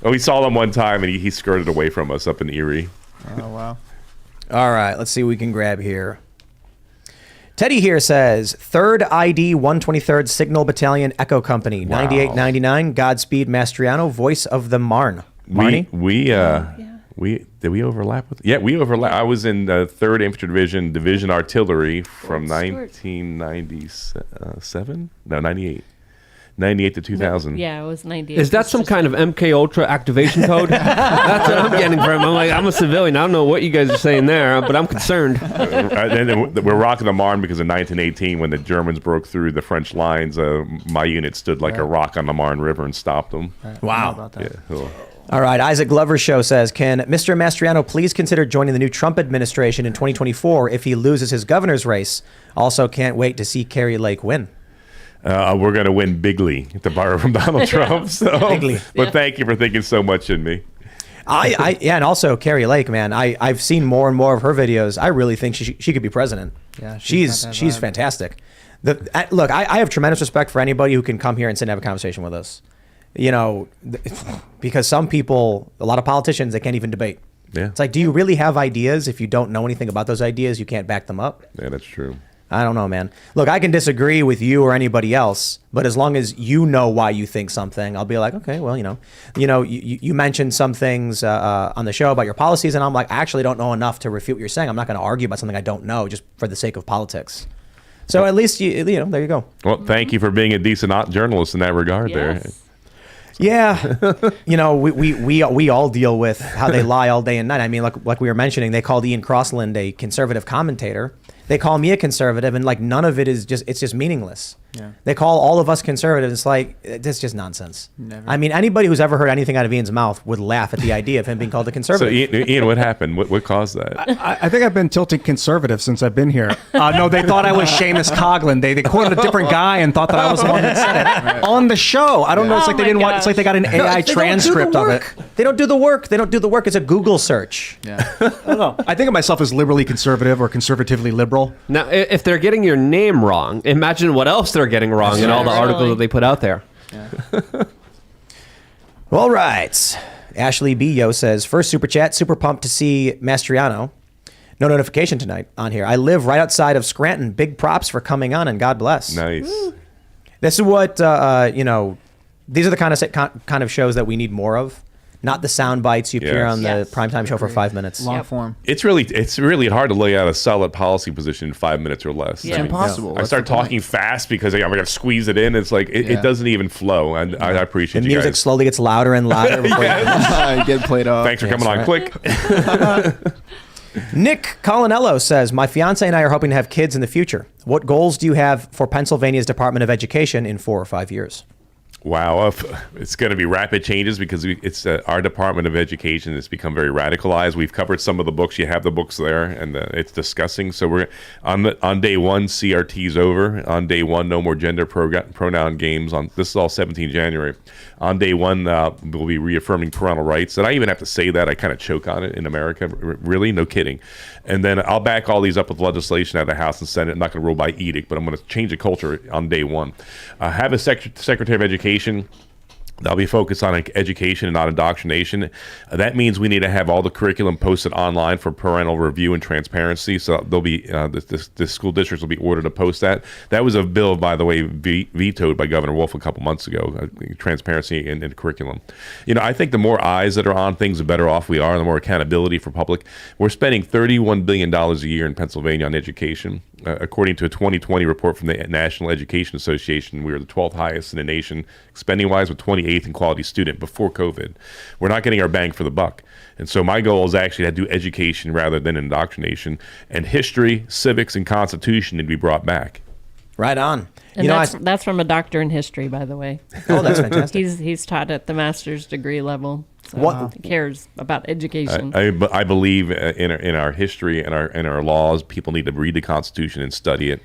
We saw him one time, and he skirted away from us up in Erie. Oh wow. All right, let's see what we can grab here. Teddy here says, 3rd ID 123rd Signal Battalion Echo Company, Wow. 9899, Godspeed Mastriano, voice of the Marne. Marnie? Did we overlap with? Yeah, we overlap. I was in the 3rd Infantry Division Artillery from Fort Stewart. 1997. No, 98. 98 to 2000. Yeah, it was 98. Is that some kind of MK Ultra activation code? That's what I'm getting from. I'm a civilian. I don't know what you guys are saying there, but I'm concerned. And then we're rocking the Marne because in 1918, when the Germans broke through the French lines, my unit stood like a rock on the Marne River and stopped them. Wow. About that. Yeah. Cool. All right, Isaac Glover Show says, can Mr. Mastriano please consider joining the new Trump administration in 2024 if he loses his governor's race? Also, can't wait to see Kerry Lake win. We're going to win bigly, to borrow from Donald Trump. So, Bigly. But thank you for thinking so much in me. And also Kerry Lake, man. I've seen more and more of her videos. I really think she could be president. Yeah, she's got that vibe. fantastic. Look, I have tremendous respect for anybody who can come here and sit and have a conversation with us. You know, because some people, a lot of politicians, they can't even debate. Yeah. It's like, do you really have ideas? If you don't know anything about those ideas, you can't back them up. Yeah, that's true. I don't know, man. Look, I can disagree with you or anybody else, but as long as you know why you think something, I'll be like, okay, well, you mentioned some things on the show about your policies, and I'm like, I actually don't know enough to refute what you're saying. I'm not going to argue about something I don't know just for the sake of politics. So at least there you go. Well, thank you for being a decent journalist in that regard. Yes. Yeah, we all deal with how they lie all day and night. I mean, like we were mentioning, they called Ian Crossland a conservative commentator. They call me a conservative, and like none of it is it's just meaningless. Yeah. They call all of us conservatives. It's like, that's just nonsense. Never. I mean, anybody who's ever heard anything out of Ian's mouth would laugh at the idea of him being called a So, conservative. Ian, what happened? What caused that? I think I've been tilting conservative since I've been here. No, they thought I was Seamus Coughlin. They quoted a different guy and thought that I was the one that said it on the show. I don't know. It's like Oh they my didn't want. It's like they got an AI They don't do the transcript of it. work. They don't do the work. They don't do the work. It's a Google search. Yeah. I don't know. I think of myself as liberally conservative or conservatively liberal. Now, if they're getting your name wrong, imagine what else they're getting wrong in all the Really? articles that they put out there. All right. Ashley B. Yo says, first super chat, super pumped to see Mastriano. No notification tonight on here. I live right outside of Scranton. Big props for coming on, and God bless. Nice. This is what, these are the kind of shows that we need more of. Not the sound bites you hear Yes. on the Yes. primetime show for 5 minutes. Long Yep. form. It's really hard to lay out a solid policy position in 5 minutes or less. Yeah. It's Yeah. impossible. I That's start the point. talking fast because I'm going to squeeze it in. It's like it Yeah. doesn't even flow. And I appreciate The you music guys. slowly gets louder and louder. Before Get played off. Thanks for coming on. right. Quick. Nick Colinello says, my fiance and I are hoping to have kids in the future. What goals do you have for Pennsylvania's Department of Education in 4 or 5 years? Wow, it's going to be rapid changes because it's our Department of Education has become very radicalized. We've covered some of the books. You have the books there, and it's discussing. So we're on day one, CRT's over. On day one, no more gender pronoun games. This is all 17 January. On day one, we'll be reaffirming parental rights, and I even have to say that I kind of choke on it in America. Really, no kidding. And then I'll back all these up with legislation out of the House and Senate. I'm not going to rule by edict, but I'm going to change the culture on day one. Have a Secretary of Education. That'll be focused on education and not indoctrination. That means we need to have all the curriculum posted online for parental review and transparency. So there'll be the school districts will be ordered to post that. That was a bill, by the way, vetoed by Governor Wolf a couple months ago. Transparency in curriculum. I think the more eyes that are on things, the better off we are. The more accountability for public. We're spending $31 billion a year in Pennsylvania on education. According to a 2020 report from the National Education Association, we were the 12th highest in the nation, spending-wise, with 28th in quality student before COVID. We're not getting our bang for the buck. And so my goal is actually to do education rather than indoctrination. And history, civics, and constitution need to be brought back. Right on. And that's from a doctor in history, by the way. Oh, that's fantastic. He's taught at the master's degree level. So What- he cares about education. I believe in our history and our laws. People need to read the Constitution and study it.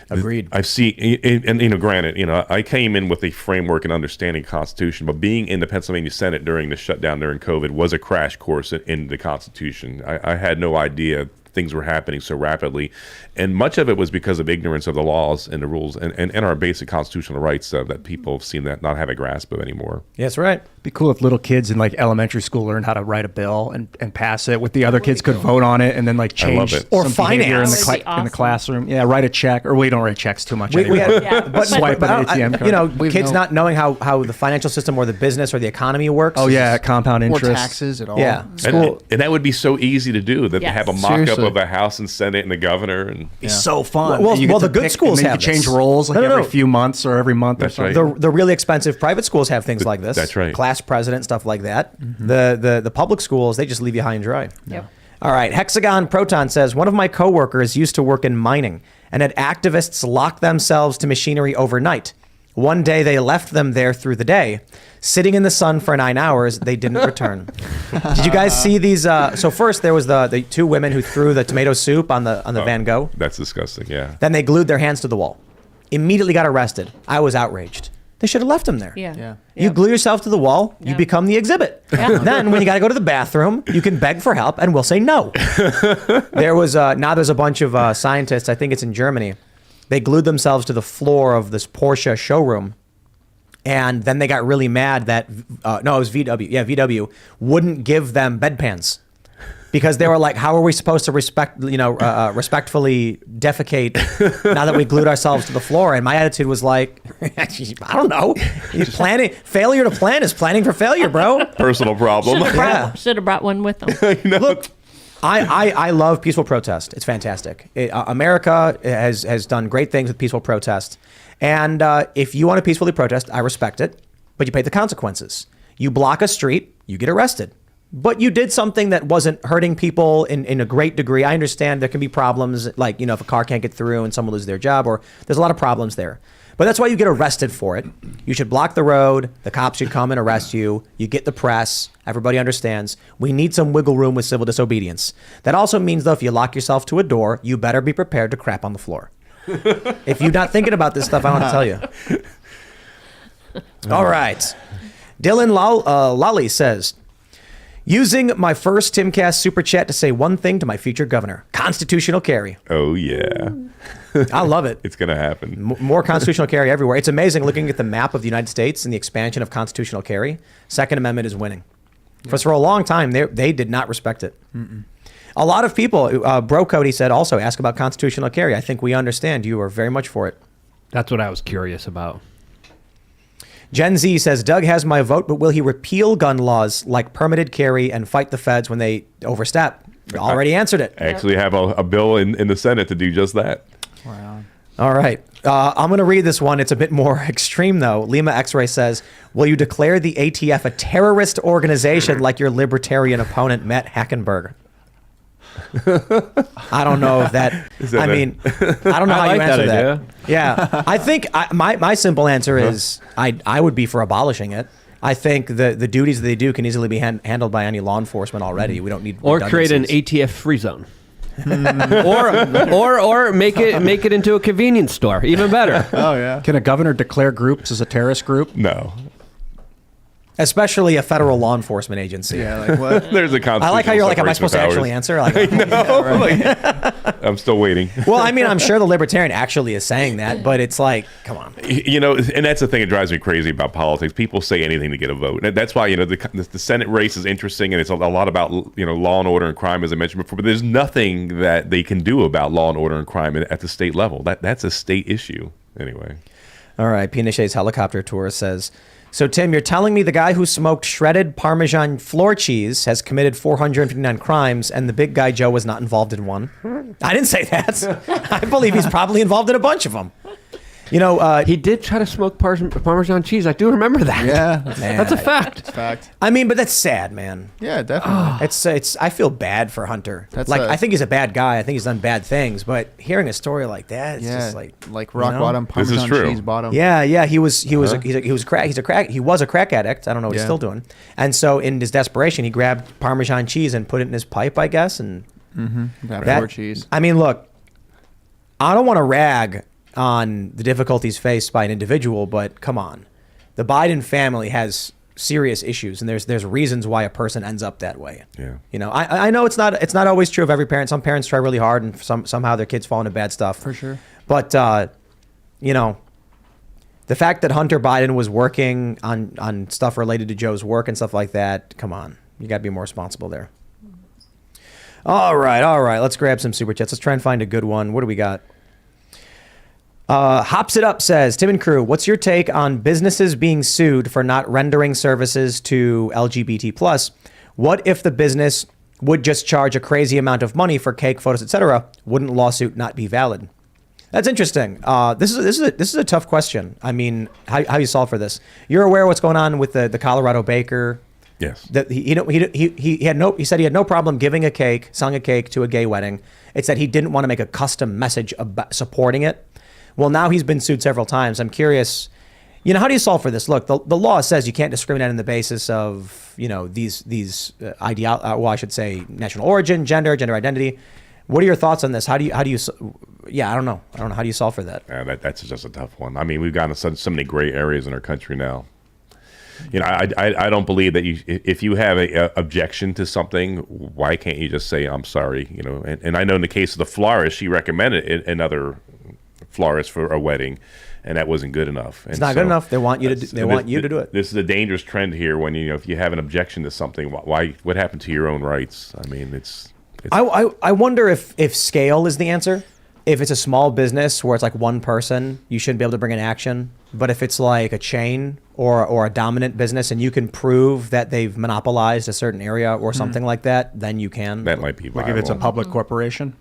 Agreed. I've seen, and granted, I came in with a framework and understanding of the Constitution, but being in the Pennsylvania Senate during the shutdown during COVID was a crash course in the Constitution. I had no idea things were happening so rapidly. And much of it was because of ignorance of the laws and the rules and our basic constitutional rights that people seem to not have a grasp of anymore. Yeah, that's right. Be cool if little kids in like elementary school learned how to write a bill and pass it with the other kids could vote on it and then like change it. Or some behavior finance. That would be in the awesome. classroom. Yeah, write a check. Or we don't write checks too much We anyway. had, Yeah. but, Swipe but an I- ATM card. you know, We've kids no- not knowing how the financial system or the business or the economy works. Oh is yeah, just- compound Or interest. taxes at all. Yeah. And, School and that would be so easy to do, that Yes. have a mock-up Seriously. of a House and Senate and the governor. And Be so fun. Well, And you get well, to the good pick, schools and then have you change this. roles like No, no, every no. few months or every month That's or right. something. the really expensive private schools have things like this. That's right. Class president, stuff like that. The public schools, they just leave you high and dry. Yep. All right. Hexagon Proton says, one of my coworkers used to work in mining and had activists lock themselves to machinery overnight. One day they left them there through the day. Sitting in the sun for 9 hours, they didn't return. Did you guys see these? So first there was the two women who threw the tomato soup on the Van Gogh. That's disgusting, yeah. Then they glued their hands to the wall. Immediately got arrested. I was outraged. They should have left them there. Yeah. Yeah. You glue yourself to the wall, you Yeah. become the exhibit. Then when you got to go to the bathroom, you can beg for help and we'll say no. There's a bunch of scientists, I think it's in Germany. They glued themselves to the floor of this Porsche showroom. And then they got really mad that, no, it was VW. Yeah, VW wouldn't give them bedpans. Because they were like, how are we supposed to respectfully defecate now that we glued ourselves to the floor? And my attitude was like, I don't know. Failure to plan is planning for failure, bro. Personal problem. Should have brought one with them. Look, I love peaceful protest. It's fantastic. America has done great things with peaceful protest. And if you want to peacefully protest, I respect it. But you pay the consequences. You block a street, you get arrested. But you did something that wasn't hurting people in a great degree. I understand there can be problems, like, if a car can't get through and someone loses their job, or there's a lot of problems there. But that's why you get arrested for it. You should block the road. The cops should come and arrest you. You get the press. Everybody understands. We need some wiggle room with civil disobedience. That also means, though, if you lock yourself to a door, you better be prepared to crap on the floor. If you're not thinking about this stuff, I want to tell you. All right. Dylan Lally says, using my first Timcast super chat to say one thing to my future governor: constitutional carry. Oh, yeah. I love it. It's going to happen. More constitutional carry everywhere. It's amazing looking at the map of the United States and the expansion of constitutional carry. Second Amendment is winning. For a long time, they did not respect it. A lot of people, Bro Cody said also, ask about constitutional carry. I think we understand. You are very much for it. That's what I was curious about. Gen Z says, Doug has my vote, but will he repeal gun laws like permitted carry and fight the feds when they overstep? Already answered it. I actually have a bill in the Senate to do just that. Wow. All right. I'm going to read this one. It's a bit more extreme, though. Lima X-Ray says, will you declare the ATF a terrorist organization like your libertarian opponent, Matt Hackenberg? I don't know if that... I don't know how you like that answer that. idea. Yeah. I think my simple answer is I would be for abolishing it. I think the duties that they do can easily be handled by any law enforcement already. We don't need Or create an redundancies. ATF free zone. or make it into a convenience store. Even better. Oh yeah. Can a governor declare groups as a terrorist group? No. Especially a federal law enforcement agency. Yeah. Like what? There's a constitutional I like how you're like, am I separation supposed to of actually powers. answer? Like, I'm still waiting. well, I mean, I'm sure the libertarian actually is saying that, but it's like, come on. And that's the thing that drives me crazy about politics. People say anything to get a vote. And that's why, the Senate race is interesting, and it's a lot about, law and order and crime, as I mentioned before. But there's nothing that they can do about law and order and crime at the state level. That's a state issue, anyway. All right. Pinochet's helicopter tour says, so, Tim, you're telling me the guy who smoked shredded Parmesan floor cheese has committed 459 crimes and the big guy Joe was not involved in one? I didn't say that. I believe he's probably involved in a bunch of them. He did try to smoke Parmesan cheese. I do remember that. Yeah. That's a fact. It's fact. I mean, but that's sad, man. Yeah, definitely. It's. I feel bad for Hunter. That's I think he's a bad guy. I think he's done bad things. But hearing a story like that, it's Yeah. just like rock bottom, This is Parmesan true. cheese bottom. Yeah. He was a crack addict. I don't know what he's Yeah. still doing. And so in his desperation, he grabbed Parmesan cheese and put it in his pipe, I guess. And That that floor cheese. I mean, look, I don't want to rag on the difficulties faced by an individual, but come on, the Biden family has serious issues, and there's reasons why a person ends up that way. Yeah. You know, I know it's not always true of every parent. Some parents try really hard, and somehow their kids fall into bad stuff. For sure. But you know, the fact that Hunter Biden was working on stuff related to Joe's work and stuff like that, come on, you got to be more responsible there. All right. Let's grab some super chats. Let's try and find a good one. What do we got? Hops It Up says, Tim and crew, what's your take on businesses being sued for not rendering services to LGBT+? What if the business would just charge a crazy amount of money for cake, photos, etc.? Wouldn't lawsuit not be valid? That's interesting. This is a tough question. I mean, how you solve for this? You're aware of what's going on with the Colorado baker? Yes. That he said he had no problem giving a cake, selling a cake to a gay wedding. It's that he didn't want to make a custom message about supporting it. Well, now he's been sued several times. I'm curious, you know, how do you solve for this? Look, the law says you can't discriminate on the basis of, you know, these I should say national origin, gender identity. What are your thoughts on this? How do you I don't know. How do you solve for that? That's just a tough one. I mean, we've gotten so many gray areas in our country now. You know, I don't believe that if you have a objection to something, why can't you just say, I'm sorry? You know, and I know in the case of the florist, she recommended another florist for a wedding, and that wasn't good enough. It's not good enough. They want you to do it. This is a dangerous trend here. When if you have an objection to something, what happened to your own rights? I mean, it's I wonder if scale is the answer. If it's a small business where it's like one person, you shouldn't be able to bring an action. But if it's like a chain or a dominant business and you can prove that they've monopolized a certain area or something like that, then you can. That might be viable. Like if it's a public corporation?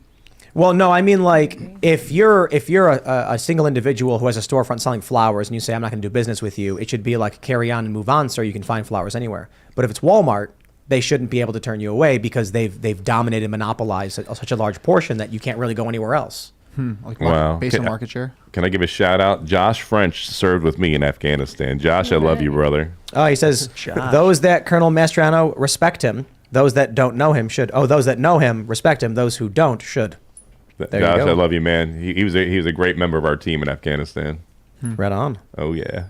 Well, no, I mean like if you're a single individual who has a storefront selling flowers and you say, I'm not going to do business with you, it should be like carry on and move on, sir. You can find flowers anywhere. But if it's Walmart, they shouldn't be able to turn you away because they've dominated and monopolized such a large portion that you can't really go anywhere else. Based on market share. Can I give a shout out? Josh French served with me in Afghanistan. Josh, I love you, brother. Oh, he says, those that Colonel Mastriano respect him. Those that don't know him should. Oh, those that know him respect him. Those who don't should. There Josh, you go. I love you, man. He was a great member of our team in Afghanistan. Right on. Oh, yeah.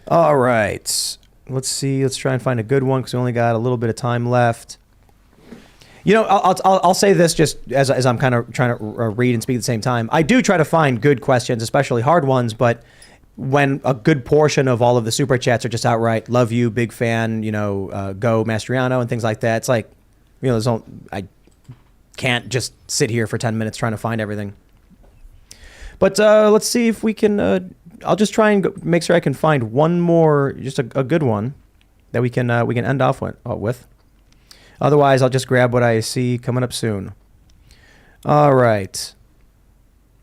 All right. Let's see. Let's try and find a good one because we only got a little bit of time left. You know, I'll say this just as I'm kind of trying to read and speak at the same time. I do try to find good questions, especially hard ones, but when a good portion of all of the super chats are just outright love you, big fan, you know, go Mastriano and things like that, it's like, you know, I can't just sit here for 10 minutes trying to find everything. But let's see if we can. I'll just try and make sure I can find one more, just a good one that we can end off with. Otherwise, I'll just grab what I see coming up soon. All right.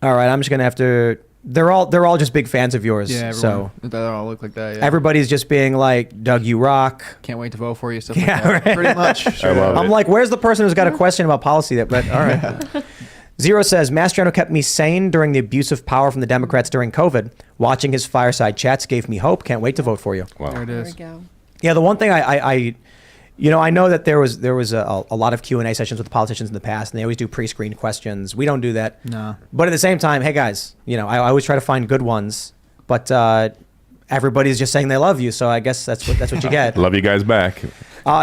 I'm just gonna have to. They're all just big fans of yours. Yeah, so they all look like that. Yeah. everybody's just being like, "Doug, you rock." Can't wait to vote for you. Stuff Yeah, like that. right. Pretty much. I love I'm it. like, where's the person who's got a question about policy? But all right. Zero says, Mastriano kept me sane during the abuse of power from the Democrats during COVID. Watching his fireside chats gave me hope. Can't wait to vote for you. Wow. There it There we is. go. Yeah, the one thing I know that there was a lot of Q&A sessions with politicians in the past, and they always do pre-screened questions. We don't do that. No. But at the same time, hey guys, you know, I always try to find good ones, but everybody's just saying they love you, so I guess that's what you get. Love you guys back.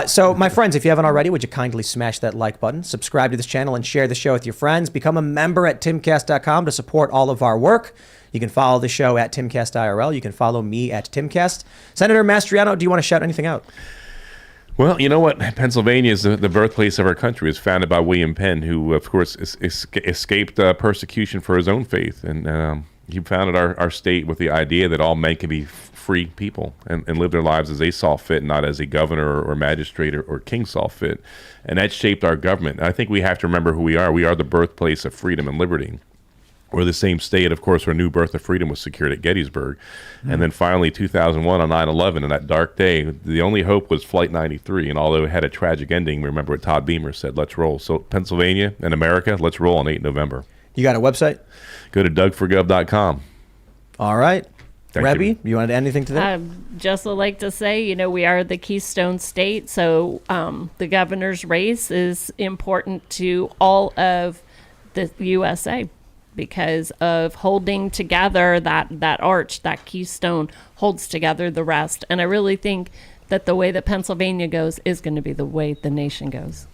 So my friends, if you haven't already, would you kindly smash that like button, subscribe to this channel, and share the show with your friends. Become a member at timcast.com to support all of our work. You can follow the show at Timcast IRL. You can follow me at Timcast. Senator Mastriano, do you want to shout anything out? Well, you know what? Pennsylvania is the birthplace of our country. It was founded by William Penn, who, of course, escaped persecution for his own faith. And he founded our state with the idea that all men can be free people and live their lives as they saw fit, not as a governor or magistrate or king saw fit. And that shaped our government. And I think we have to remember who we are. We are the birthplace of freedom and liberty. We're the same state, of course, where new birth of freedom was secured at Gettysburg. And then finally, 2001 on 9/11, and that dark day, the only hope was Flight 93. And although it had a tragic ending, remember what Todd Beamer said, let's roll. So Pennsylvania and America, let's roll on 8 November. You got a website? Go to dougforgov.com. All right. Thank Rebby, you wanted to add anything to that? Just would like to say, you know, we are the Keystone State, so the governor's race is important to all of the USA. because of holding together that arch, that keystone holds together the rest. And I really think that the way that Pennsylvania goes is going to be the way the nation goes.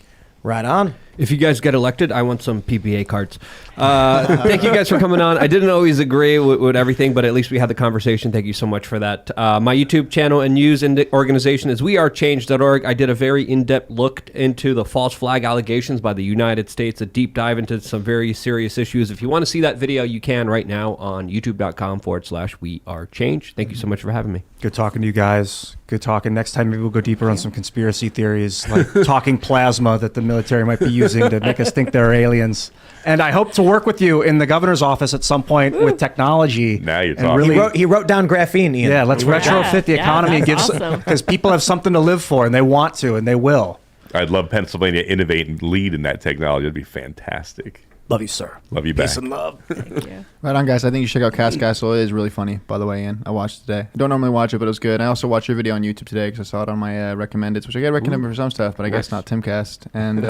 Right on. If you guys get elected, I want some PPA cards. Thank you guys for coming on. I didn't always agree with everything, but at least we had the conversation. Thank you so much for that. My YouTube channel and news organization is wearechange.org. I did a very in-depth look into the false flag allegations by the United States, a deep dive into some very serious issues. If you want to see that video, you can right now on youtube.com/wearechange. Thank you so much for having me. Good talking to you guys. Good talking. Next time, maybe we'll go deeper on some conspiracy theories, like talking plasma that the military might be using to make us think they're aliens. And I hope to work with you in the governor's office at some point with technology. Now you're and talking. really- He wrote down graphene, Ian. yeah, let's retrofit the economy and give awesome. because people have something to live for and they want to and they will. I'd love Pennsylvania to innovate and lead in that technology. It'd be fantastic. Love you, sir. Love you back. Peace and love. Thank you. Right on, guys. I think you should check out Cast Castle. It is really funny, by the way, Ian. I watched it today. I don't normally watch it, but it was good. I also watched your video on YouTube today because I saw it on my recommended, which I get recommended for some stuff, but I guess not Timcast. And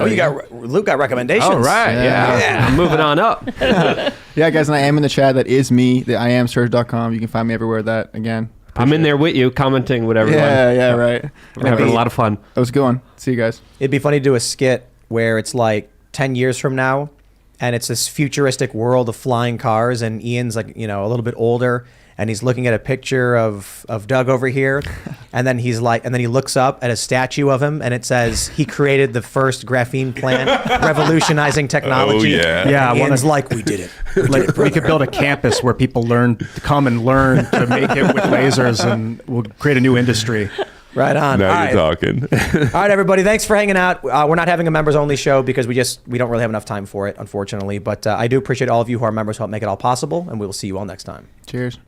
Luke got recommendations. All right. Yeah. I'm moving on up. yeah, guys, and I am in the chat. That is me. I am Serge.com. You can find me everywhere. That again. I'm in there with you, commenting with everyone. Yeah, right. We're having a lot of fun. That was a good one. See you guys. It'd be funny to do a skit where it's like 10 years from now, and it's this futuristic world of flying cars, and Ian's like, a little bit older, and he's looking at a picture of Doug over here, and then he looks up at a statue of him, and it says he created the first graphene plant, revolutionizing technology. Oh, yeah. Yeah, I And wanna- Ian's like, we did it. Like, we could build a campus where people come and learn to make it with lasers, and we'll create a new industry. Right on. Now All you're right. talking. All right, everybody. Thanks for hanging out. We're not having a members-only show because we don't really have enough time for it, unfortunately. But I do appreciate all of you who are members who help make it all possible, and we will see you all next time. Cheers.